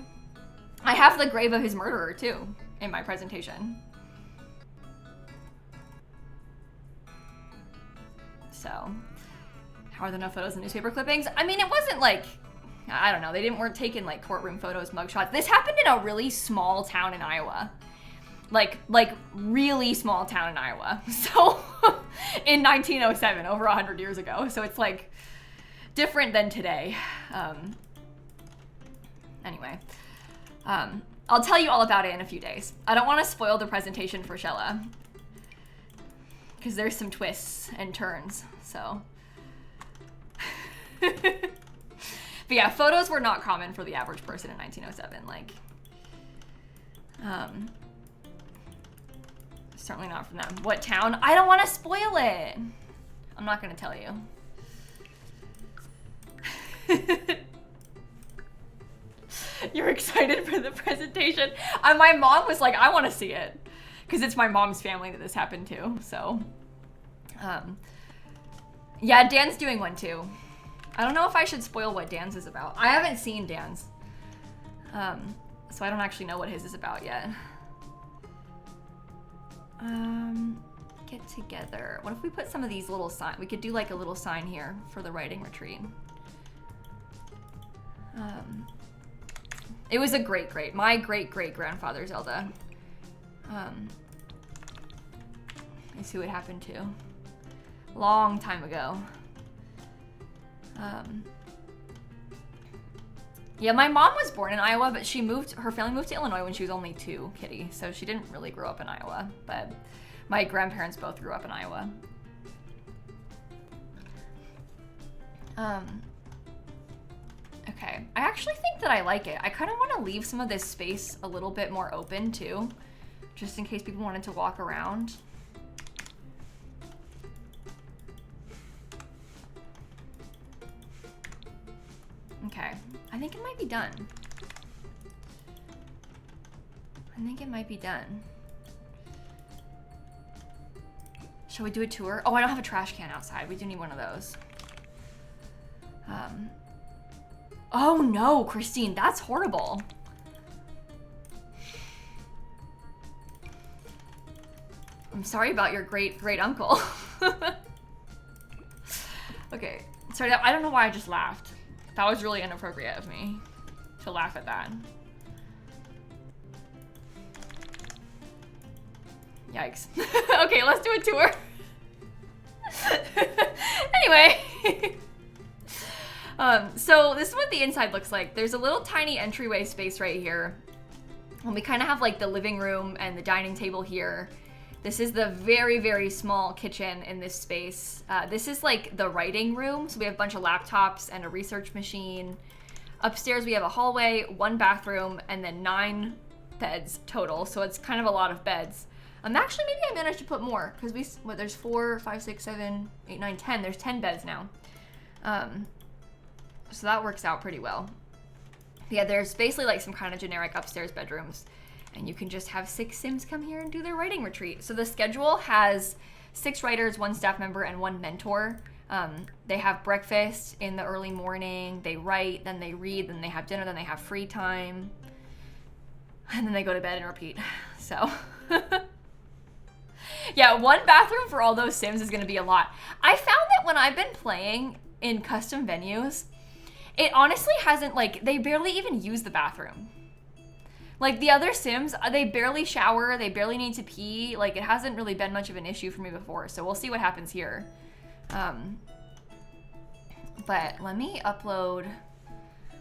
I have the grave of his murderer, too, in my presentation. So, how are there no photos and newspaper clippings? I mean, it wasn't, like, I don't know, weren't taking, like, courtroom photos, mugshots. This happened in a really small town in Iowa. Like really small town in Iowa. So in 1907, over 100 years ago. So it's like different than today. Anyway, I'll tell you all about it in a few days. I don't want to spoil the presentation for Shella, because there's some twists and turns, so. But yeah, photos were not common for the average person in 1907. Like, certainly not from them. What town? I don't want to spoil it. I'm not going to tell you. You're excited for the presentation? My mom was like, I want to see it. Because it's my mom's family that this happened to, so. Yeah, Dan's doing one too. I don't know if I should spoil what Dan's is about. I haven't seen Dan's. So I don't actually know what his is about yet. Get together. What if we put some of these little signs? We could do like a little sign here for the writing retreat. It was a my great-great-grandfather Zelda. Is who it happened to. Long time ago. Yeah, my mom was born in Iowa, but her family moved to Illinois when she was only 2, Kitty. So she didn't really grow up in Iowa, but my grandparents both grew up in Iowa. Okay, I actually think that I like it. I kind of want to leave some of this space a little bit more open too, just in case people wanted to walk around. Okay, I think it might be done. I think it might be done. Shall we do a tour? Oh, I don't have a trash can outside. We do need one of those. Oh no, Christine, that's horrible. I'm sorry about your great uncle. Okay, sorry, I don't know why I just laughed. That was really inappropriate of me to laugh at that. Yikes. Okay, let's do a tour. Anyway. So this is what the inside looks like. There's a little tiny entryway space right here. And we kind of have like the living room and the dining table here. This is the very, very small kitchen in this space. This is like the writing room. So we have a bunch of laptops and a research machine. Upstairs we have a hallway, 1 bathroom, and then 9 beds total. So it's kind of a lot of beds. Actually, maybe I managed to put more because there's 4, 5, 6, 7, 8, 9, 10. There's 10 beds now. So that works out pretty well. Yeah, there's basically like some kind of generic upstairs bedrooms. And you can just have 6 Sims come here and do their writing retreat. So the schedule has 6 writers, 1 staff member, and 1 mentor. They have breakfast in the early morning. They write, then they read, then they have dinner, then they have free time. And then they go to bed and repeat. So, yeah, 1 bathroom for all those Sims is going to be a lot. I found that when I've been playing in custom venues, it honestly hasn't, like, they barely even use the bathroom. Like, the other Sims, they barely shower, they barely need to pee. Like, it hasn't really been much of an issue for me before, so we'll see what happens here. But let me upload,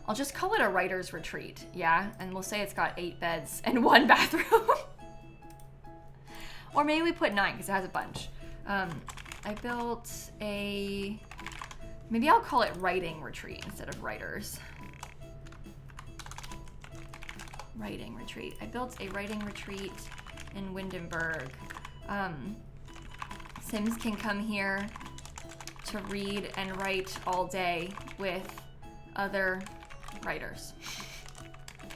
I'll just call it a writer's retreat, yeah? And we'll say it's got 8 beds and 1 bathroom. Or maybe we put 9, because it has a bunch. I built a, maybe I'll call it writing retreat instead of writers. Writing retreat. I built a writing retreat in Windenburg. Sims can come here to read and write all day with other writers.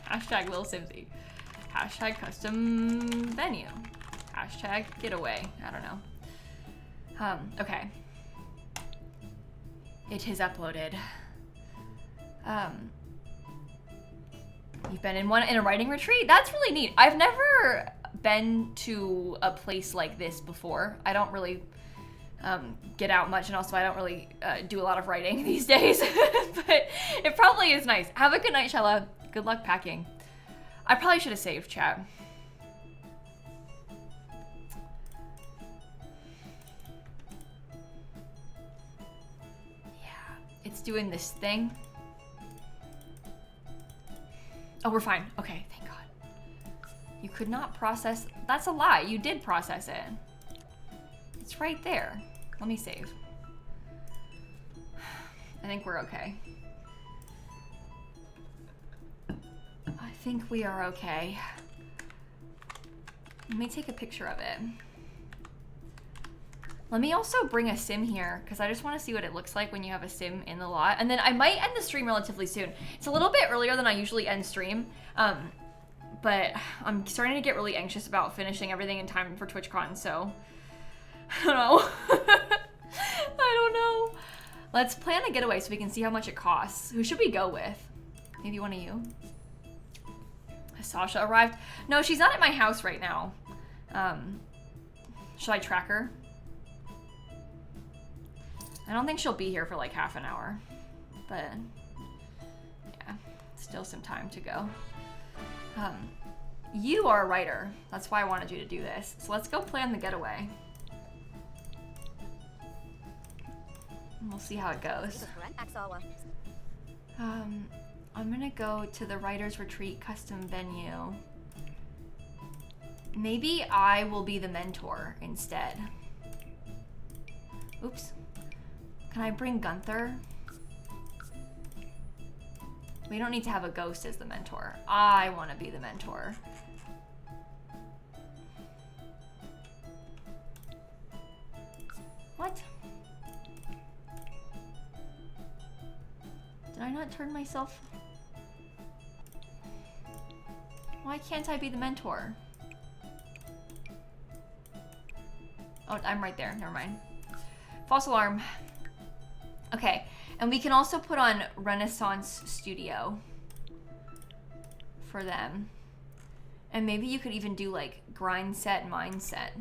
Hashtag lilsimsie. Hashtag custom venue. Hashtag getaway. I don't know. Okay. It is uploaded. You've been in a writing retreat? That's really neat. I've never been to a place like this before. I don't really get out much, and also I don't really do a lot of writing these days. But it probably is nice. Have a good night, Shella. Good luck packing. I probably should have saved chat. Yeah, it's doing this thing. Oh, we're fine. Okay, thank God. You could not process. That's a lie. You did process it. It's right there. Let me save. I think we're okay. I think we are okay. Let me take a picture of it. Let me also bring a sim here because I just want to see what it looks like when you have a sim in the lot. And then I might end the stream relatively soon. It's a little bit earlier than I usually end stream. But I'm starting to get really anxious about finishing everything in time for TwitchCon, so I don't know. I don't know. Let's plan a getaway so we can see how much it costs. Who should we go with? Maybe one of you? Has Sasha arrived? No, she's not at my house right now. Should I track her? I don't think she'll be here for like half an hour, but yeah, still some time to go. You are a writer. That's why I wanted you to do this. So let's go plan the getaway. And we'll see how it goes. I'm gonna go to the Writer's Retreat custom venue. Maybe I will be the mentor instead. Oops. Can I bring Gunther? We don't need to have a ghost as the mentor. I want to be the mentor. What? Did I not turn myself? Why can't I be the mentor? Oh, I'm right there. Never mind. False alarm. Okay, and we can also put on Renaissance Studio for them. And maybe you could even do like grind set, mine set.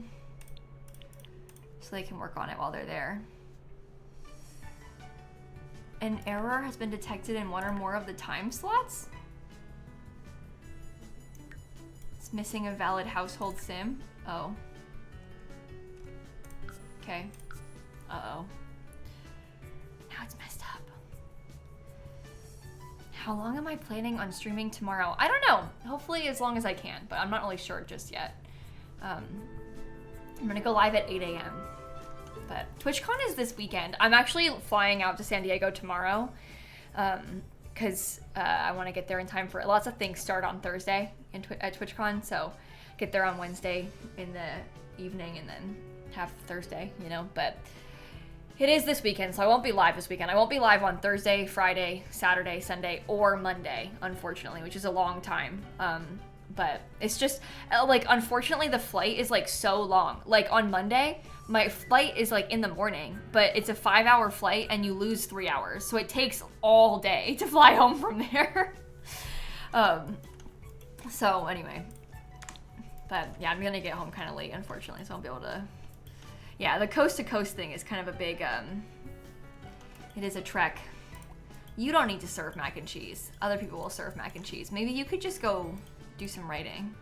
So they can work on it while they're there. An error has been detected in one or more of the time slots. It's missing a valid household sim. Oh. Okay. Uh-oh. Now it's messed up. How long am I planning on streaming tomorrow? I don't know. Hopefully as long as I can, but I'm not really sure just yet. I'm gonna go live at 8 a.m. But TwitchCon is this weekend. I'm actually flying out to San Diego tomorrow because I want to get there in time for it. Lots of things start on Thursday at TwitchCon, so get there on Wednesday in the evening and then have Thursday, you know, but it is this weekend, so I won't be live this weekend. I won't be live on Thursday, Friday, Saturday, Sunday, or Monday, unfortunately, which is a long time. But it's just, like, unfortunately, the flight is, like, so long. Like, on Monday, my flight is, like, in the morning, but it's a 5-hour flight, and you lose 3 hours. So it takes all day to fly home from there. So, anyway. But, yeah, I'm gonna get home kind of late, unfortunately, so I'll be able to... Yeah, the coast-to-coast thing is kind of a big, it is a trek. You don't need to serve mac and cheese. Other people will serve mac and cheese. Maybe you could just go do some writing.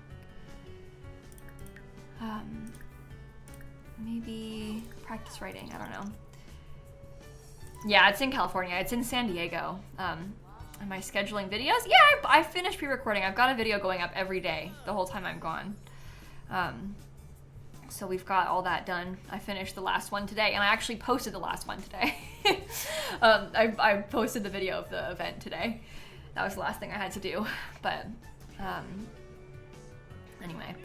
Maybe practice writing, I don't know. Yeah, it's in California. It's in San Diego. Am I scheduling videos? Yeah, I finished pre-recording. I've got a video going up every day the whole time I'm gone. So we've got all that done. I finished the last one today, and I actually posted the last one today. I posted the video of the event today. That was the last thing I had to do. But anyway,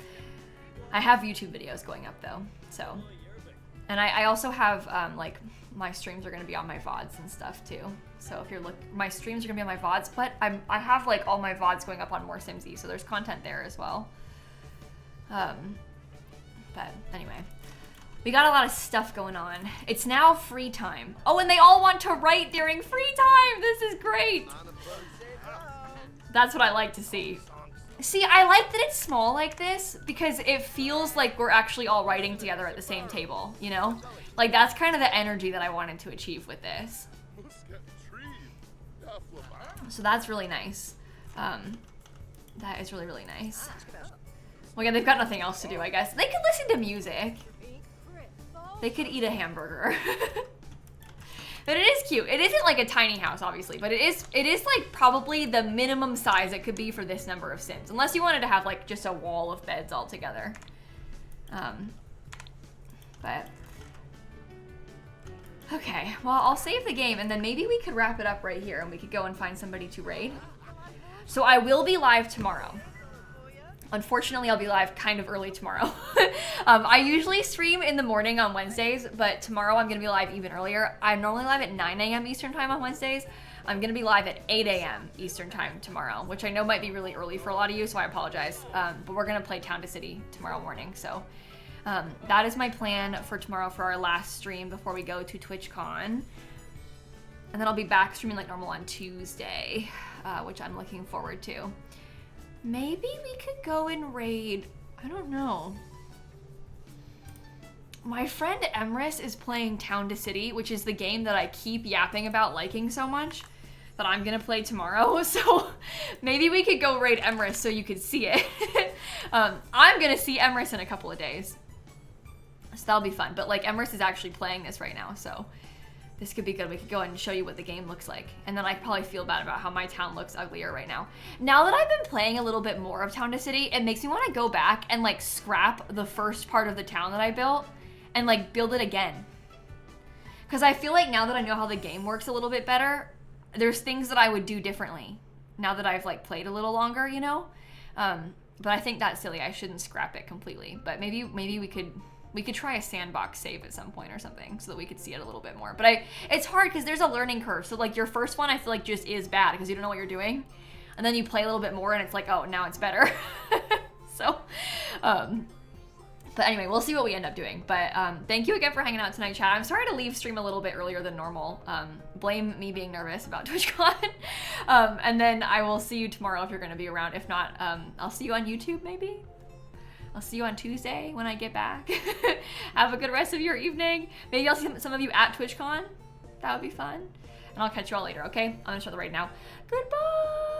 I have YouTube videos going up though. So, and I also have like my streams are gonna be on my VODs and stuff too. So if you're my streams are gonna be on my VODs, but I have like all my VODs going up on More Simsie, so there's content there as well. But anyway, we got a lot of stuff going on. It's now free time. Oh, and they all want to write during free time. This is great. That's what I like to see. See, I like that it's small like this because it feels like we're actually all writing together at the same table, you know? Like that's kind of the energy that I wanted to achieve with this. So that's really nice. That is really, really nice. Well, yeah, they've got nothing else to do, I guess. They could listen to music. They could eat a hamburger. But it is cute. It isn't like a tiny house, obviously, but it is like probably the minimum size it could be for this number of Sims, unless you wanted to have like just a wall of beds all together. But okay, well, I'll save the game and then maybe we could wrap it up right here and we could go and find somebody to raid. So I will be live tomorrow. Unfortunately, I'll be live kind of early tomorrow. I usually stream in the morning on Wednesdays, but tomorrow I'm gonna be live even earlier. I'm normally live at 9 a.m. Eastern time on Wednesdays. I'm gonna be live at 8 a.m. Eastern time tomorrow, which I know might be really early for a lot of you, so I apologize. But we're gonna play Town to City tomorrow morning, so that is my plan for tomorrow for our last stream before we go to TwitchCon. And then I'll be back streaming like normal on Tuesday, which I'm looking forward to. Maybe we could go and raid, I don't know. My friend Emrys is playing Town to City, which is the game that I keep yapping about liking so much that I'm gonna play tomorrow. So maybe we could go raid Emrys so you could see it. I'm gonna see Emrys in a couple of days. So that'll be fun. But like Emrys is actually playing this right now, so this could be good. We could go and show you what the game looks like. And then I probably feel bad about how my town looks uglier right now. Now that I've been playing a little bit more of Town to City, it makes me want to go back and like scrap the first part of the town that I built and like build it again. Because I feel like now that I know how the game works a little bit better, there's things that I would do differently now that I've like played a little longer, you know? But I think that's silly. I shouldn't scrap it completely. But maybe we could try a sandbox save at some point or something so that we could see it a little bit more. But it's hard because there's a learning curve. So like your first one I feel like just is bad because you don't know what you're doing. And then you play a little bit more and it's like, oh, now it's better. So, but anyway, we'll see what we end up doing. But thank you again for hanging out tonight, chat. I'm sorry to leave stream a little bit earlier than normal. Blame me being nervous about TwitchCon. And then I will see you tomorrow if you're going to be around. If not, I'll see you on YouTube maybe. I'll see you on Tuesday when I get back. Have a good rest of your evening. Maybe I'll see some of you at TwitchCon. That would be fun. And I'll catch you all later, okay? I'm gonna start the raid now. Goodbye!